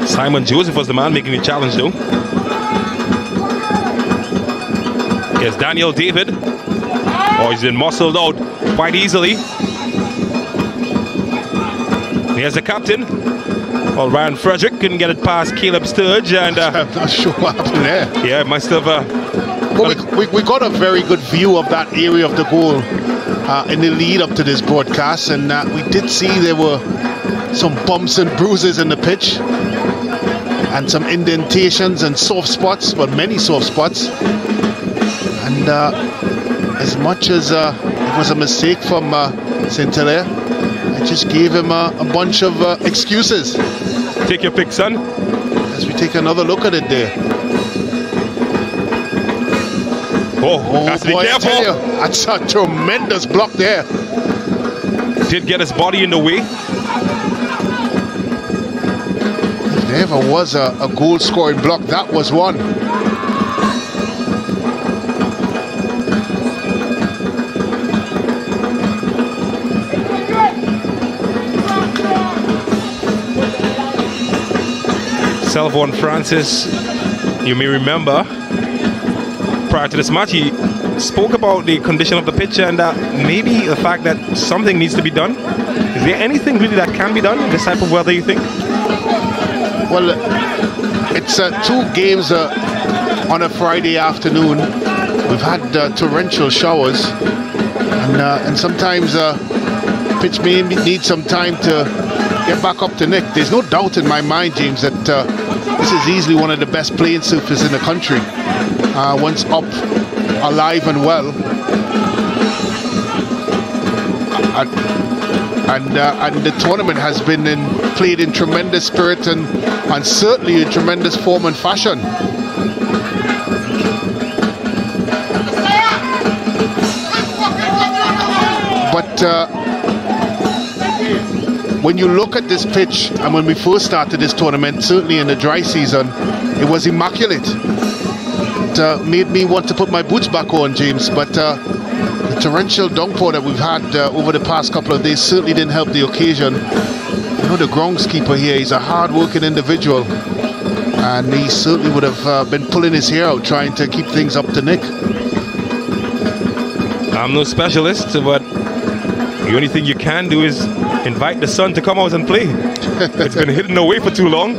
Simon Joseph was the man making the challenge though. Here's Daniel David. Oh, he's been muscled out quite easily. Here's the captain. Well, Ryan Frederick couldn't get it past Caleb Sturge, and I'm not sure what happened there. Yeah, it must have. Well, we got a very good view of that area of the goal in the lead up to this broadcast, and we did see there were some bumps and bruises in the pitch, and some indentations and soft spots, but many soft spots. And as much as it was a mistake from St. Hilaire, I just gave him a bunch of excuses. Take your pick, son. As we take another look at it there. Oh, has to be careful. That's a tremendous block there. Did get his body in the way. If there ever was a goal-scoring block, that was one. Selvon Francis, you may remember, prior to this match, he spoke about the condition of the pitch and maybe the fact that something needs to be done. Is there anything really that can be done in this type of weather, you think? Well, it's 2 games on a Friday afternoon. We've had torrential showers, and sometimes pitch may need some time to get back up to nick. There's no doubt in my mind, James, that this is easily one of the best playing surfaces in the country. Once up, alive and well. And the tournament has been played in tremendous spirit and certainly in tremendous form and fashion. But when you look at this pitch, and when we first started this tournament, certainly in the dry season, it was immaculate. It made me want to put my boots back on, James, but the torrential downpour that we've had over the past couple of days certainly didn't help the occasion. You know, the groundskeeper here, he's a hard-working individual, and he certainly would have been pulling his hair out trying to keep things up to nick. I'm no specialist, but the only thing you can do is invite the sun to come out and play. It's been hidden away for too long.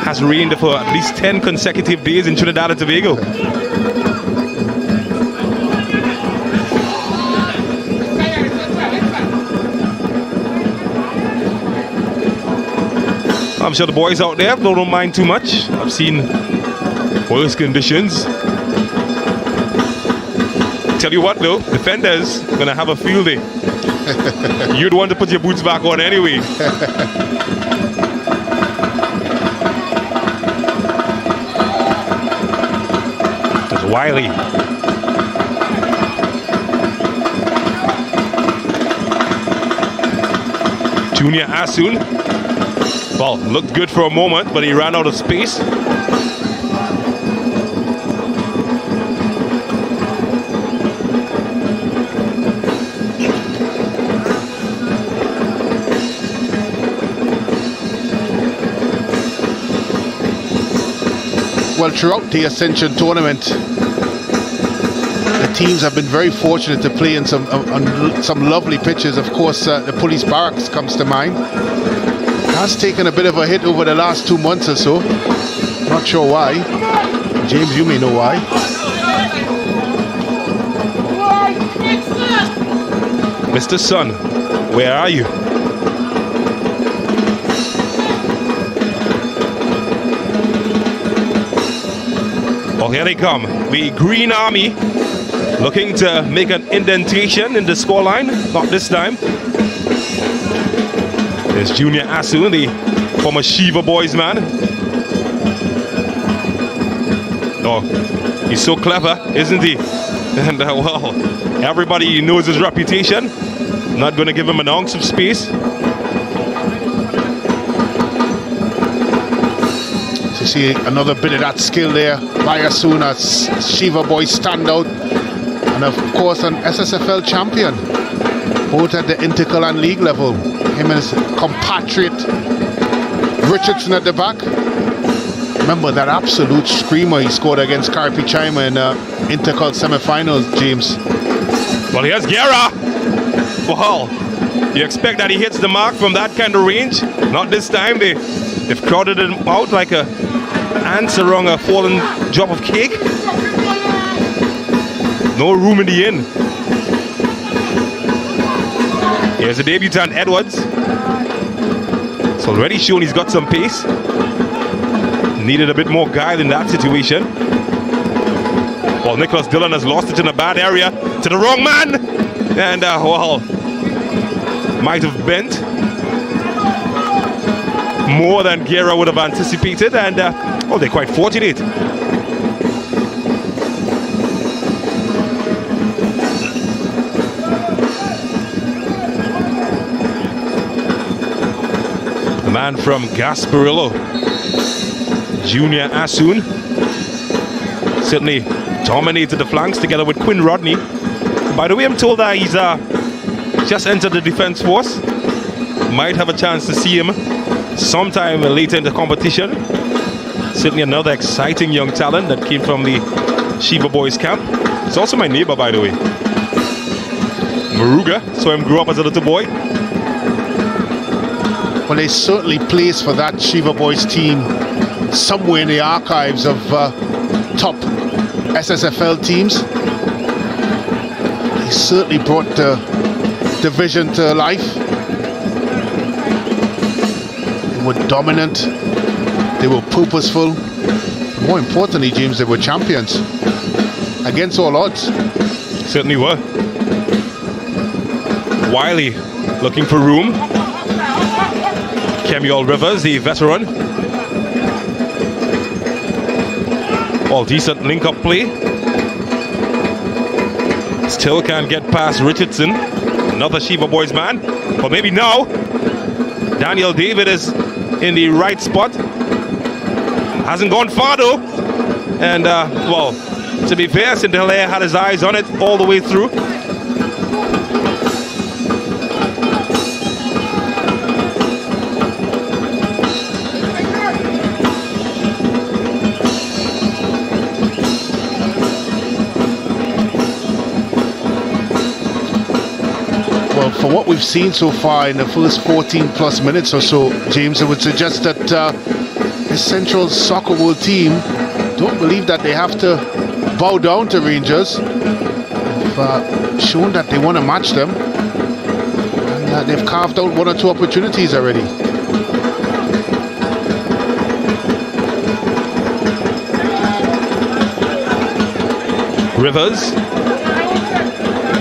Has rained for at least 10 consecutive days in Trinidad and Tobago. I'm sure the boys out there don't mind too much. I've seen worse conditions. Tell you what though, defenders gonna have a field day. You'd want to put your boots back on anyway. There's Wiley. Junior Asun. Well, looked good for a moment, but he ran out of space. Well, throughout the Ascension Tournament, the teams have been very fortunate to play in some lovely pitches. Of course, the Police Barracks comes to mind. Has taken a bit of a hit over the last 2 months or so. Not sure why. James, you may know why. Mr. Sun, where are you? Well, here they come. The Green Army looking to make an indentation in the scoreline. Not this time. There's Junior Asun, the former Shiva Boys man. Oh, he's so clever, isn't he? And well, everybody knows his reputation. Not going to give him an ounce of space. You see another bit of that skill there by Asun, as Shiva Boys standout, and of course an SSFL champion, both at the Intercal and league level. Him and his compatriot Richardson at the back. Remember that absolute screamer he scored against Karpi Chima in Intercal semi-finals, James. Well, here's Guerra. Wow, you expect that he hits the mark from that kind of range? Not this time. They've crowded him out like ants around a fallen drop of cake. No room in the inn. Here's the debutant Edwards. It's already shown he's got some pace. Needed a bit more guile in that situation. Well, Nicholas Dillon has lost it in a bad area to the wrong man. And well, might have bent more than Guerra would have anticipated. And well, they're quite fortunate. Man from Gasparillo, Junior Asun, certainly dominated the flanks together with Quinn Rodney. By the way, I'm told that he's just entered the defense force. Might have a chance to see him sometime later in the competition. Certainly another exciting young talent that came from the Shiva Boys camp. He's also my neighbor, by the way. Maruga, saw him grow up as a little boy. Well, there's certainly place for that Shiva Boys team somewhere in the archives of top SSFL teams. They certainly brought the division to life. They were dominant. They were purposeful. More importantly, James, they were champions against all odds. Certainly were. Wiley looking for room. Kemuel Rivers, the veteran. All decent link-up play. Still can't get past Richardson. Another Shiva Boys man. But maybe now. Daniel David is in the right spot. Hasn't gone far though. And well, to be fair, St. Hilaire had his eyes on it all the way through. Well, for what we've seen so far in the first 14 plus minutes or so, James, I would suggest that the Central Soccer World team don't believe that they have to bow down to Rangers. They've shown that they want to match them, and they've carved out one or two opportunities already. Rivers.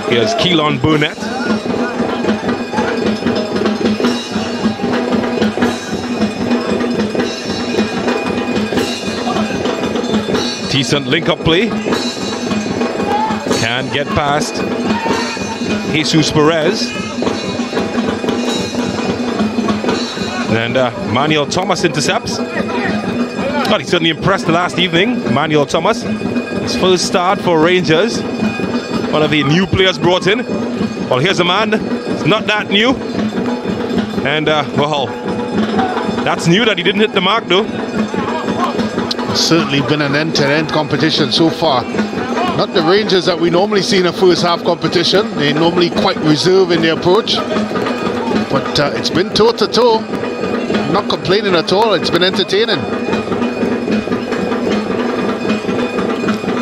Here's Keelan Burnett. Decent link-up play. Can't get past Jesus Perez. And Manuel Thomas intercepts. God, he certainly impressed the last evening. Manuel Thomas. His first start for Rangers. One of the new players brought in. Well, here's a man. It's not that new. And, well, that's new that he didn't hit the mark, though. Certainly been an end-to-end competition so far. Not the Rangers that we normally see in a first half competition. They're normally quite reserved in their approach. But it's been toe-to-toe. Not complaining at all. It's been entertaining.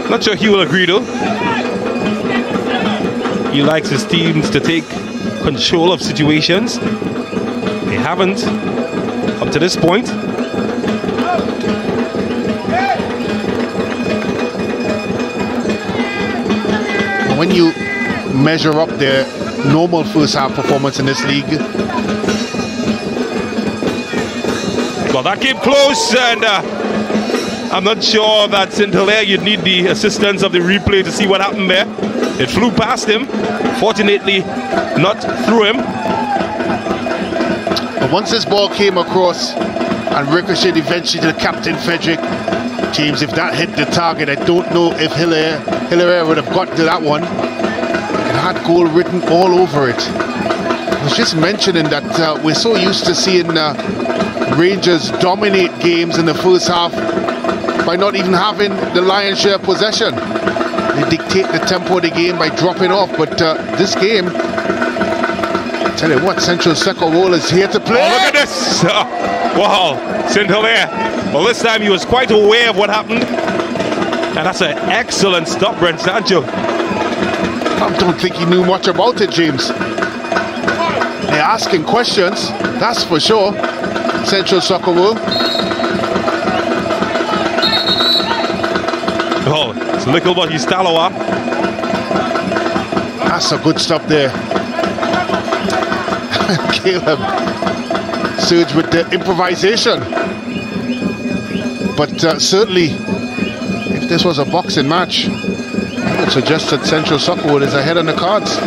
Not sure he will agree though. He likes his teams to take control of situations. They haven't up to this point. When you measure up their normal first half performance in this league. Well, that came close, and I'm not sure that St. Hilaire, you'd need the assistance of the replay to see what happened there. It flew past him, fortunately not through him. But once this ball came across and ricocheted eventually to the captain Frederick, James, if that hit the target, I don't know if Hilaire would have got to that one. It had goal written all over it. I was just mentioning that we're so used to seeing Rangers dominate games in the first half by not even having the lion's share of possession. They dictate the tempo of the game by dropping off, but this game, I tell you what, Central Soccer World is here to play. Oh, look at this! Wow, St. Hilaire. Well, this time he was quite aware of what happened. And that's an excellent stop, Brent Sancho. I don't think he knew much about it, James. They're asking questions, that's for sure. Central Soccer World. Oh, it's Likelbot Stalowa. That's a good stop there. Caleb surged with the improvisation. But certainly, if this was a boxing match, I would suggest that Central Soccer World is ahead on the cards.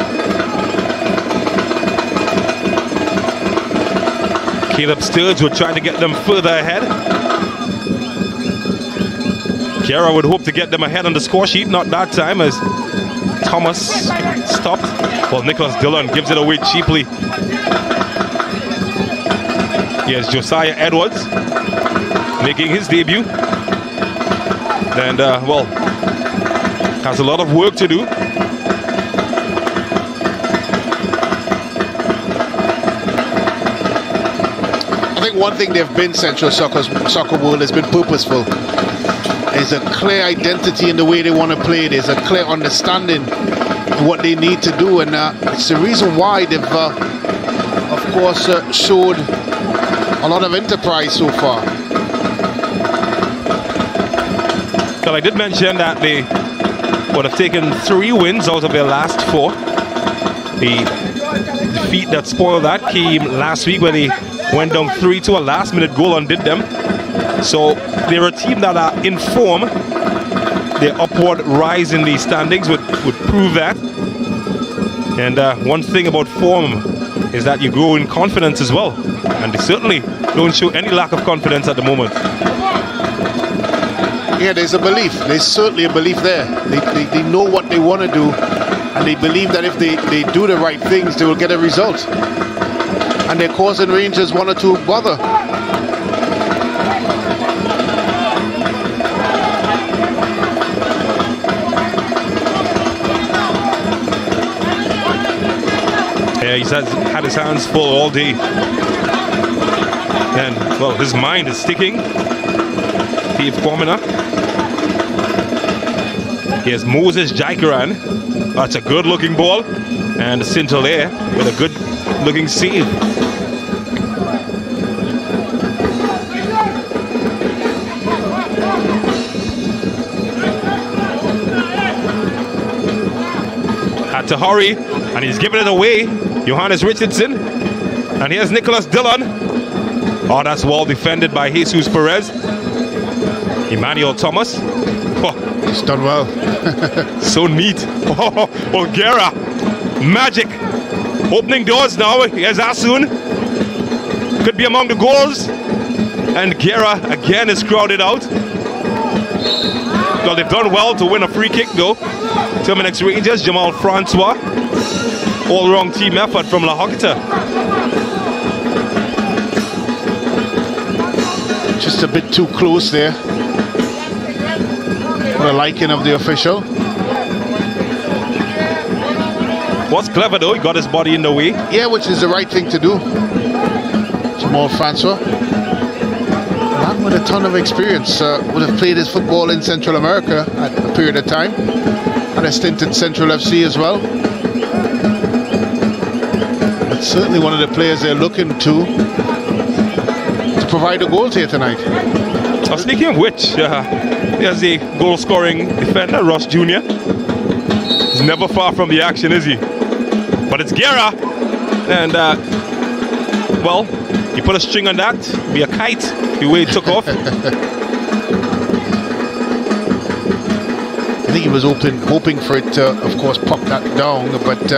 Caleb Sturge would try to get them further ahead. Kiara would hope to get them ahead on the score sheet, not that time as Thomas stopped. Well, Nicholas Dillon gives it away cheaply. Here's Josiah Edwards making his debut. And, well, has a lot of work to do. I think one thing they've been, Central Soccer World, has been purposeful. There's a clear identity in the way they want to play. There's a clear understanding of what they need to do, and it's the reason why they've, of course, showed a lot of enterprise so far. Well, I did mention that they would have taken 3 wins out of their last 4. The defeat that spoiled that came last week when they went down 3-2, a last-minute goal undid them. So they're a team that are in form. Their upward rise in the standings would prove that. And one thing about form is that you grow in confidence as well. And they certainly don't show any lack of confidence at the moment. Yeah, there's a belief. There's certainly a belief there. They know what they want to do, and they believe that if they do the right things, they will get a result. And they're causing Rangers one or two bother. Yeah, he's had his hands full all day. And, well, his mind is sticking. Dave Formina. Here's Moses Jaikaran. That's a good-looking ball. And Sintolaire with a good-looking save. Had to hurry, and he's giving it away. Johannes Richardson. And here's Nicholas Dillon. Oh, that's well defended by Jesus Perez. Emmanuel Thomas. Oh, he's done well. So neat. Oh, Olguera. Magic. Opening doors now. Here's Asun. Could be among the goals. And Guerra again is crowded out. Well, they've done well to win a free kick though. Terminix Rangers, Jamal Francois. All-round team effort from La Horquetta. Just a bit too close there. For the liking of the official. What's clever though, he got his body in the way. Yeah, which is the right thing to do. Jamal Francois. Man with a ton of experience. Would have played his football in Central America at a period of time. Had a stint at Central FC as well. But certainly one of the players they're looking to provide the goals here tonight. Speaking of which, there's the goal-scoring defender, Ross Jr. He's never far from the action, is he? But it's Guerra. And, well, you put a string on that, be a kite, the way it took off. I think he was hoping for it to, of course, pop that down, but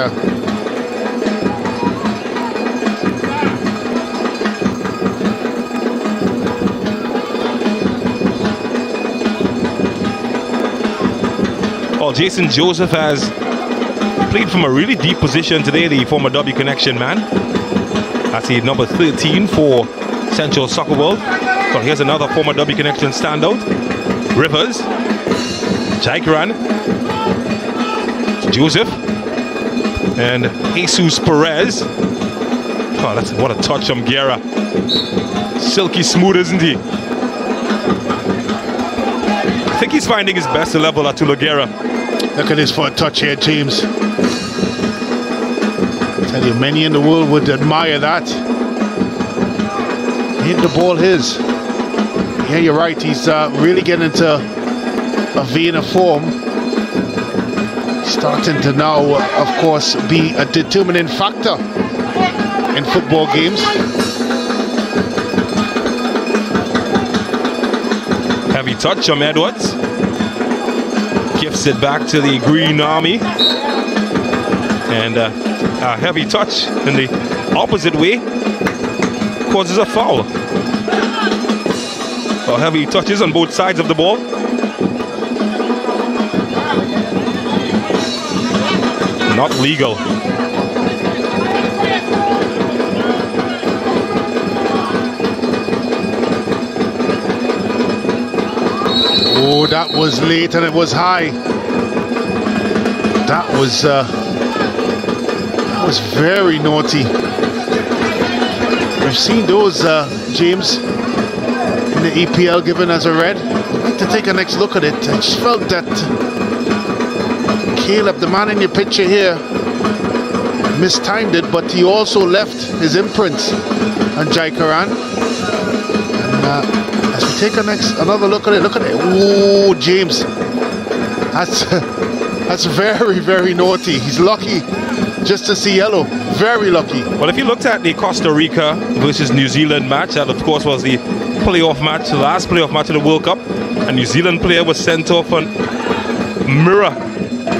well, Jason Joseph has played from a really deep position today, the former W Connection man. That's the number 13 for Central Soccer World. So here's another former W Connection standout. Rivers. Jaikaran, Joseph, and Jesus Perez. Oh, that's what a touch from Guerra. Silky smooth, isn't he? I think he's finding his best level at Tula Guerra. look at this for a touch here, James. I tell you, many in the world would admire that. Hit the ball his. Yeah, you're right. He's really getting into a vein of form, starting to now, of course, be a determining factor in football games. Heavy touch from Edwards. Gifts it back to the Green Army. And a heavy touch in the opposite way causes a foul. Well, heavy touches on both sides of the ball. Not legal. Oh, that was late and it was high. That was very naughty. We've seen those, James, in the EPL given as a red. I'd like to take a next look at it. I just felt that Caleb, the man in your picture here, mistimed it, but he also left his imprint on Jaikaran. And as we take another look at it, oh, James, that's very, very naughty. He's lucky just to see yellow. Very lucky. Well, if you looked at the Costa Rica versus New Zealand match, that of course was the playoff match, the last playoff match of the World Cup, a New Zealand player was sent off on mirror.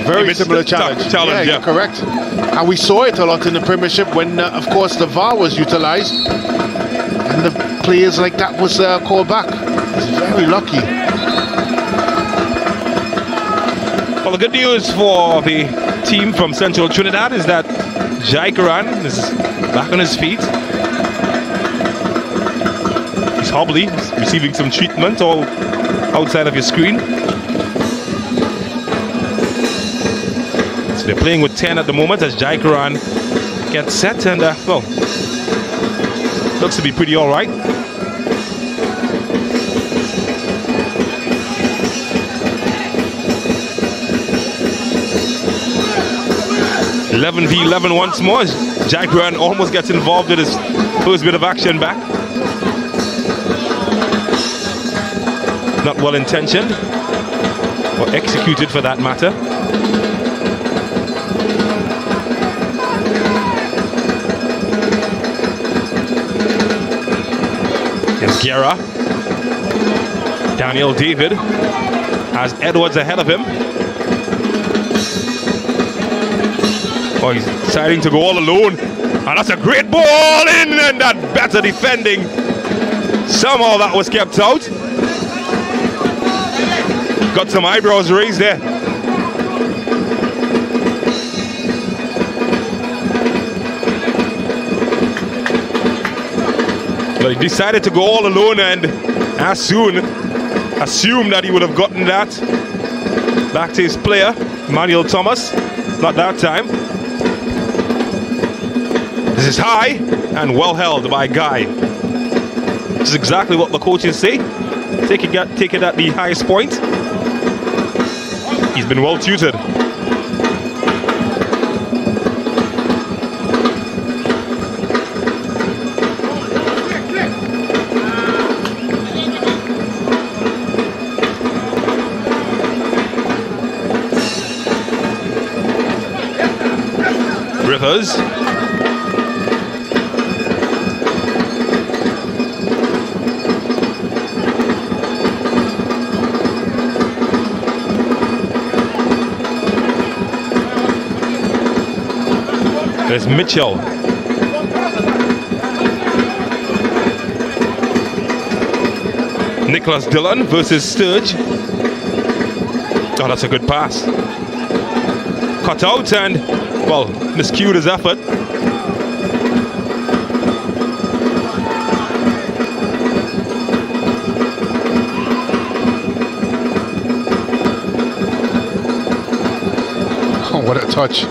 Very similar challenge. Yeah, you're correct. And we saw it a lot in the Premiership when, of course, the VAR was utilised and the players like that was called back. It's very lucky. Well, the good news for the team from Central Trinidad is that Jai Karan is back on his feet. He's hobbly, he's receiving some treatment all outside of your screen. So they're playing with 10 at the moment as Jai Karan gets set and, well, looks to be pretty all right. 11v11 once more as Jai Karan almost gets involved with his first bit of action back. Not well intentioned or executed for that matter. Here's Guerra. Daniel David has Edwards ahead of him. Oh, he's deciding to go all alone. And that's a great ball in, and that better defending. Somehow that was kept out. Got some eyebrows raised there. But he decided to go all alone and as soon assumed that he would have gotten that back to his player, Manuel Thomas. Not that time. This is high and well held by Guy. This is exactly what the coaches say. Take it at the highest point. He's been well tutored. Rivers. There's Mitchell. Nicholas Dillon versus Sturge. Oh, that's a good pass. Cut out and, well, miscued his effort. Oh, what a touch.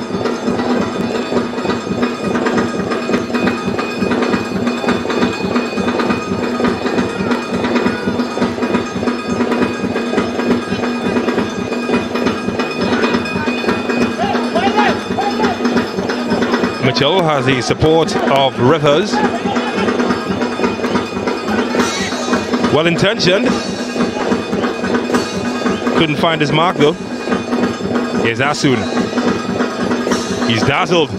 Mitchell has the support of Rivers. Well intentioned. Couldn't find his mark though. Here's Asun. He's dazzled.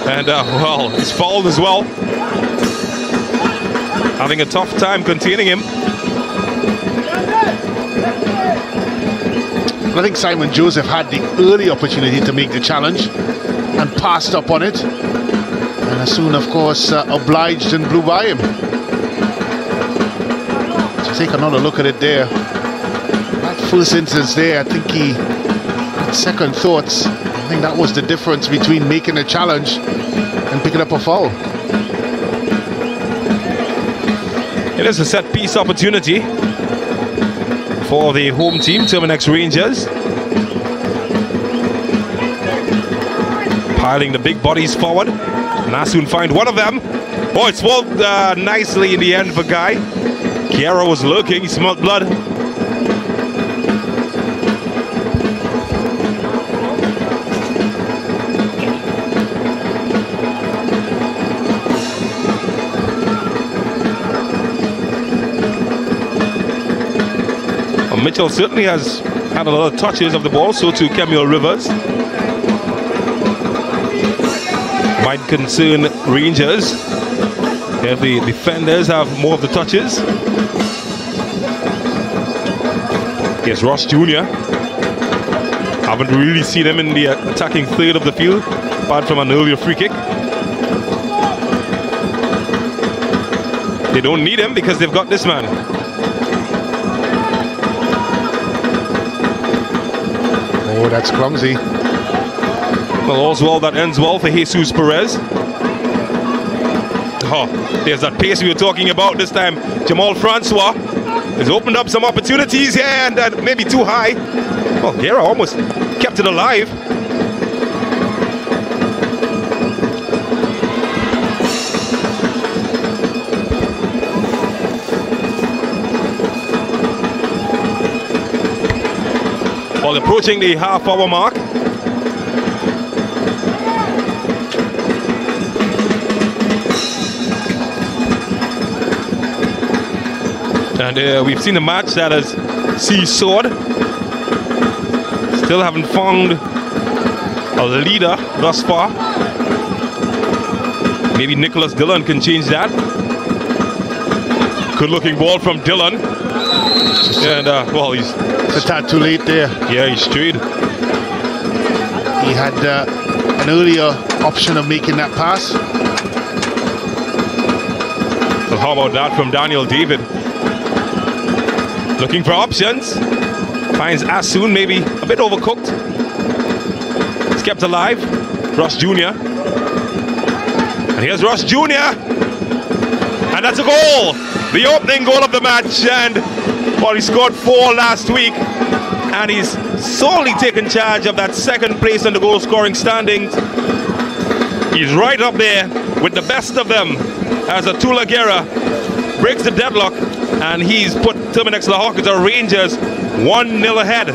And well, he's fouled as well. Having a tough time containing him. I think Simon Joseph had the early opportunity to make the challenge and passed up on it, and Asun of course obliged and blew by him. So take another look at it there. That first instance there, I think he had second thoughts. I think that was the difference between making a challenge and picking up a foul. It is a set piece opportunity for the home team, Terminix Rangers. Piling the big bodies forward. Nasun find one of them. Oh, it's rolled nicely in the end for Guy. Guerra was lurking, he smelled blood. Well, Mitchell certainly has had a lot of touches of the ball, so too Kemuel Rivers. might concern Rangers if the defenders have more of the touches. Yes, Ross Jr. Haven't really seen him in the attacking third of the field, apart from an earlier free kick. They don't need him because they've got this man. Oh, that's clumsy. Well, all's well that ends well for Jesus Perez. Oh, there's that pace we were talking about this time. Jamal Francois has opened up some opportunities here and maybe too high. Well, Guerra almost kept it alive. While approaching the half-hour mark. And we've seen a match that has seesawed. Still haven't found a leader thus far. Maybe Nicholas Dillon can change that. Good looking ball from Dillon. And well, he's a tad too late there. Yeah, he's straight. He had an earlier option of making that pass. So how about that from Daniel David? Looking for options. Finds Asun maybe a bit overcooked. He's kept alive. Ross Jr. And here's Ross Jr. And that's a goal. The opening goal of the match. And well, he scored 4 last week. And he's solely taken charge of that second place in the goal scoring standings. He's right up there with the best of them as Atula Guerra breaks the deadlock. And he's put Terminix La Horquetta Rangers 1-0 ahead.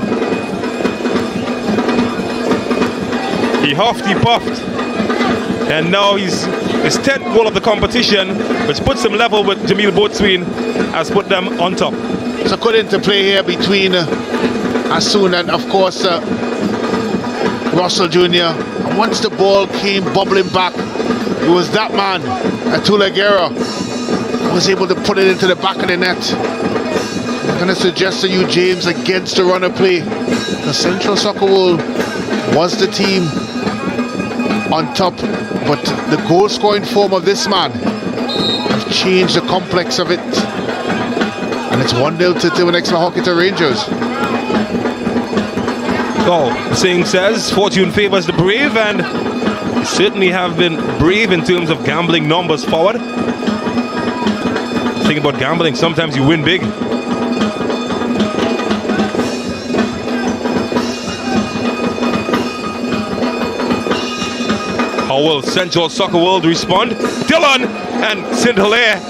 He huffed, he puffed. And now his 10th goal of the competition, which puts him level with Jamil Boatswain, has put them on top. So good interplay here between Asun and, of course, Russell Jr. And once the ball came bubbling back, it was that man, Atula Guerra, was able to put it into the back of the net. I'm going to suggest to you, James, against the runner play, the Central Soccer World was the team on top, but the goal scoring form of this man have changed the complex of it, and it's 1-0 to Terminix La Horquetta Rangers. Well, the saying says fortune favors the brave, and certainly have been brave in terms of gambling numbers forward. Think about gambling, sometimes you win big. How will Central Soccer World respond? Dillon and St. Hilaire.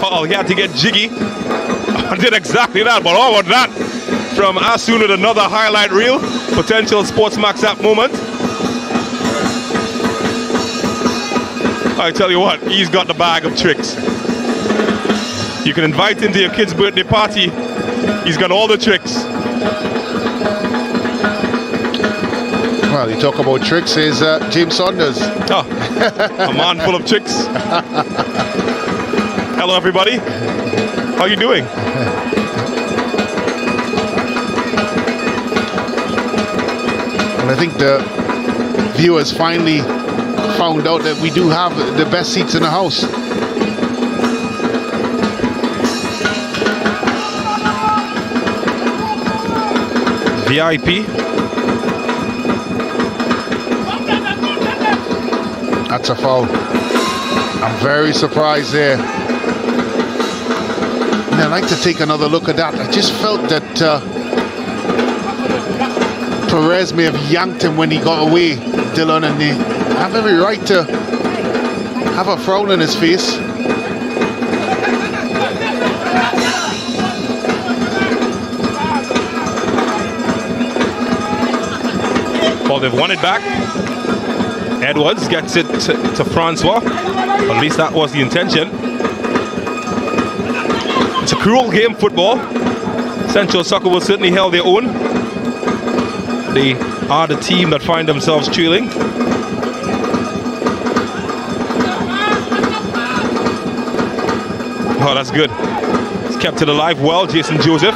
Oh, he had to get jiggy. Did exactly that, but how about that from Asun with another highlight reel? Potential Sportsmax app moment. I tell you what, he's got the bag of tricks. You can invite him to your kid's birthday party. He's got all the tricks. Well, you talk about tricks, is James Saunders. Oh, a man full of tricks. Hello, everybody. How you doing? And I think the viewers finally found out that we do have the best seats in the house. VIP. That's a foul. I'm very surprised there. And I'd like to take another look at that. I just felt that Perez may have yanked him when he got away, Dillon, and they have every right to have a frown on his face. Well, they've won it back. Edwards gets it to Francois. At least that was the intention. It's a cruel game, football. Central Soccer will certainly held their own. They are the team that find themselves trailing. Oh, that's good. He's kept it alive well, Jason Joseph.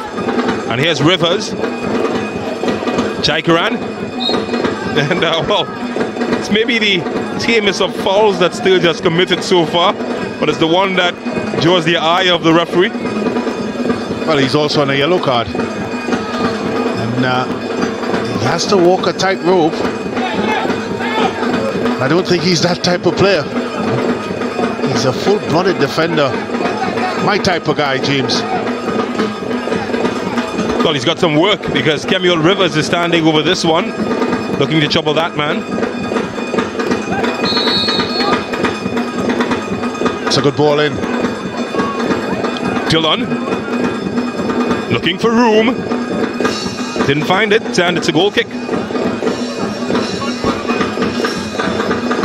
And here's Rivers. Jaikaran. And, well, it's maybe the tamest of fouls that Sturge has committed so far, but it's the one that draws the eye of the referee. Well, he's also on a yellow card. And he has to walk a tightrope. I don't think he's that type of player. He's a full-blooded defender. My type of guy, James. Well, he's got some work because Kemuel Rivers is standing over this one, looking to trouble that man. It's a good ball in. Dillon looking for room. Didn't find it, and it's a goal kick.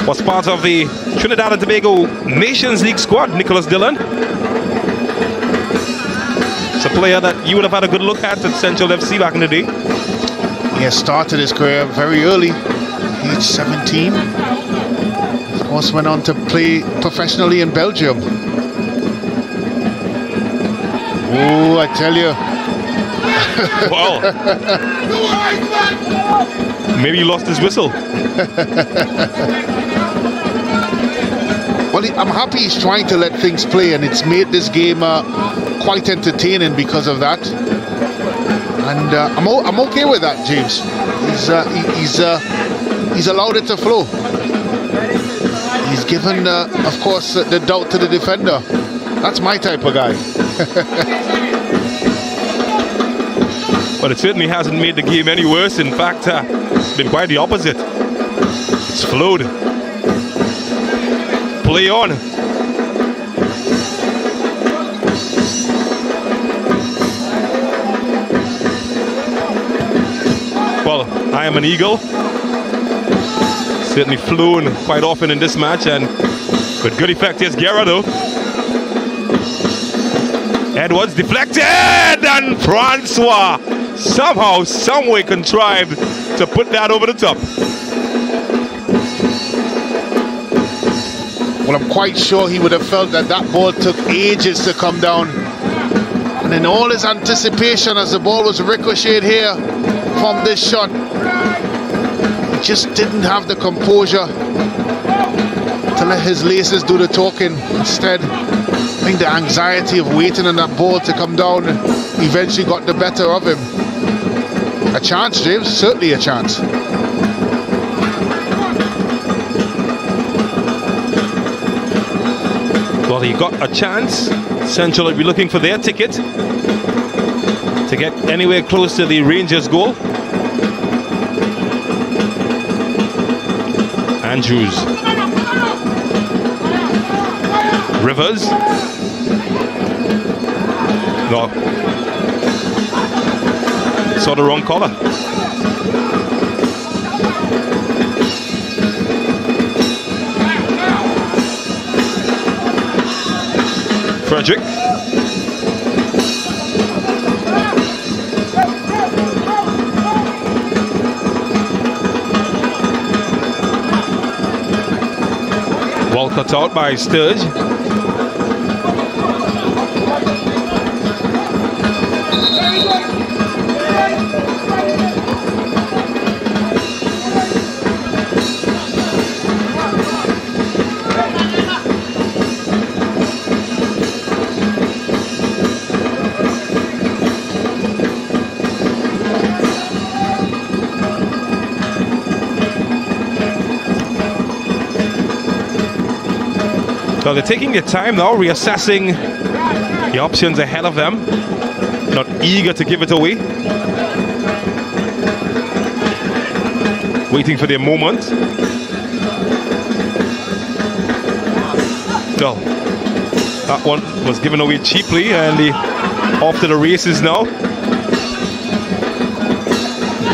Was part of the Trinidad and Tobago Nations League squad, Nicholas Dillon. It's a player that you would have had a good look at Central FC back in the day. He has started his career very early, age 17. Of course, went on to play professionally in Belgium. Oh, I tell you. Wow. Maybe he lost his whistle. Well, I'm happy he's trying to let things play, and it's made this game quite entertaining because of that. And I'm okay with that, James. He's allowed it to flow. He's given, of course, the doubt to the defender. That's my type of guy. But it certainly hasn't made the game any worse. In fact, it's been quite the opposite. It's flowed. Play on. Well, I am an Eagle. Certainly flown quite often in this match, and with good effect. Here's Guerra though. Edwards deflected, and Francois somehow, someway contrived to put that over the top. Well, I'm quite sure he would have felt that that ball took ages to come down. And in all his anticipation as the ball was ricocheted here from this shot, he just didn't have the composure to let his laces do the talking. Instead, I think the anxiety of waiting on that ball to come down eventually got the better of him. A chance, James, certainly a chance. Well, he got a chance. Central will be looking for their ticket to get anywhere close to the Rangers goal. Andrews. Rivers. No. Saw the wrong collar. Frederick. Well cut out by Sturge. So they're taking their time now, reassessing the options ahead of them. Not eager to give it away. Waiting for their moment. So that one was given away cheaply, and they off to the races now.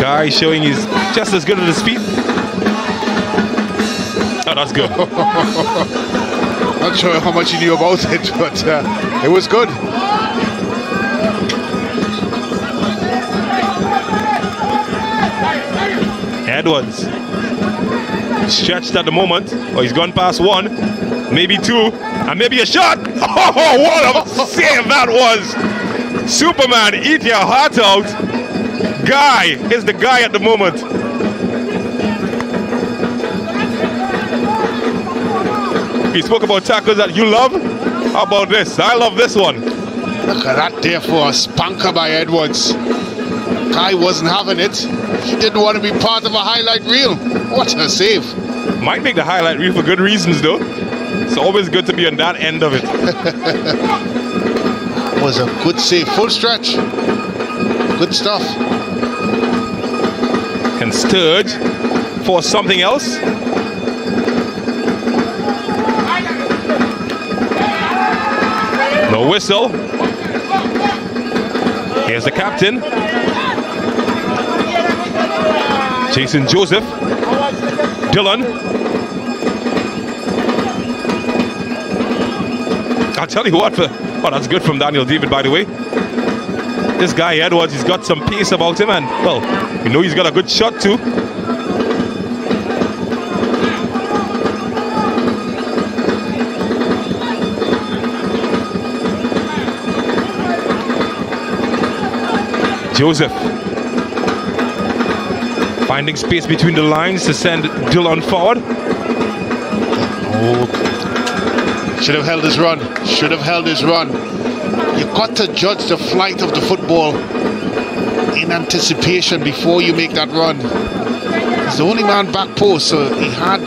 Guy showing he's just as good at his feet. Oh, that's good. Not sure how much he knew about it, but it was good. Edwards stretched at the moment. Oh, he's gone past one. maybe 2, and maybe a shot. Oh, what a save that was. Superman, eat your heart out. Guy is the guy at the moment. He spoke about tackles that you love. How about this? I love this one. Look at that there for a spanker by Edwards. Guy wasn't having it. He didn't want to be part of a highlight reel. What a save. Might make the highlight reel for good reasons though. It's always good to be on that end of it. Was a good save. Full stretch. Good stuff. And Sturge for something else. No whistle. Here's the captain. Jason Joseph. Dylan. I'll tell you what, oh, that's good from Daniel David, by the way. This guy Edwards, he's got some pace about him, and well, you know he's got a good shot too. Joseph finding space between the lines to send Dylan forward. Oh, should have held his run. Should have held his run. You've got to judge the flight of the football in anticipation before you make that run. He's the only man back post, so he had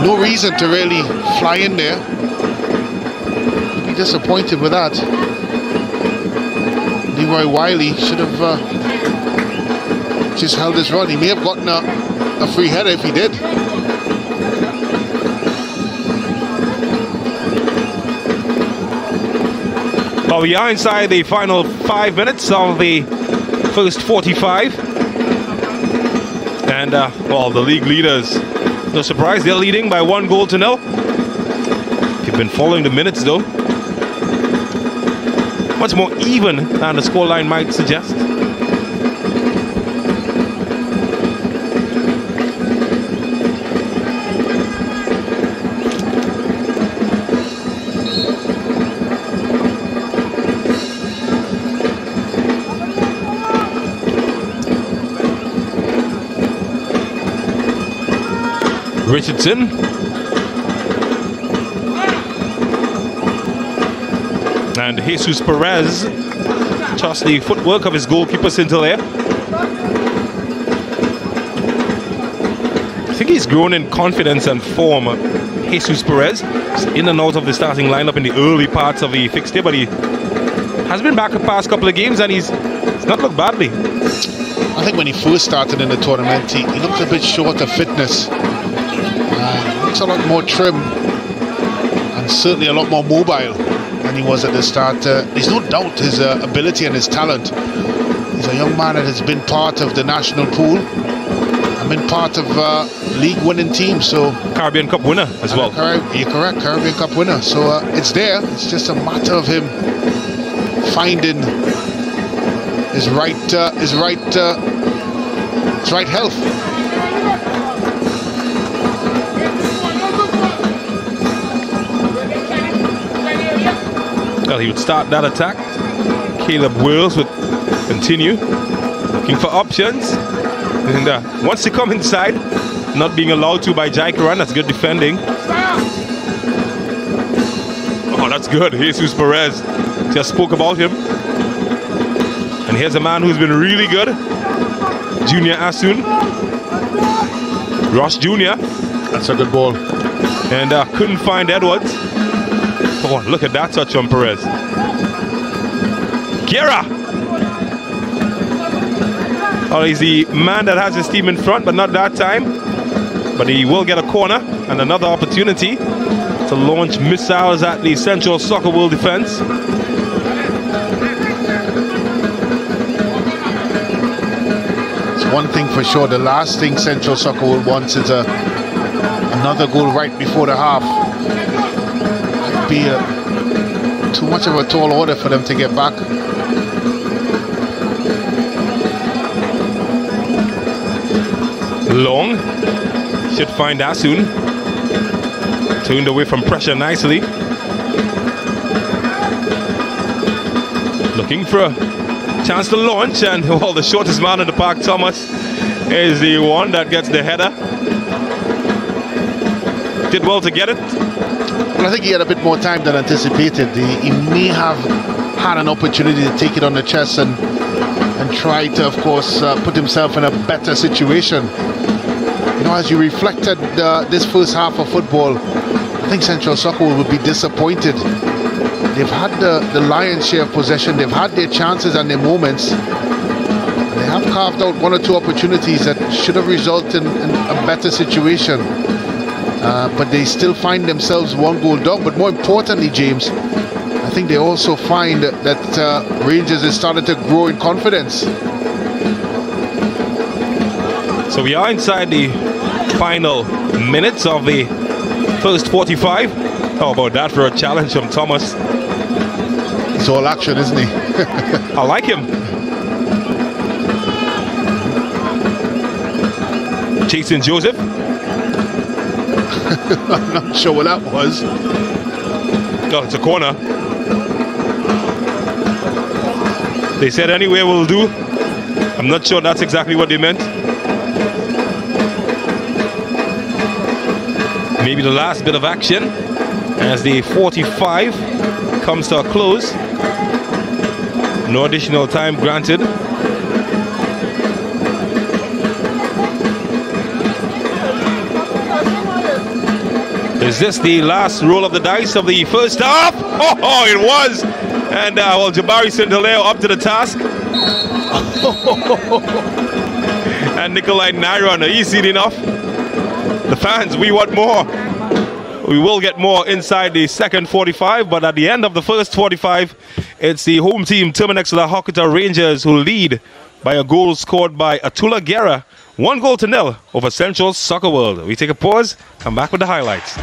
no reason to really fly in there. Be disappointed with that. Leroy Wiley should have just held his run. He may have gotten a free header if he did. Well, we are inside the final 5 minutes of the first 45. And, well, the league leaders, no surprise, they're leading by 1-0. You've been following the minutes, though. Much more even than the scoreline might suggest. Richardson. And Jesus Perez trusts the footwork of his goalkeeper Cintillair. I think he's grown in confidence and form. Jesus Perez is in and out of the starting lineup in the early parts of the fixture, but he has been back the past couple of games and he's not looked badly. I think when he first started in the tournament, he looked a bit short of fitness. Looks a lot more trim and certainly a lot more mobile than he was at the start. There's no doubt his ability and his talent. He's a young man that has been part of the national pool and been part of league-winning teams. So Caribbean Cup winner as well. You're correct, Caribbean Cup winner. So it's there. It's just a matter of him finding his right health. Well, he would start that attack. Caleb Wills would continue looking for options. And once they come inside, not being allowed to by Jaikaran, that's good defending. Oh, that's good. Jesus Perez just spoke about him. And here's a man who's been really good. Junior Asun. Ross Jr. That's a good ball. And couldn't find Edwards. Oh, look at that touch on Perez. Guerra! Oh, he's the man that has his team in front, but not that time. But he will get a corner and another opportunity to launch missiles at the Central Soccer World defense. It's one thing for sure. The last thing Central Soccer World wants is another goal right before the half. Be too much of a tall order for them to get back. Long should find Asun. Turned away from pressure nicely. Looking for a chance to launch, and well, the shortest man in the park, Thomas, is the one that gets the header. Did well to get it. Well, I think he had a bit more time than anticipated. He may have had an opportunity to take it on the chest and try to, of course, put himself in a better situation. You know, as you reflected this first half of football, I think Central Soccer would be disappointed. They've had the lion's share of possession. They've had their chances and their moments. They have carved out one or two opportunities that should have resulted in a better situation. But they still find themselves one goal down. But more importantly, James, I think they also find that Rangers has started to grow in confidence. So we are inside the final minutes of the first 45. How about that for a challenge from Thomas? It's all action, isn't he? I like him. Chasing Joseph. I'm not sure what that was. No, it's a corner. They said anywhere will do. I'm not sure that's exactly what they meant. Maybe the last bit of action as the 45 comes to a close. No additional time granted. Is this the last roll of the dice of the first half? Oh, it was! And well, Jabari St-Hilaire up to the task. And Nikolai Nairon, easy enough. The fans, we want more. We will get more inside the second 45, but at the end of the first 45, it's the home team, Terminix La Horquetta Rangers, who lead by a goal scored by Atula Guerra, 1-0 over Central Soccer World. We take a pause, come back with the highlights.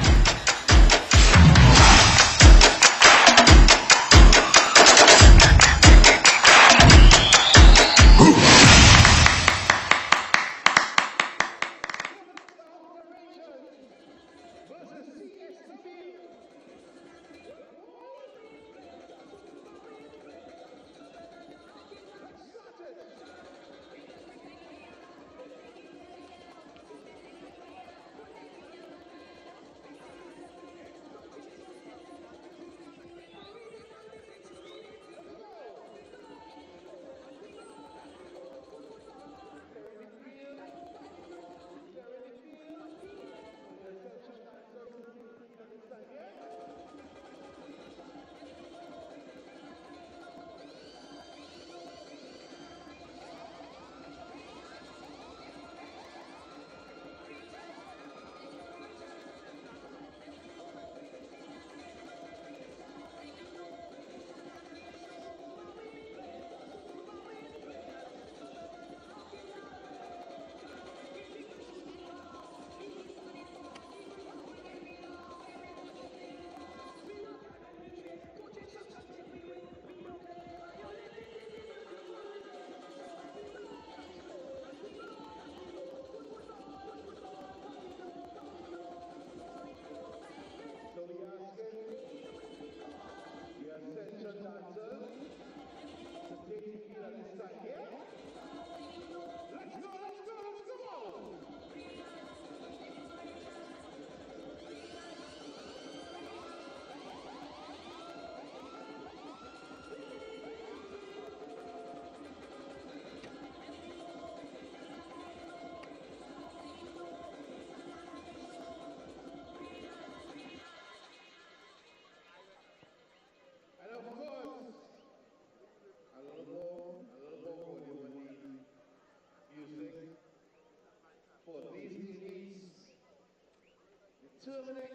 Terminix,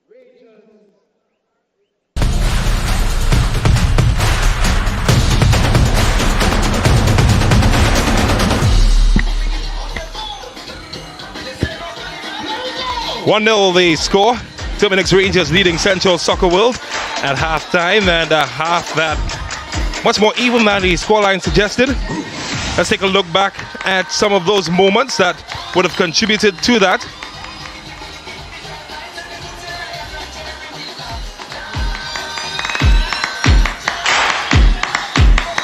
Rangers. The score. Terminix Rangers leading Central Soccer World at halftime, and half that much more even than the scoreline suggested. Let's take a look back at some of those moments that would have contributed to that.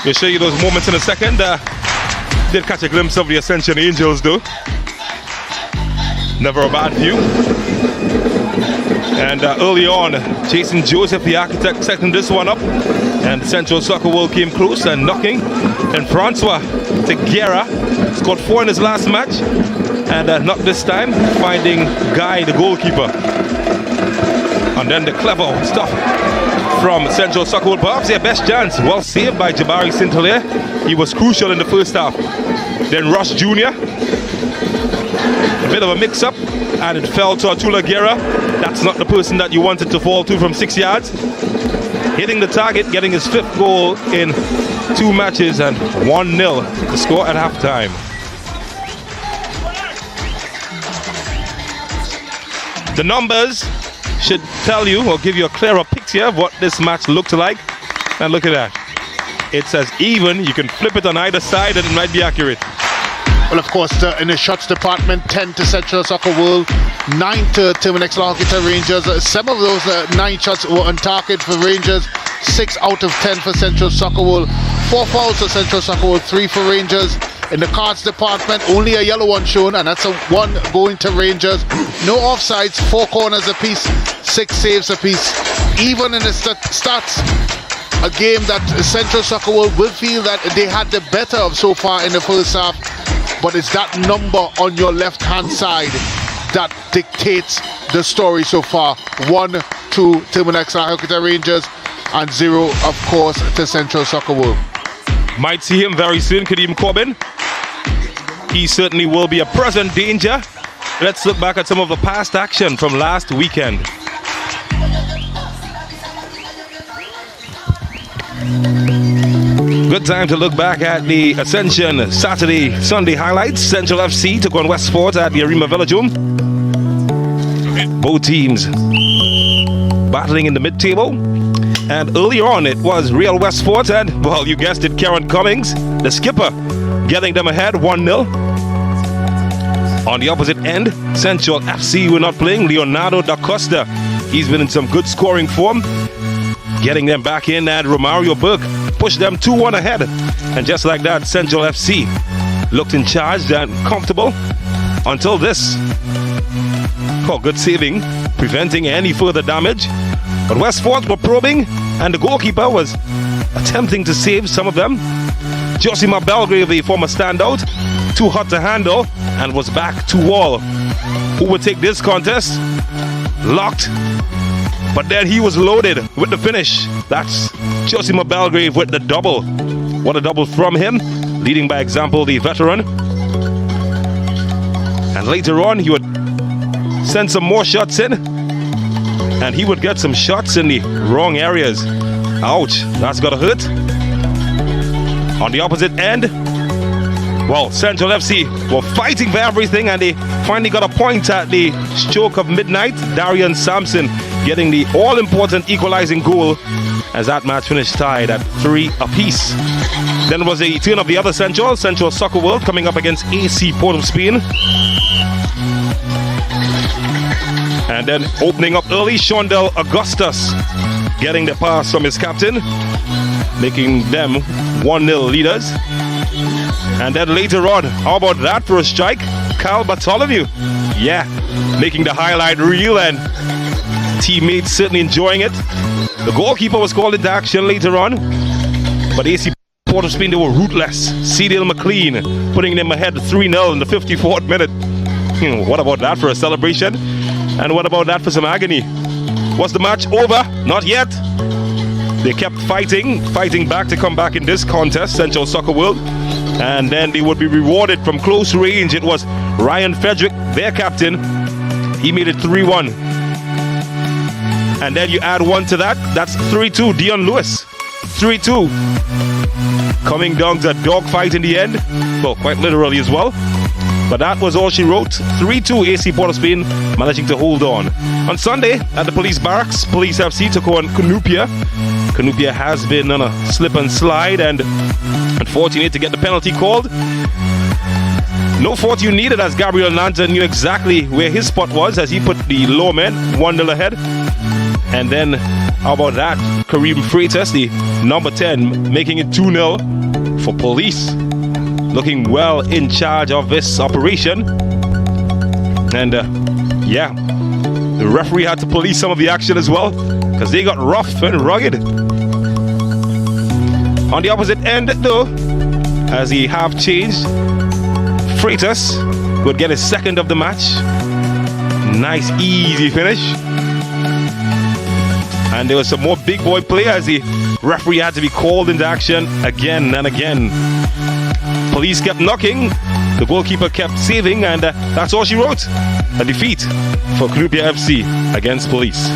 We'll show you those moments in a second. Did catch a glimpse of the Ascension Angels though. Never a bad view. And early on, Jason Joseph, the architect, setting this one up. And Central Soccer World came close and knocking. And Francois Teguera scored 4 in his last match. And not this time, finding Guy, the goalkeeper. And then the clever stuff from Central Soccer World. Perhaps their best chance. Well saved by Jabari St-Hilaire. He was crucial in the first half. Then Rush Jr. A bit of a mix-up. And it fell to Atula Guerra. That's not the person that you wanted to fall to from 6 yards. Hitting the target, getting his 5th goal in 2 matches, and 1-0 the score at halftime. The numbers should tell you or give you a clearer picture of what this match looked like. And look at that. It's as even. You can flip it on either side and it might be accurate. Well, of course, in the shots department, 10 to Central Soccer World, 9 to Terminix Horquetta Rangers. Some of those 9 shots were on target for Rangers, 6 out of 10 for Central Soccer World, 4 fouls for Central Soccer World, 3 for Rangers. In the cards department, only a yellow one shown, and that's a 1 going to Rangers. No offsides, 4 corners apiece, 6 saves apiece. Even in the stats, a game that Central Soccer World will feel that they had the better of so far in the first half. But it's that number on your left-hand side that dictates the story so far. 1 to Terminix Horquetta Rangers and 0, of course, to Central Soccer World. Might see him very soon, Kadeem Corbin. He certainly will be a present danger. Let's look back at some of the past action from last weekend. Good time to look back at the Ascension Sunday highlights. Central FC took on Westport at the Arima Velodrome. Both teams battling in the mid-table. And earlier on, it was Real Westport and, well, you guessed it, Karen Cummings, the skipper, getting them ahead 1-0. On the opposite end, Central FC were not playing. Leonardo da Costa, he's been in some good scoring form, getting them back in, and Romario Burke pushed them 2-1 ahead. And just like that, Central FC looked in charge and comfortable until this. Oh, good saving, preventing any further damage. But Westport were probing, and the goalkeeper was attempting to save some of them. Josima Belgrave, the former standout, too hot to handle, and was back to wall. Who would take this contest? Locked. But then he was loaded with the finish. That's Josima Belgrave with the double. What a double from him, leading by example the veteran. And later on, he would send some more shots in, and he would get some shots in the wrong areas. Ouch, that's gotta hurt. On the opposite end, well, Central FC were fighting for everything, and they finally got a point at the stroke of midnight. Darian Sampson getting the all-important equalizing goal as that match finished tied at 3 apiece. Then was a turn of the other Central Soccer World coming up against AC Port of Spain. And then opening up early, Shondell Augustus getting the pass from his captain, making them 1-0 leaders. And then later on, how about that for a strike? Carl Bartholomew, yeah, making the highlight reel, and teammates certainly enjoying it. The goalkeeper was called into action later on, but AC Port of Spain, they were ruthless. Cedil McLean putting them ahead 3-0 in the 54th minute. What about that for a celebration? And what about that for some agony? Was the match over? Not yet. They kept fighting back to come back in this contest, Central Soccer World. And then they would be rewarded from close range. It was Ryan Frederick, their captain. He made it 3-1. And then you add 1 to that, that's 3-2. Dion Lewis, 3-2. Coming down to a dogfight in the end. Well, quite literally as well. But that was all she wrote. 3-2 AC Port of Spain managing to hold on. On Sunday at the police barracks, Police FC took on Cunupia. Cunupia has been on a slip and slide and unfortunate to get the penalty called. No fortune needed, as Gabriel Nanta knew exactly where his spot was as he put the low men 1-0 ahead. And then, how about that? Kareem Freitas, the number 10, making it 2-0 for Police. Looking well in charge of this operation. And yeah, the referee had to police some of the action as well, because they got rough and rugged. On the opposite end though, as he half changed, Freitas would get his second of the match. Nice easy finish. And there was some more big boy play as the referee had to be called into action again and again. Police kept knocking, the goalkeeper kept saving, and that's all she wrote. A defeat for Knupia FC against Police.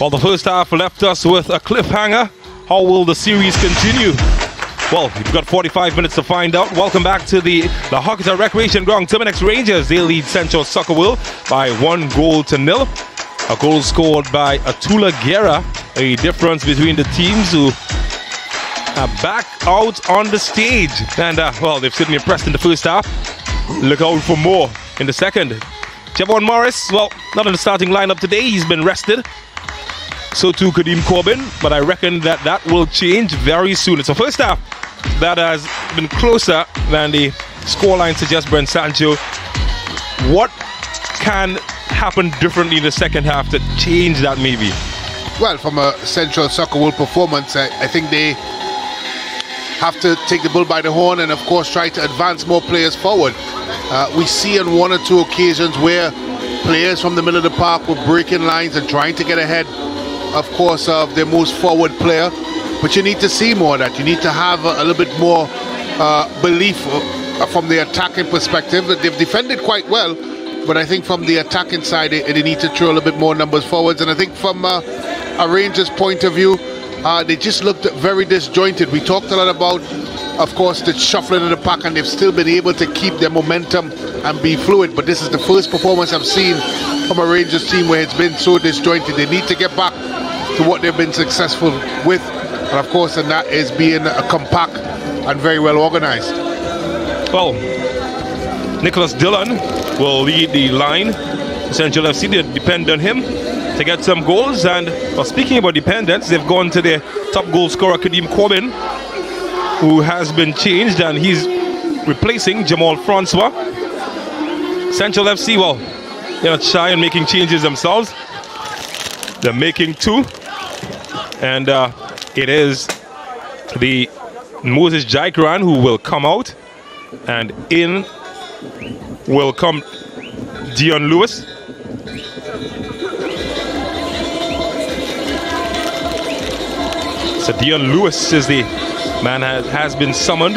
Well, the first half left us with a cliffhanger. How will the series continue? Well, you've got 45 minutes to find out. Welcome back to the Horquetta Recreation Ground. Terminix Rangers, they lead Central Soccer World by 1-0. A goal scored by Atula Guerra. A difference between the teams who back out on the stage. And, well, they've certainly impressed in the first half. Look out for more in the second. Javon Morris, well, not in the starting lineup today. He's been rested. So too Kadeem Corbin, but I reckon that will change very soon. It's a first half that has been closer than the scoreline suggests, Brent Sancho. What can happen differently in the second half to change that maybe? Well, from a Central Soccer World performance, I think they have to take the bull by the horn and, of course, try to advance more players forward. We see on one or two occasions where players from the middle of the park were breaking lines and trying to get ahead, of course, of their most forward player. But you need to see more of that. You need to have a little bit more belief from the attacking perspective. They've defended quite well, but I think from the attacking side, they need to throw a little bit more numbers forwards. And I think from a Rangers point of view, they just looked very disjointed. We talked a lot about, of course, the shuffling of the pack, and they've still been able to keep their momentum and be fluid. But this is the first performance I've seen from a Rangers team where it's been so disjointed. They need to get back to what they've been successful with, and of course, and that is being compact and very well organized. Well, Nicholas Dillon will lead the line. Central FC, they depend on him to get some goals. And well, speaking about dependence, they've gone to their top goal scorer, Kadeem Corbin, who has been changed, and he's replacing Jamal Francois. Central FC, well, they're not shy in making changes themselves. They're making two. And it is the Moses Jaikran who will come out, and in will come Dion Lewis. So Dion Lewis is the man has been summoned.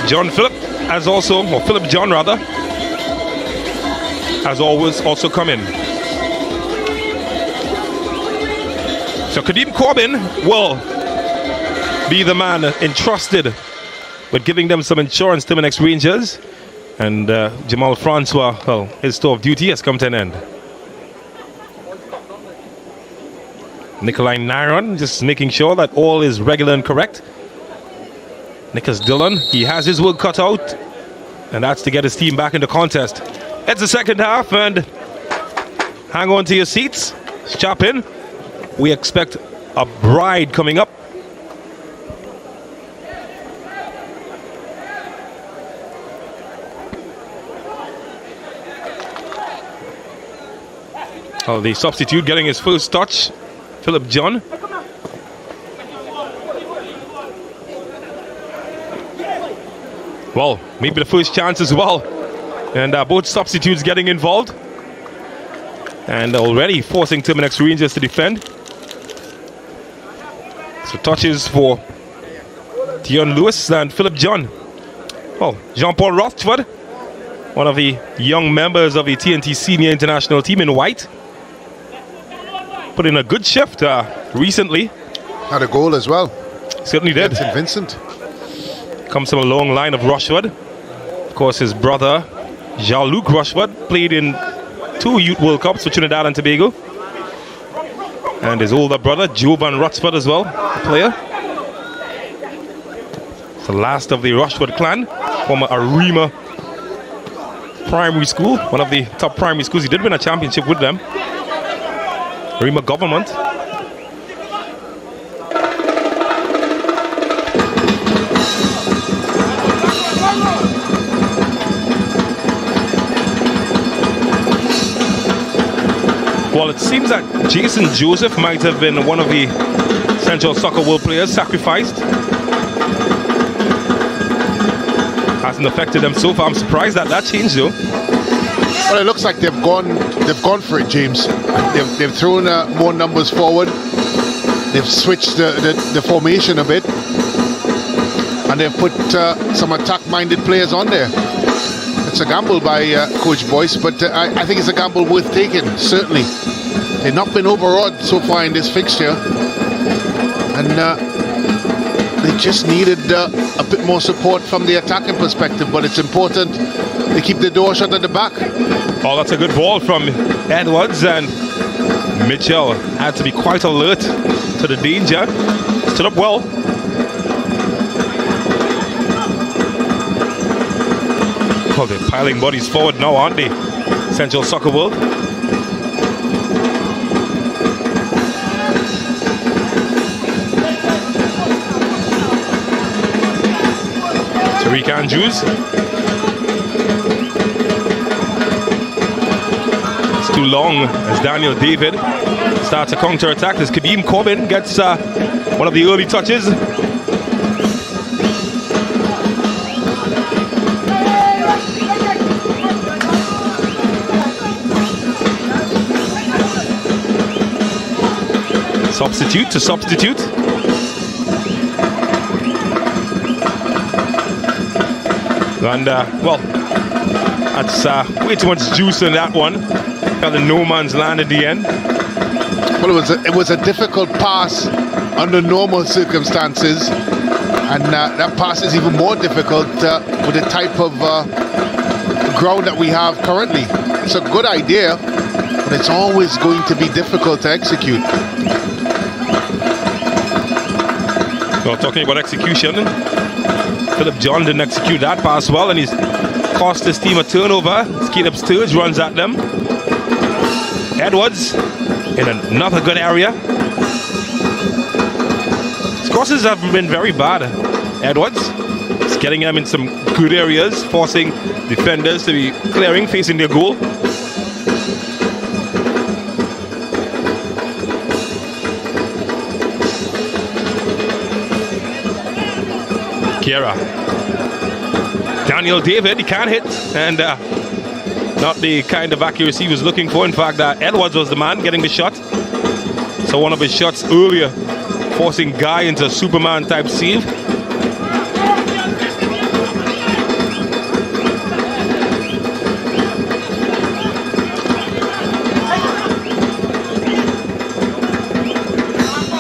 John Phillip has also, or Philip John rather, has always also come in. So Kadeem Corbin will be the man entrusted with giving them some insurance, Terminix Rangers. And Jamal Francois, well, his tour of duty has come to an end. Nikolai Naron just making sure that all is regular and correct. Nicholas Dillon, he has his work cut out, and that's to get his team back in the contest. It's the second half, and hang on to your seats, strap in. We expect a bride coming up. Oh, the substitute getting his first touch, Philip John. Well, maybe the first chance as well. And both substitutes getting involved. And already forcing Terminix Rangers to defend. So touches for Dion Lewis and Philip John. Well, Jean-Paul Rothschild, one of the young members of the T&T senior international team in white, put in a good shift recently. Had a goal as well. Certainly did. St. Vincent. Comes from a long line of Rushford. Of course, his brother, Jean-Luc Rushford, played in 2 Youth World Cups for Trinidad and Tobago. And his older brother, Jovan Rushford as well, a player. It's the last of the Rushford clan, from Arima Primary School, one of the top primary schools. He did win a championship with them. Arima Government. Well, it seems that Jason Joseph might have been one of the Central Soccer World players sacrificed. Hasn't affected them so far. I'm surprised that changed though. Well, it looks like they've gone for it, James. They've thrown more numbers forward. They've switched the formation a bit, and they've put some attack-minded players on there. It's a gamble by Coach Boyce, but I think it's a gamble worth taking, certainly. They've not been overawed so far in this fixture, and they just needed a bit more support from the attacking perspective, but it's important they keep the door shut at the back. Oh, that's a good ball from Edwards, and Mitchell had to be quite alert to the danger. Stood up well. Well, they're piling bodies forward now, aren't they? Central Soccer World. Tariq Andrews. It's too long as Daniel David starts a counter-attack as Kadeem Corbin gets one of the early touches. Substitute to substitute. And well, that's way too much juice in that one. Got the no man's land at the end. Well, it was a difficult pass under normal circumstances, and that pass is even more difficult with the type of ground that we have currently. It's a good idea, but it's always going to be difficult to execute. Well, talking about execution, Philip John didn't execute that pass well, and he's cost his team a turnover. Caleb Sturge runs at them. Edwards in another good area. His crosses haven't been very bad. Edwards is getting them in some good areas, forcing defenders to be clearing, facing their goal. Kiera. Daniel David, he can't hit, and not the kind of accuracy he was looking for. In fact, Edwards was the man getting the shot. So one of his shots earlier, forcing Guy into a Superman type save.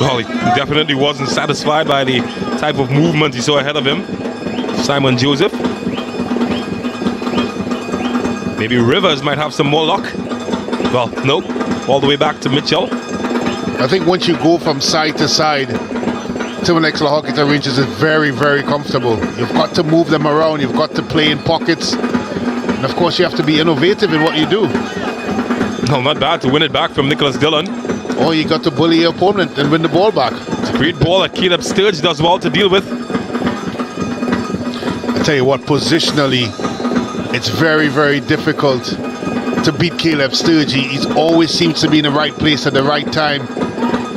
Well, he definitely wasn't satisfied by the type of movement he saw ahead of him. Simon Joseph. Maybe Rivers might have some more luck. Well, nope. All the way back to Mitchell. I think once you go from side to side, Terminix La Horquetta Rangers is very, very comfortable. You've got to move them around. You've got to play in pockets. And of course, you have to be innovative in what you do. No, not bad to win it back from Nicholas Dillon. Or you got to bully your opponent and win the ball back. It's a great ball that Caleb Sturge does well to deal with. I tell you what, positionally, it's very, very difficult to beat Caleb Sturge. He always seems to be in the right place at the right time,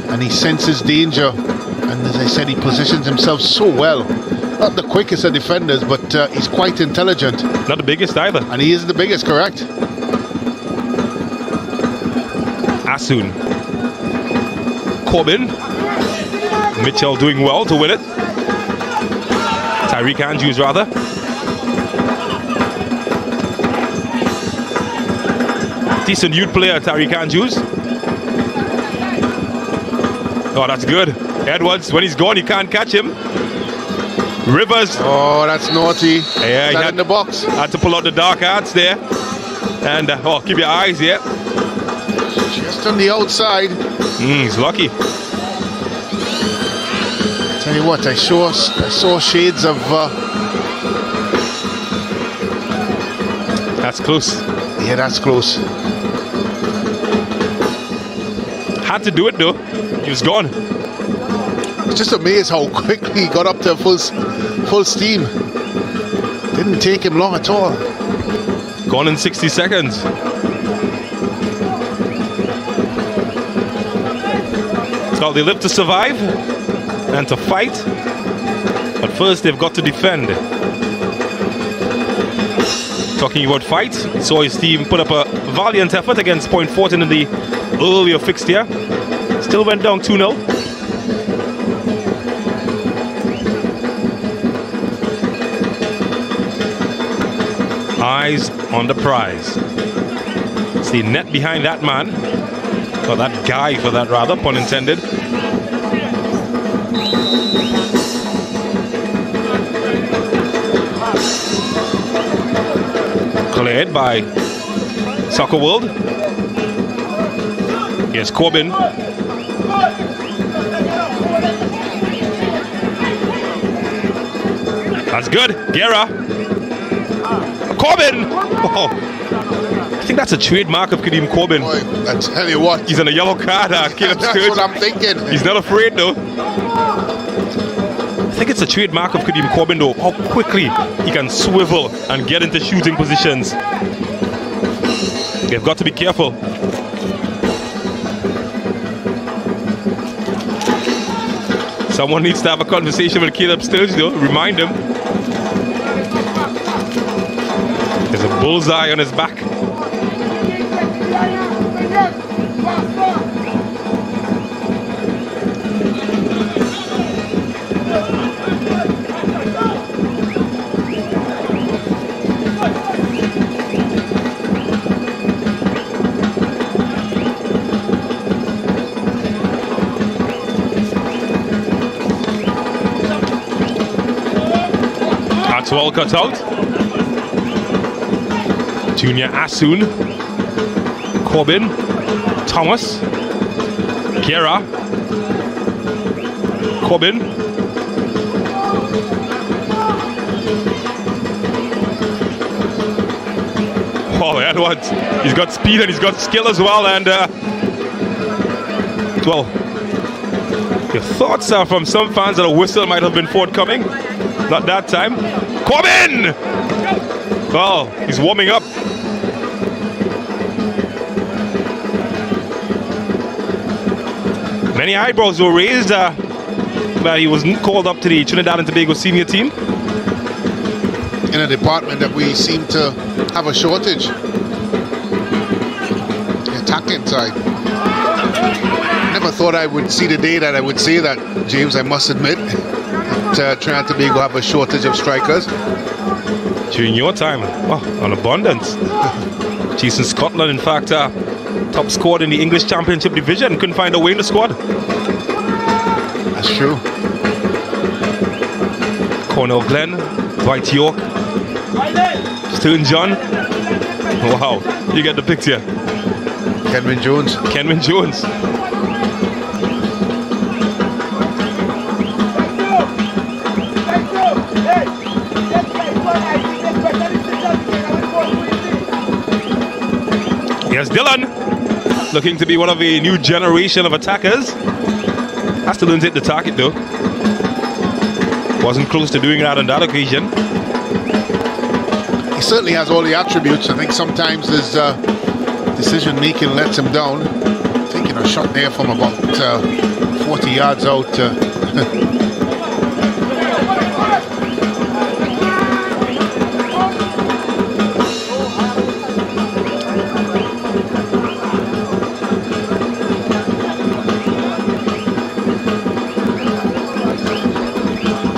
and he senses danger. And as I said, he positions himself so well. Not the quickest of defenders, but he's quite intelligent. Not the biggest either. And he isn't the biggest, correct? Asun. Corbin. Mitchell doing well to win it. Tariq Andrews, rather. Decent youth player, Tariq Andrews. Oh, that's good. Edwards, when he's gone, you can't catch him. Rivers. Oh, that's naughty. Yeah, he had in the box. Had to pull out the dark arts there. And, oh, keep your eyes here. Just on the outside. He's lucky. Tell you what, I saw shades of... That's close. Yeah, that's close. Had to do it though. He was gone. It's just amazed how quickly he got up to full steam. Didn't take him long at all. Gone in 60 seconds. So they live to survive and to fight. But first they've got to defend. Talking about fight, saw his team put up a valiant effort against Point Fortin in the earlier fixture. Still went down 2-0. Eyes on the prize. It's the net behind that man. Or that guy, for that rather, pun intended. Cleared by Soccer World. Here's Corbin. That's good. Guerra. Corbin! Oh. I think that's a trademark of Kadeem Corbin. Boy, I tell you what. He's on a yellow card, Caleb That's Sturge. what I'm thinking. He's not afraid though. I think it's a trademark of Kadeem Corbin though, how quickly he can swivel and get into shooting positions. They've got to be careful. Someone needs to have a conversation with Caleb Sturge though, remind him. There's a bullseye on his back. That's well cut out. Junior Asun, Corbin, Thomas, Guerra, Corbin, oh, that one, he's got speed and he's got skill as well, and well, your thoughts are from some fans that a whistle might have been forthcoming. Not that time. Corbin! Oh, he's warming up. Many eyebrows were raised, but he wasn't called up to the Trinidad and Tobago senior team. In a department that we seem to have a shortage. The attacking side. Never thought I would see the day that I would say that, James, I must admit. Trinidad and Tobago have a shortage of strikers. During your time, oh, an abundance. Jason Scotland, in fact, top scored in the English Championship division. Couldn't find a way in the squad. That's true. Cornell Glen, Dwight York, Stern John. Wow, you get the picture. Kenwin Jones. Kenwin Jones. Here's Dylan, looking to be one of a new generation of attackers. Has to learn to hit the target though. Wasn't close to doing that on that occasion. He certainly has all the attributes. I think sometimes his decision making lets him down. Taking a shot there from about 40 yards out.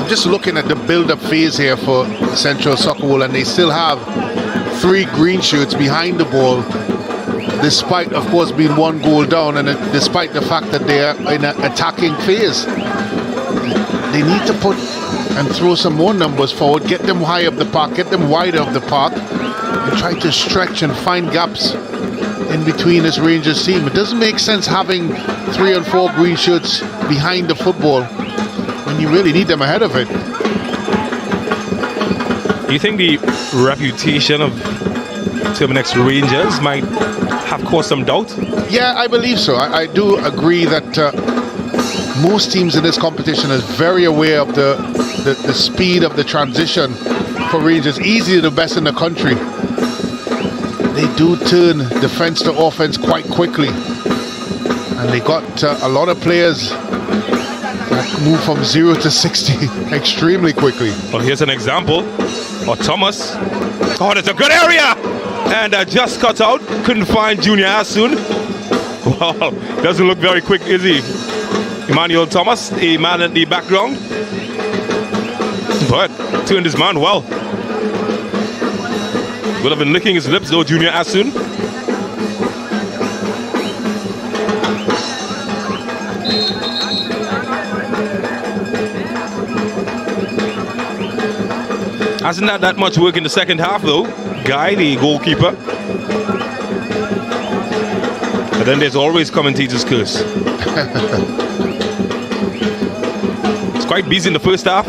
Just looking at the build-up phase here for Central Soccer Bowl, and they still have 3 green shirts behind the ball, despite, of course, being 1 goal down, and despite the fact that they are in an attacking phase. They need to put and throw some more numbers forward, get them high up the park, get them wider of the park, and try to stretch and find gaps in between this Rangers team. It doesn't make sense having 3 and 4 green shirts behind the football when you really need them ahead of it. Do you think the reputation of Terminix Rangers might have caused some doubt? Yeah, I believe so. I do agree that most teams in this competition are very aware of the speed of the transition for Rangers. Easily the best in the country. They do turn defense to offense quite quickly. And they got a lot of players move from 0 to 60 extremely quickly. Well, here's an example. Oh, Thomas. Oh, that's a good area! And just cut out. Couldn't find Junior Asun. Wow, doesn't look very quick, is he? Emmanuel Thomas, a man at the background. But turned his man well. Would have been licking his lips though, Junior Asun. Hasn't had that much work in the second half though. Guy, the goalkeeper. But then there's always commentators' curse. It's quite busy in the first half.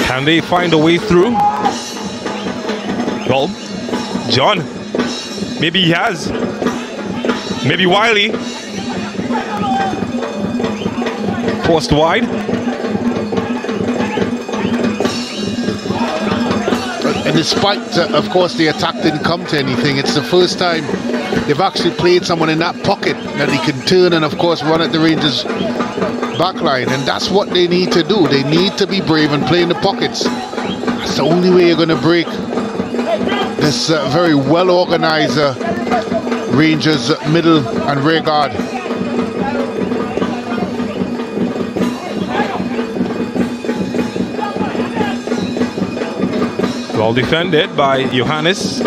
Can they find a way through? Well, John, maybe he has. Maybe Wiley. Forced wide. And despite, of course, the attack didn't come to anything, it's the first time they've actually played someone in that pocket that he can turn and, of course, run at the Rangers' backline. And that's what they need to do. They need to be brave and play in the pockets. That's the only way you're going to break this very well-organized Rangers middle and rear guard. Well defended by Johannes.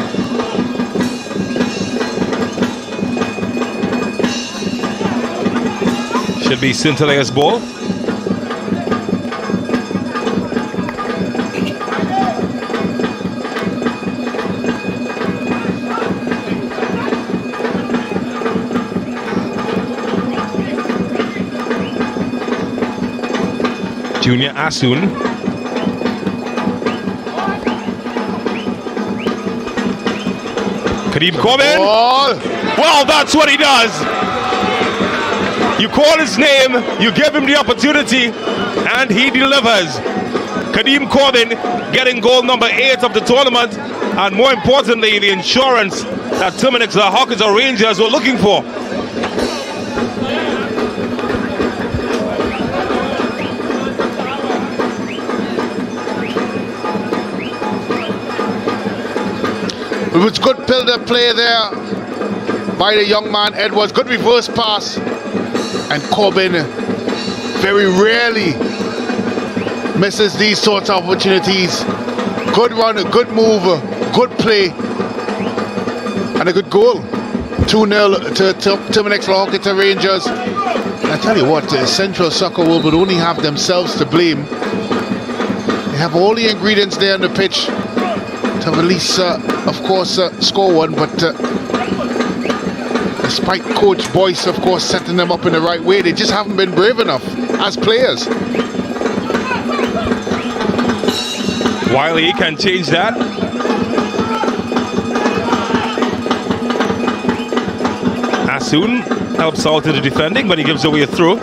Should be Scintilla's ball. Junior Asun. Kadeem Corbin. Well, that's what he does. You call his name, you give him the opportunity, and he delivers. Kadeem Corbin getting goal number 8 of the tournament, and more importantly, the insurance that Terminix, the Hawkins or Rangers were looking for. It was good build-up play there by the young man Edwards. Good reverse pass. And Corbin very rarely misses these sorts of opportunities. Good run, a good move, good play, and a good goal. 2-0 to Terminix Horquetta Rangers. And I tell you what, the Central Soccer World would only have themselves to blame. They have all the ingredients there on the pitch to at least, of course, score one, but despite Coach Boyce, of course, setting them up in the right way, they just haven't been brave enough as players. Wiley can change that. Asun helps out in the defending, but he gives away a throw.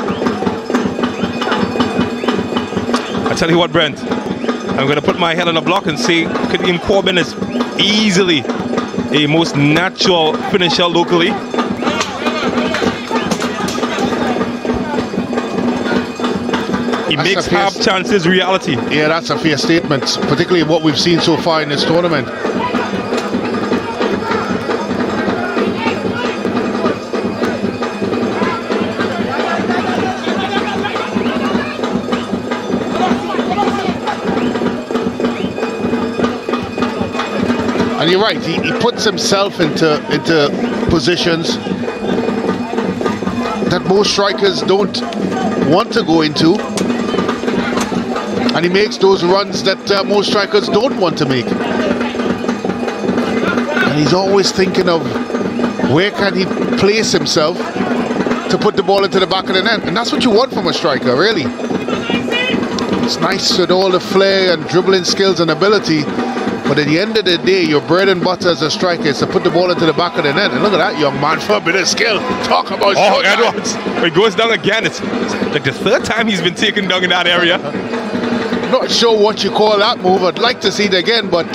I tell you what, Brent, I'm going to put my head on the block and say Kadeem Corbin is easily a most natural finisher locally. He makes half chances reality. Yeah, that's a fair statement, particularly what we've seen so far in this tournament. And you're right, he puts himself into positions that most strikers don't want to go into. And he makes those runs that most strikers don't want to make. And he's always thinking of where can he place himself to put the ball into the back of the net. And that's what you want from a striker, really. It's nice with all the flair and dribbling skills and ability, but at the end of the day, your bread and butter as a striker is to put the ball into the back of the net. And look at that young man for a bit of skill. Talk about Edwards. He goes down again. It's like the third time he's been taken down in that area. Not sure what you call that move. I'd like to see it again, but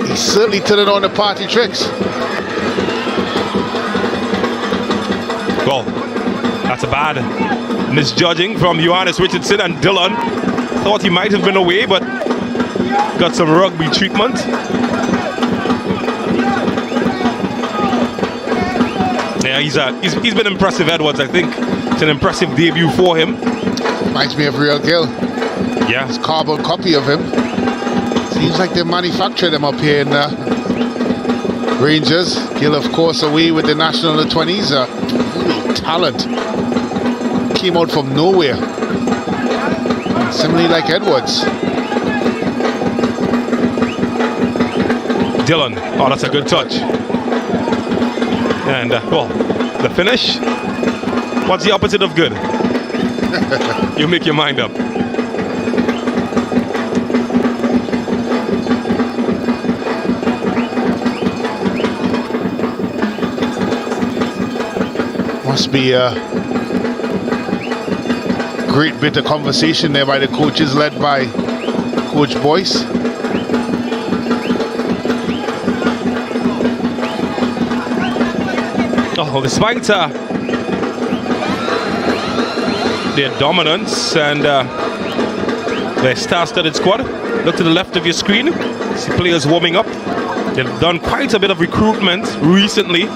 he's certainly turning on the party tricks. Well, that's That's a bad misjudging from Johannes Richardson, and Dylan thought he might have been away, but got some rugby treatment. Yeah, he's been impressive, Edwards. I think it's an impressive debut for him. Reminds me of Real Gill. Yeah. It's a carbon copy of him. Seems like they manufacture them up here in Rangers. Gill, of course, away with the national under 20s. Really talent. Came out from nowhere. Similarly like Edwards. Dylan. Oh, that's a good touch. And, well, the finish. What's the opposite of good? You make your mind up. Must be a great bit of conversation there by the coaches, led by Coach Boyce. Oh, despite their dominance and their star-studded squad, look to the left of your screen. See players warming up. They've done quite a bit of recruitment recently.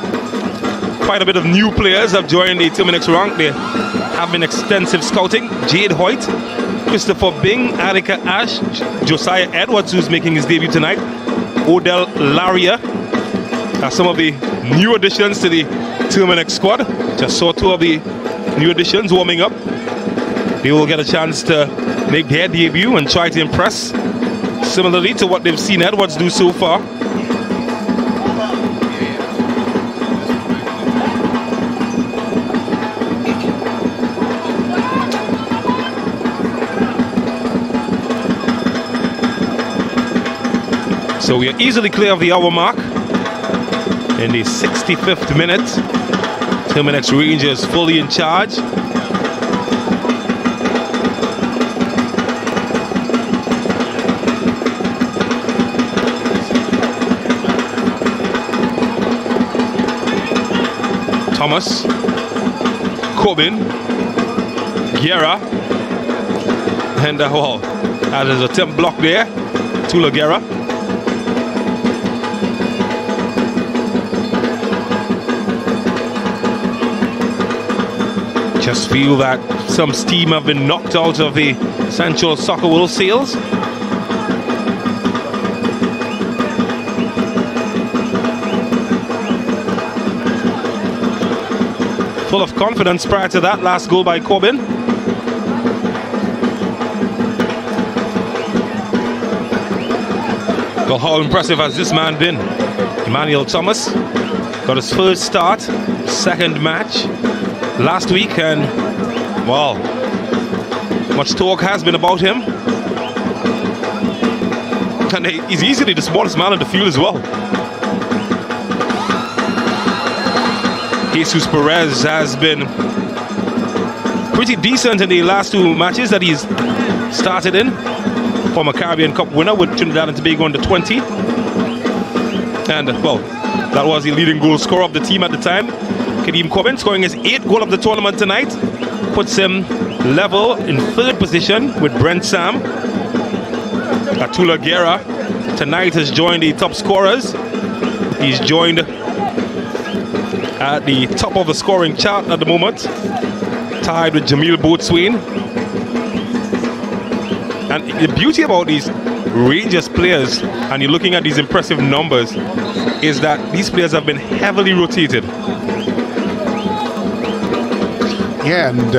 Quite a bit of new players have joined the Terminix rank. There have been extensive scouting. Jade Hoyt, Christopher Bing, Attica Ash, Josiah Edwards, who's making his debut tonight, Odell Laria are some of the new additions to the Terminix squad. Just saw two of the new additions warming up. They will get a chance to make their debut and try to impress, similarly to what they've seen Edwards do so far. So we are easily clear of the hour mark. In the 65th minute, Terminix Rangers fully in charge. Thomas, Corbin, Guerra, and well, that is a attempt block there. Tula Guerra. Just feel that some steam have been knocked out of the Central Soccer World sails. Full of confidence prior to that last goal by Corbin. Well, how impressive has this man been? Emmanuel Thomas got his first start, second match last week, and wow, much talk has been about him. And he's easily the smallest man on the field as well. Jesus Perez has been pretty decent in the last two matches that he's started in. Former Caribbean Cup winner with Trinidad and Tobago under 20. And well, that was the leading goal scorer of the team at the time. Kadeem Corbin scoring his 8th goal of the tournament tonight. Puts him level in 3rd position with Brent Sam. Atula Guerra tonight has joined the top scorers. He's joined at the top of the scoring chart at the moment, tied with Jamil Boatswain. And the beauty about these Rangers players, and you're looking at these impressive numbers, is that these players have been heavily rotated. Yeah, and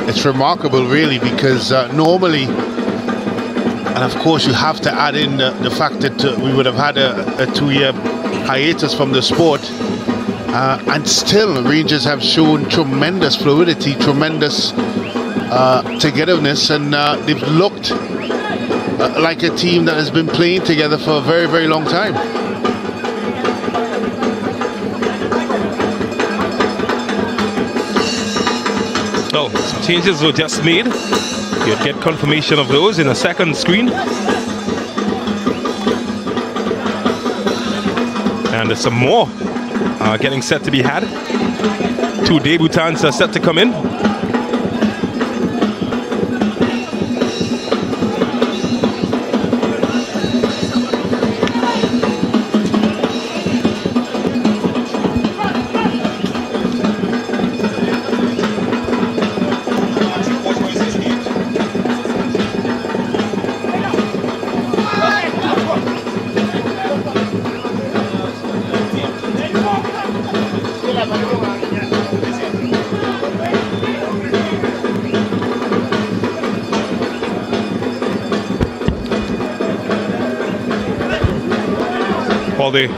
it's remarkable really, because normally, and of course you have to add in the fact that we would have had a 2-year hiatus from the sport, and still Rangers have shown tremendous fluidity, tremendous togetherness, and they've looked like a team that has been playing together for a very, very long time. So, some changes were just made. You'll get confirmation of those in a second screen. And there's some more are getting set to be had. Two debutants are set to come in.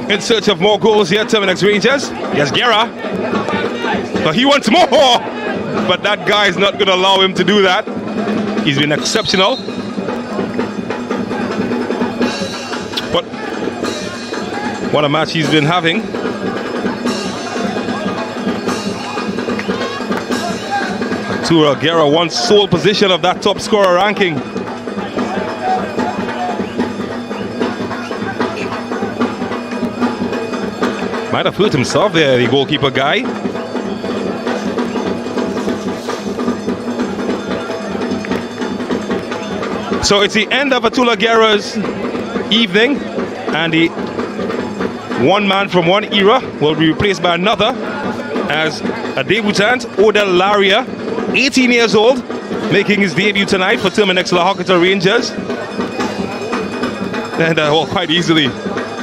In search of more goals here, Terminix Rangers. Yes, Guerra. But he wants more. But that guy is not going to allow him to do that. He's been exceptional. But what a match he's been having. Arturo Guerra won sole position of that top scorer ranking. Might have hurt himself there, the goalkeeper guy. So it's the end of Arturo Guerra's evening, and the one man from one era will be replaced by another as a debutant, Odell Laria, 18 years old, making his debut tonight for Terminix Horquetta Rangers. And well, quite easily,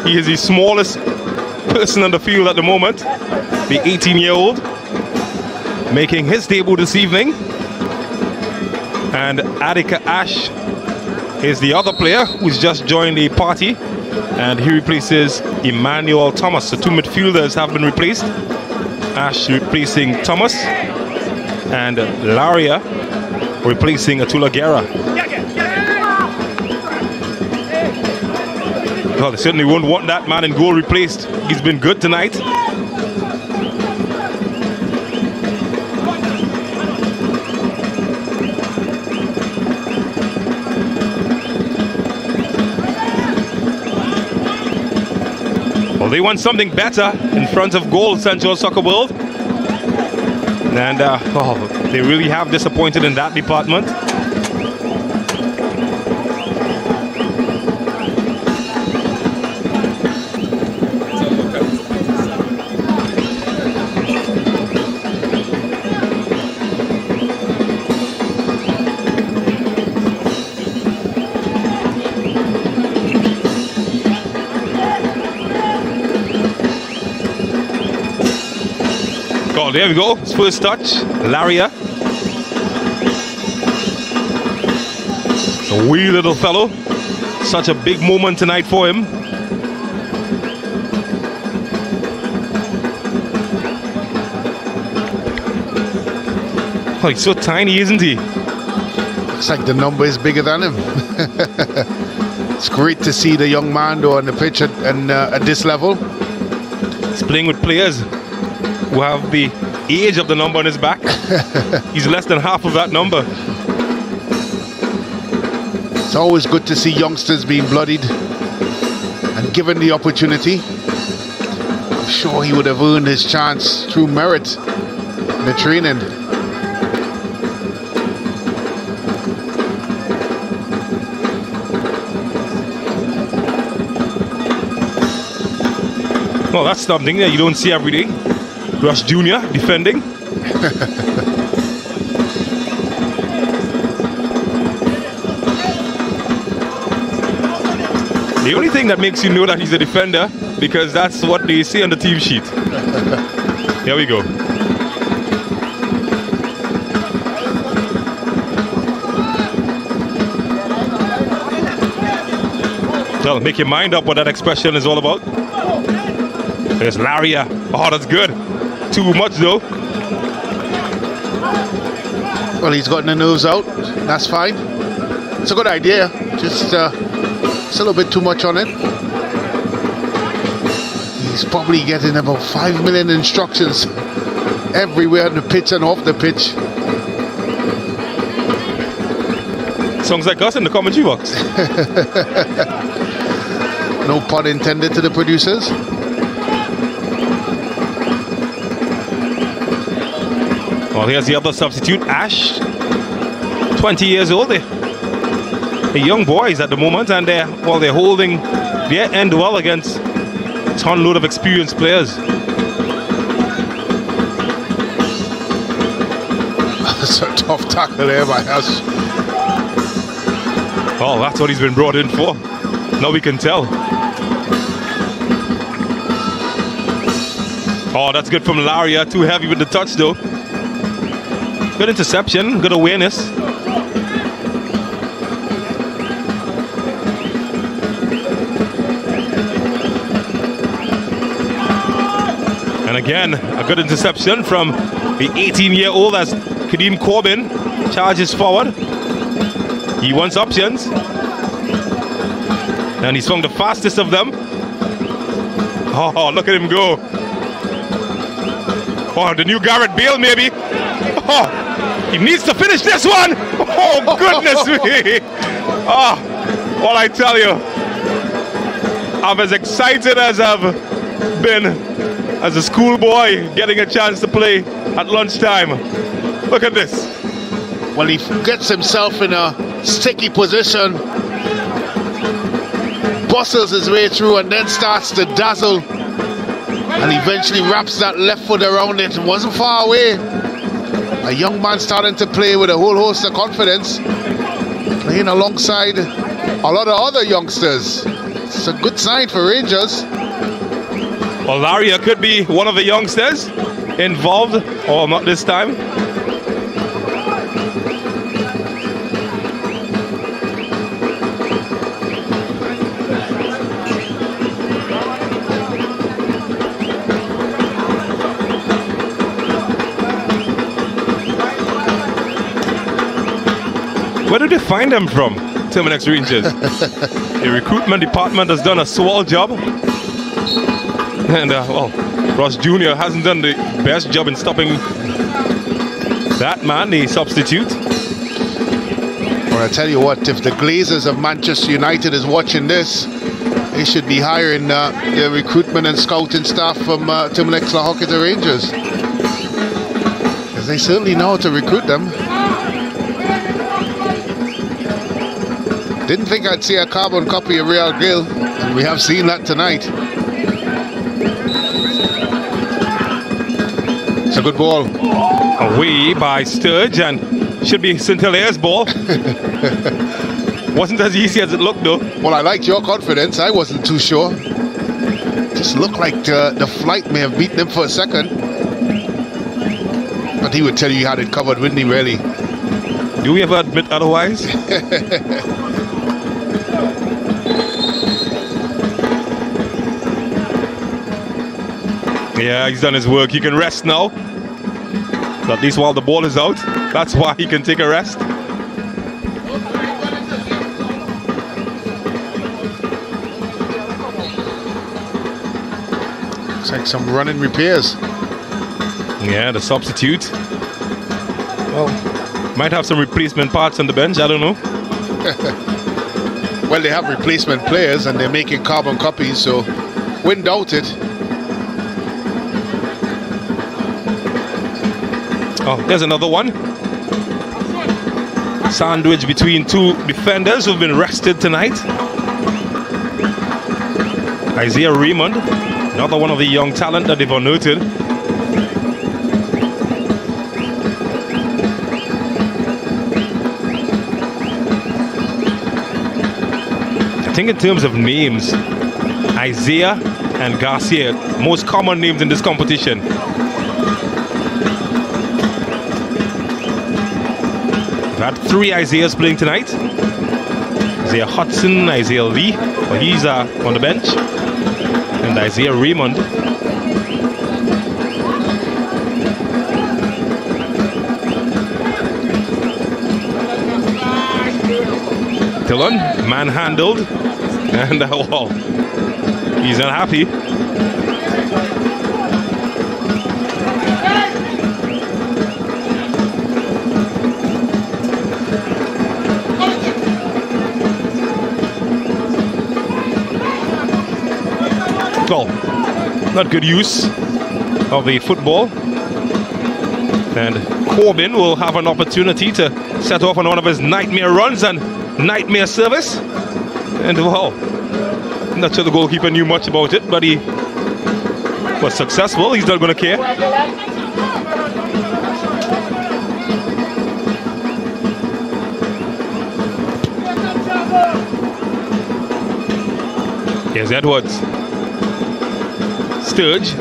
he is the smallest person on the field at the moment, the 18-year-old, making his debut this evening. And Adika Ash is the other player who's just joined the party, and he replaces Emmanuel Thomas. The two midfielders have been replaced. Ash replacing Thomas, and Laria replacing Arturo Guerra. Well, they certainly won't want that man in goal replaced. He's been good tonight. Well, they want something better in front of goal, Central Soccer World. And they really have disappointed in that department. Oh, there we go. His first touch, Laria. It's a wee little fellow. Such a big moment tonight for him. Oh, he's so tiny, isn't he? Looks like the number is bigger than him. It's great to see the young man though on the pitch at this level. He's playing with players who have the age of the number on his back. He's less than half of that number. It's always good to see youngsters being bloodied and given the opportunity. I'm sure he would have earned his chance through merit in the training. Well, that's something that you don't see every day. Rush Jr. defending. The only thing that makes you know that he's a defender, because that's what they say on the team sheet. Here we go. Well, make your mind up what that expression is all about. There's Laria. Oh, that's good. Too much though. Well, he's gotten the nerves out. That's fine. It's a good idea. Just it's a little bit too much on it. He's probably getting about 5 million instructions everywhere on the pitch and off the pitch. Sounds like us in the commentary box. No pun intended to the producers. Well, here's the other substitute, Ash. 20 years old. The young boys at the moment, and they're holding their end well against a ton load of experienced players. That's a tough tackle there by Ash. Oh, that's what he's been brought in for. Now we can tell. Oh, that's good from Laria. Too heavy with the touch, though. Good interception, good awareness. And again, a good interception from the 18-year-old as Kadeem Corbin charges forward. He wants options. And he's swung the fastest of them. Oh, look at him go. Oh, the new Garrett Bale, maybe. Oh, he needs to finish this one. Oh, goodness me. Oh, well, I tell you, I'm as excited as I've been as a schoolboy getting a chance to play at lunchtime. Look at this. Well, he gets himself in a sticky position, bustles his way through, and then starts to dazzle, and eventually wraps that left foot around it. It wasn't far away. A young man starting to play with a whole host of confidence, playing alongside a lot of other youngsters. It's a good sign for Rangers. Well, Laria could be one of the youngsters involved, or not this time. Where did they find them from, Terminix Rangers? The recruitment department has done a swell job. And, well, Ross Jr. hasn't done the best job in stopping that man, the substitute. Well, I tell you what, if the Glazers of Manchester United is watching this, they should be hiring their recruitment and scouting staff from Terminix La Horquetta Rangers. Because they certainly know how to recruit them. Didn't think I'd see a carbon copy of Real Gill, and we have seen that tonight. It's a good ball. Away by Sturge, and should be St. Hilaire's ball. Wasn't as easy as it looked, though. Well, I liked your confidence. I wasn't too sure. Just looked like the flight may have beaten him for a second. But he would tell you he had it covered, wouldn't he, really? Do we ever admit otherwise? Yeah, he's done his work. He can rest now. At least while the ball is out. That's why he can take a rest. Looks like some running repairs. Yeah, the substitute. Well, might have some replacement parts on the bench. I don't know. Well, they have replacement players and they're making carbon copies, so wouldn't doubt it. Oh, there's another one. Sandwich between two defenders who've been rested tonight. Isaiah Raymond, another one of the young talent that they've noted. I think in terms of names, Isaiah and Garcia, most common names in this competition. We've had three Isaiahs playing tonight. Isaiah Hudson, Isaiah Lee, well, he's on the bench, and Isaiah Raymond. Dillon manhandled, and well, he's unhappy. Well, not good use of the football And Corbin will have an opportunity to set off on one of his nightmare runs and nightmare service. And well, I'm not sure the goalkeeper knew much about it, but he was successful. He's not going to care. Here's Edwards. Sturge.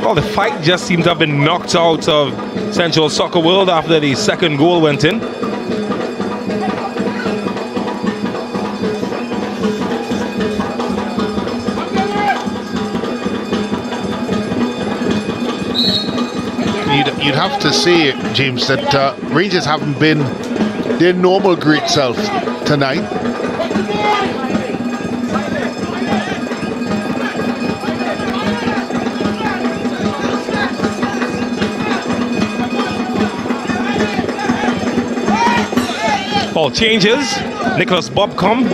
Well, the fight just seemed to have been knocked out of Central Soccer World after the second goal went in. You'd have to say, James, that Rangers haven't been their normal great self tonight. All changes. Nicholas Bobcom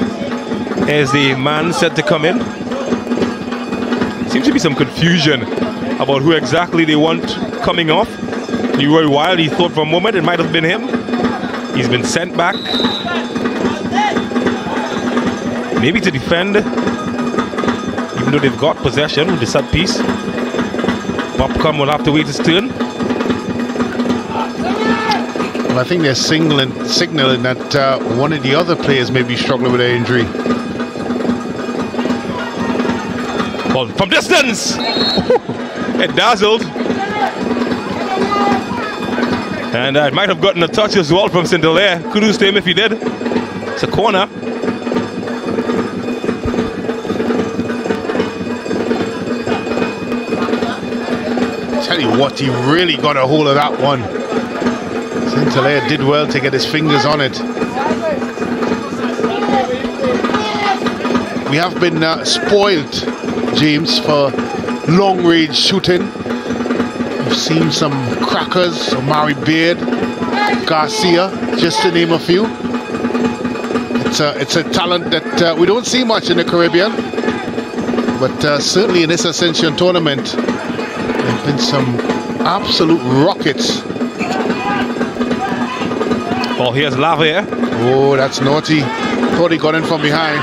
is the man set to come in. Seems to be some confusion about who exactly they want coming off. Leroy Wild, he thought for a moment it might have been him. He's been sent back. Maybe to defend, even though they've got possession with the set piece. Bobcom will have to wait his turn. Well, I think they're signaling that one of the other players may be struggling with their injury. Well, from distance, it dazzled. And I might have gotten a touch as well from St. Hilaire. Kudos to him if he did. It's a corner. Tell you what, he really got a hold of that one. St. Hilaire did well to get his fingers on it. We have been spoiled, James, for long-range shooting. We've seen some crackers, Omari Beard, Garcia, just to name a few. It's a talent that we don't see much in the Caribbean, but certainly in this Ascension tournament, there have been some absolute rockets. Well, here's Lavia. Oh, that's naughty. Thought he got in from behind.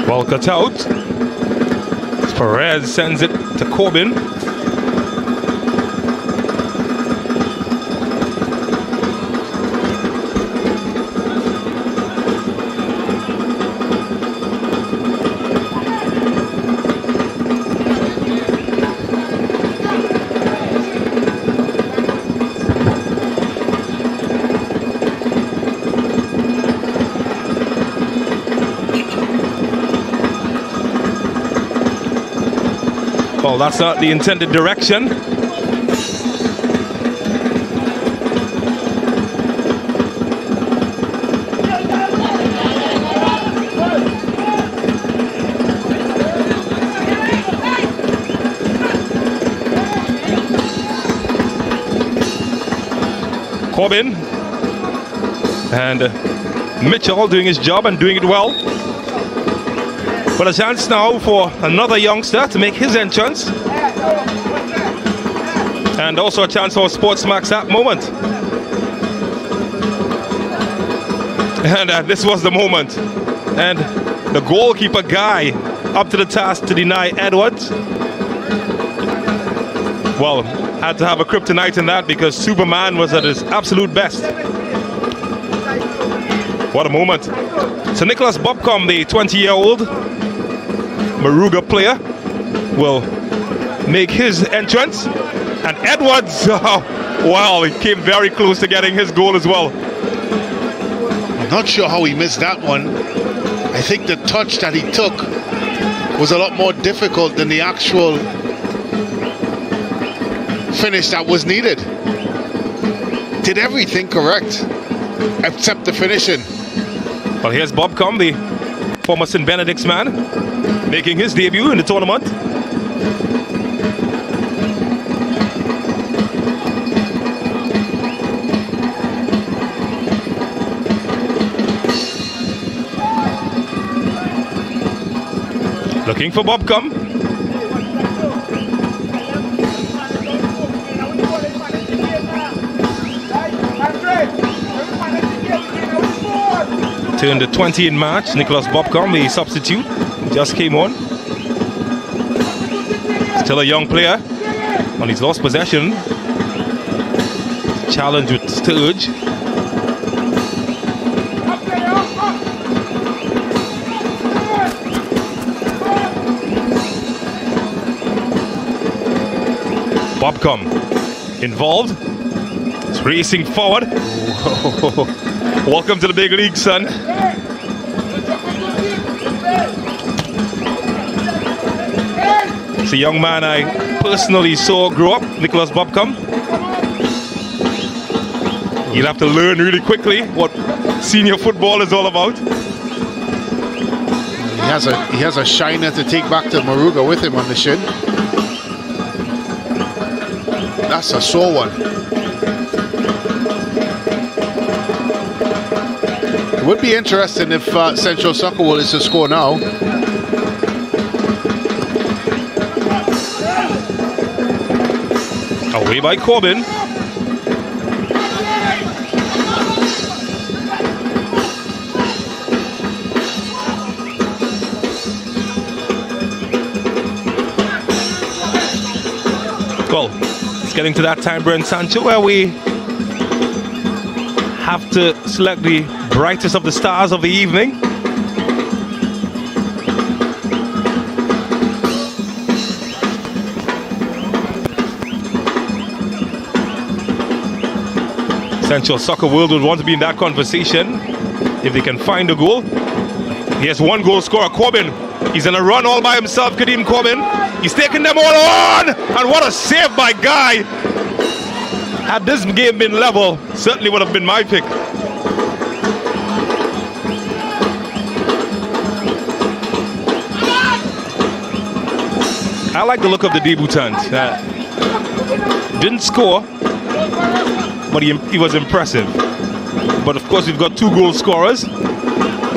Well cut out. Perez sends it to Corbin. Well, that's not the intended direction. Corbin and Mitchell doing his job and doing it well. But a chance now for another youngster to make his entrance. And also a chance for Sportsmax at moment. And this was the moment. And the goalkeeper guy up to the task to deny Edwards. Well, had to have a kryptonite in that because Superman was at his absolute best. What a moment. So Nicholas Bobcom, the 20-year-old Maruga player, will make his entrance. And Edwards, wow, he came very close to getting his goal as well. I'm not sure how he missed that one. I think the touch that he took was a lot more difficult than the actual finish that was needed. Did everything correct. accept the finishing. Well, here's Bob Combe, the former St. Benedict's man, making his debut in the tournament. Looking for Bob Combe. Turned the 20 in March. Nicholas Bobcom, the substitute, just came on. Still a young player. On his lost possession. Challenge with Sturge. Bobcom involved. It's racing forward. Welcome to the big league, son. It's a young man I personally saw grow up, Nicholas Bobcom. You'll have to learn really quickly what senior football is all about. He has a shiner to take back to Moruga with him on the shin. That's a sore one. It would be interesting if Central Soccer World is to score now. Away by Corbin. Well, it's getting to that time, Brent Sancho, where we have to select the brightest of the stars of the evening. Central Soccer World would want to be in that conversation if they can find a goal. Here's one goal scorer, Corbin. He's in a run all by himself, Kadeem Corbin. He's taking them all on! And what a save by Guy! Had this game been level, certainly would have been my pick. I like the look of the debutant. Didn't score, but he was impressive. But of course, we've got two goal scorers.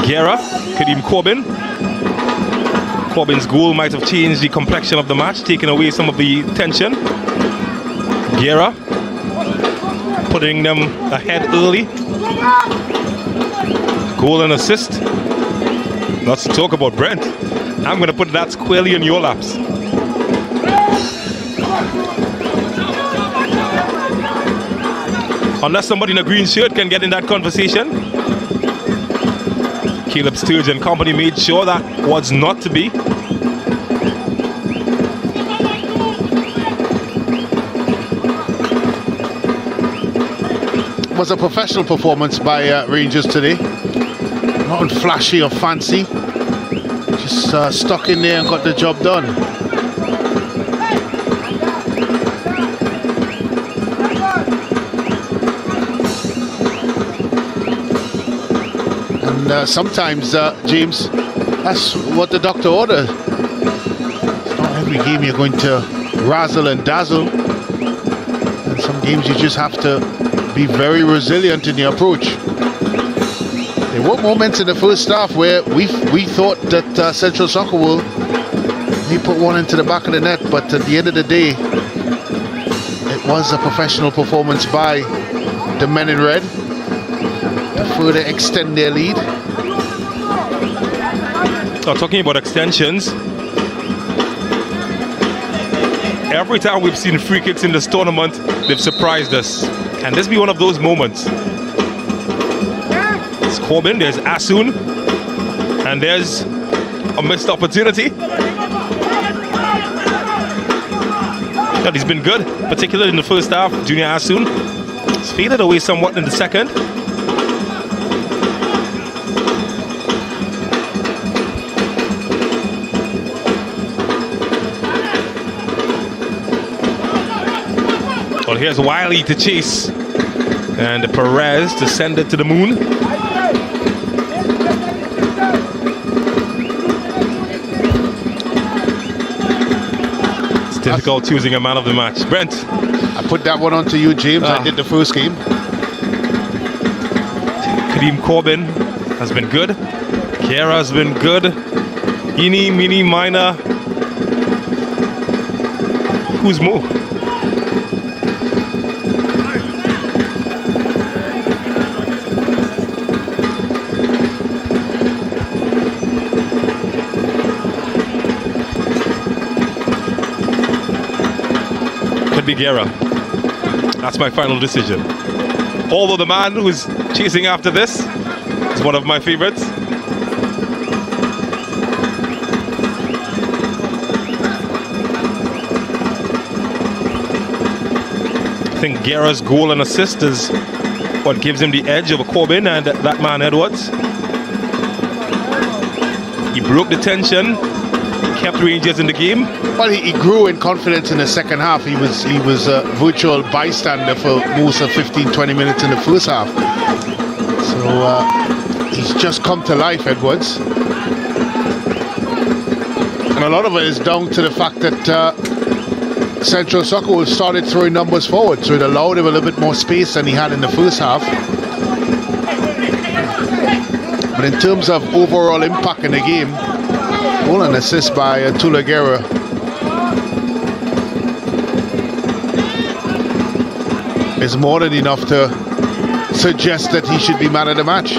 Guerra, Kadeem Corbin. Corbin's goal might have changed the complexion of the match, taking away some of the tension. Guerra putting them ahead early. Goal and assist. Not to talk about Brent. I'm going to put that squarely in your laps. Unless somebody in a green shirt can get in that conversation. Caleb Sturge and company made sure that was not to be. It was a professional performance by Rangers today. Not flashy or fancy. Just stuck in there and got the job done. And sometimes, James, that's what the doctor orders. It's not every game you're going to razzle and dazzle. And some games you just have to be very resilient in your approach. There were moments in the first half where we thought that Central Soccer World may put one into the back of the net, but at the end of the day, it was a professional performance by the men in red to further extend their lead. So talking about extensions, every time we've seen free kicks in this tournament, they've surprised us. And this be one of those moments. It's Corbin, there's Asun, and there's a missed opportunity. But he's been good, particularly in the first half. Junior Asun. He's faded away somewhat in the second. Well, here's Wiley to chase. And Perez to send it to the moon. It's difficult choosing a man of the match. Brent. I put that one on to you, James. I did the first game. Kareem Corbin has been good. Kiera has been good. Eeny, meeny, minor. Who's more? Could be Guerra. That's my final decision. Although the man who's chasing after this is one of my favorites. I think Guerra's goal and assist is what gives him the edge over Corbin and that man Edwards. He broke the tension, kept Rangers in the game. Well, he grew in confidence in the second half. He was a virtual bystander for most of 15-20 minutes in the first half. So he's just come to life, Edwards. And a lot of it is down to the fact that Central Soccer started throwing numbers forward, so it allowed him a little bit more space than he had in the first half. But in terms of overall impact in the game, goal and assist by Tula Guerra. Is more than enough to suggest that he should be man of the match.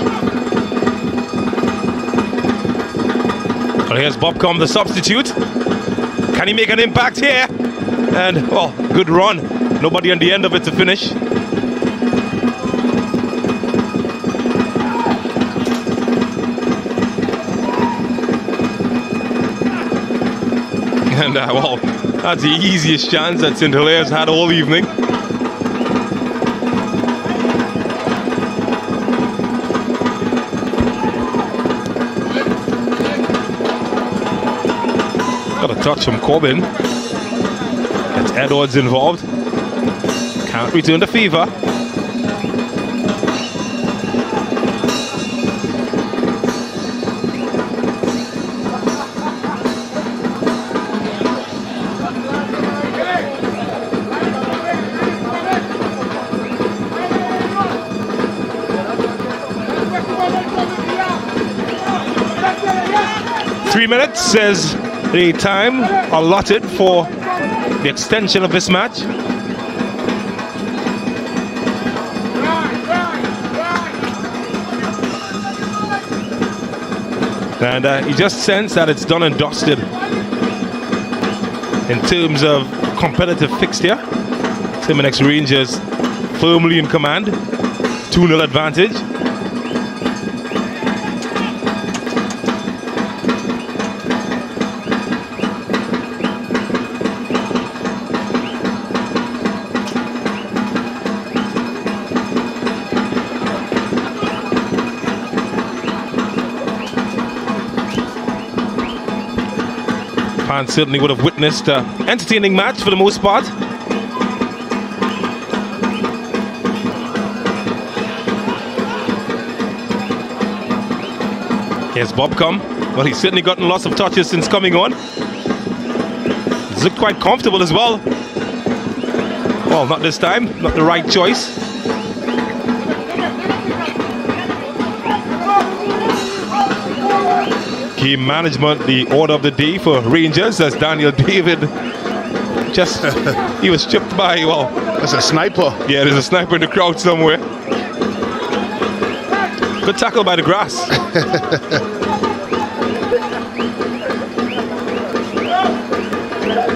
Well, here's Bobcom, the substitute. Can he make an impact here? And, oh, good run. Nobody on the end of it to finish. And, well, that's the easiest chance that St. Hilaire's had all evening. Got a touch from Corbin. Gets Edwards involved. Can't return the fever. Minutes is the time allotted for the extension of this match. And you just sense that it's done and dusted in terms of competitive fixture. Terminix Rangers firmly in command, 2-0 advantage. Fans certainly would have witnessed an entertaining match for the most part. Here's Bobcom. Well, he's certainly gotten lots of touches since coming on. He's looked quite comfortable as well. Well, not this time. Not the right choice. Game management, the order of the day for Rangers, as Daniel David just, he was chipped by, well... That's a sniper. Yeah, there's a sniper in the crowd somewhere. Good tackle by the grass.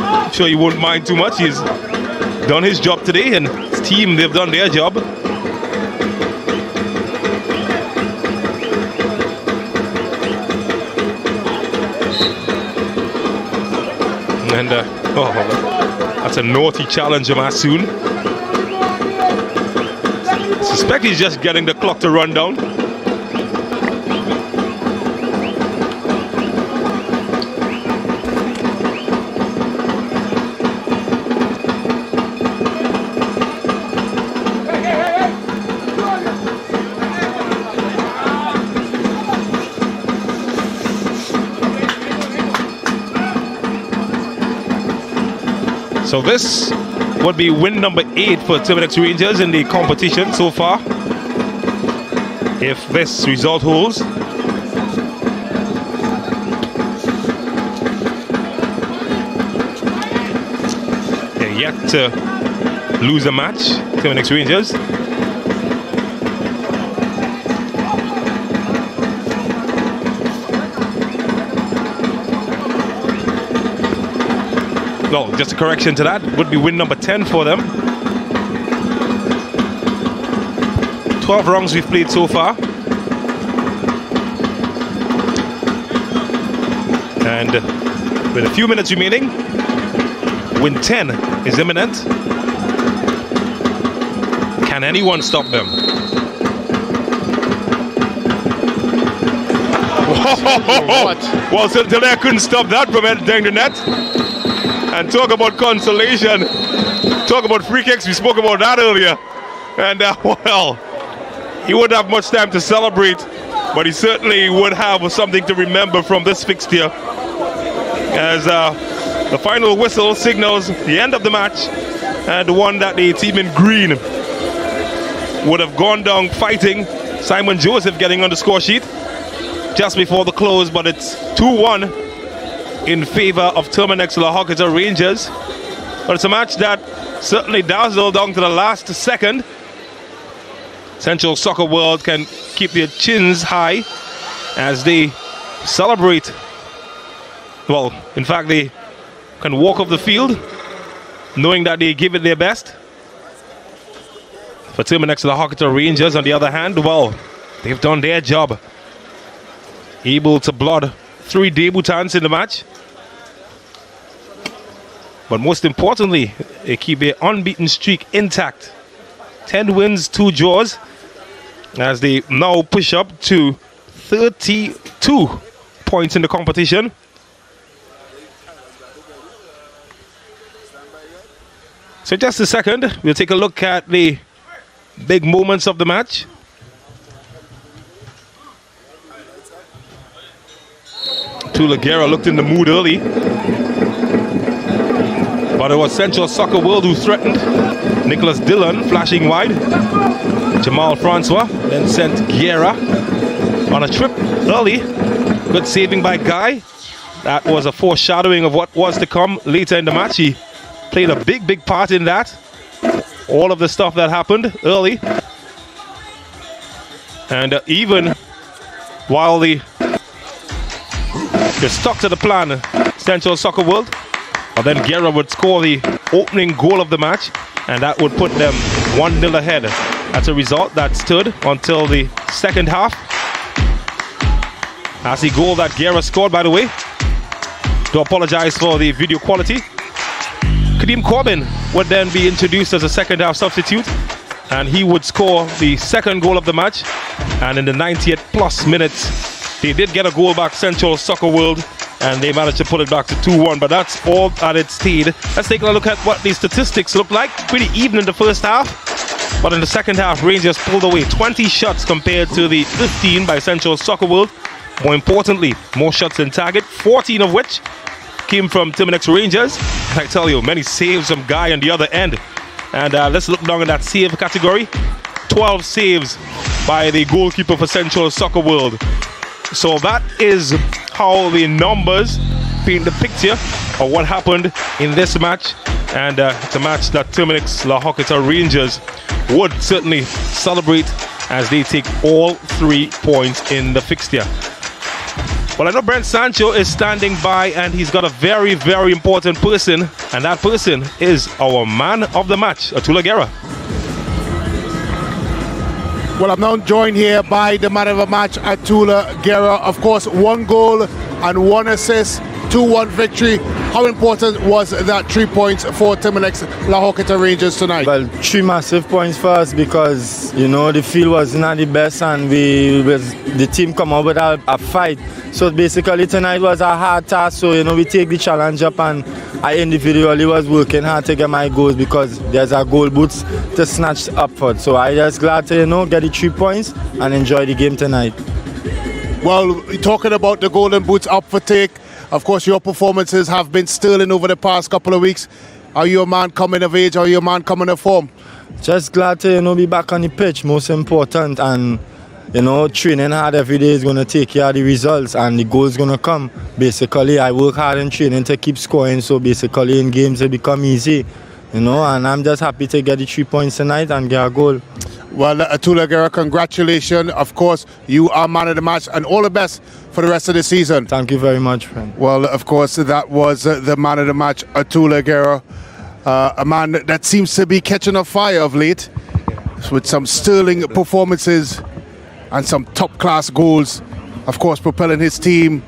I'm sure he won't mind too much. He's done his job today, and his team, they've done their job. And, oh, that's a naughty challenge of Masoon. I suspect he's just getting the clock to run down. So this would be win number 8 for Terminix Rangers in the competition so far. If this result holds. They're yet to lose a match, Terminix Rangers. Well, just a correction to that, would be win number 10 for them. 12 rounds we've played so far. And with a few minutes remaining, win 10 is imminent. Can anyone stop them? What? Well, so until I couldn't stop that from entering the net. And talk about consolation, talk about free kicks, we spoke about that earlier. And well, he wouldn't have much time to celebrate, but he certainly would have something to remember from this fixture, as the final whistle signals the end of the match, and the one that the team in green would have gone down fighting. Simon Joseph getting on the score sheet just before the close, but it's 2-1 in favor of Terminix La Horquetta Rangers. But it's a match that certainly dazzled down to the last second. Central Soccer World can keep their chins high as they celebrate. Well, in fact, they can walk off the field knowing that they give it their best. For Terminix La Horquetta Rangers, on the other hand, well, they've done their job. Able to blood 3 debutants in the match. But most importantly, they keep their unbeaten streak intact. 10 wins, 2 draws, as they now push up to 32 points in the competition. So just a second, we'll take a look at the big moments of the match. Tula Guerra looked in the mood early, but it was Central Soccer World who threatened. Nicholas Dillon flashing wide. Jamal Francois then sent Guerra on a trip early. Good saving by Guy. That was a foreshadowing of what was to come later in the match. He played a big part in that. All of the stuff that happened early. And even while they're stuck to the plan, Central Soccer World, and then Guerra would score the opening goal of the match, and that would put them 1-0 ahead. That's a result that stood until the second half. That's the goal that Guerra scored, by the way. Do apologize for the video quality. Kadeem Corbin would then be introduced as a second half substitute, and he would score the second goal of the match. And in the 90th plus minutes, they did get a goal back, Central Soccer World, and they managed to put it back to 2-1, but that's all that it stayed. Let's take a look at what the statistics look like. Pretty even in the first half, but in the second half, Rangers pulled away 20 shots compared to the 15 by Central Soccer World. More importantly, more shots in target, 14 of which came from Terminix Rangers. And I tell you, many saves from Guy on the other end. And let's look down at that save category. 12 saves by the goalkeeper for Central Soccer World. So that is how the numbers paint the picture of what happened in this match. And it's a match that Terminix La Horquetta Rangers would certainly celebrate as they take all 3 points in the fixture. Well, I know Brent Sancho is standing by, and he's got a very important person, and that person is our man of the match, Atula Guerra. Well, I'm now joined here by the man of the match, Atula Guerra. Of course, 1 goal and 1 assist, 2-1 victory. How important was that 3 points for Terminix La Horquetta Rangers tonight? Well, 3 massive points for us because, you know, the field was not the best, and the team come up with a fight. So basically tonight was a hard task, so, you know, we take the challenge up, and I individually was working hard to get my goals because there's a goal boots to snatch up for. So I just glad to, you know, get the 3 points and enjoy the game tonight. Well, talking about the golden boots up for take, of course your performances have been sterling over the past couple of weeks. Are you a man coming of age? Are you a man coming of form? Just glad to be back on the pitch, most important, and training hard every day is going to take care of the results, and the goals going to come. Basically, I work hard in training to keep scoring, so basically in games it become easy, and I'm just happy to get the 3 points tonight and get a goal. Well, Atula Guerra, congratulations. Of course, you are man of the match, and all the best for the rest of the season. Thank you very much, friend. Well, of course, that was the man of the match, Atula Guerra, a man that seems to be catching a fire of late with some sterling performances and some top-class goals. Of course, propelling his team,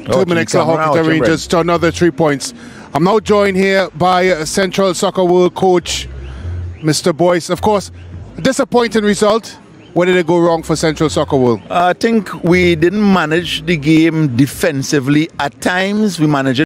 Terminix Horquetta Rangers, to another 3 points. I'm now joined here by Central Soccer World coach, Mr. Boyce. Of course, a disappointing result. Where did it go wrong for Central Soccer World? I think we didn't manage the game defensively. At times, we managed it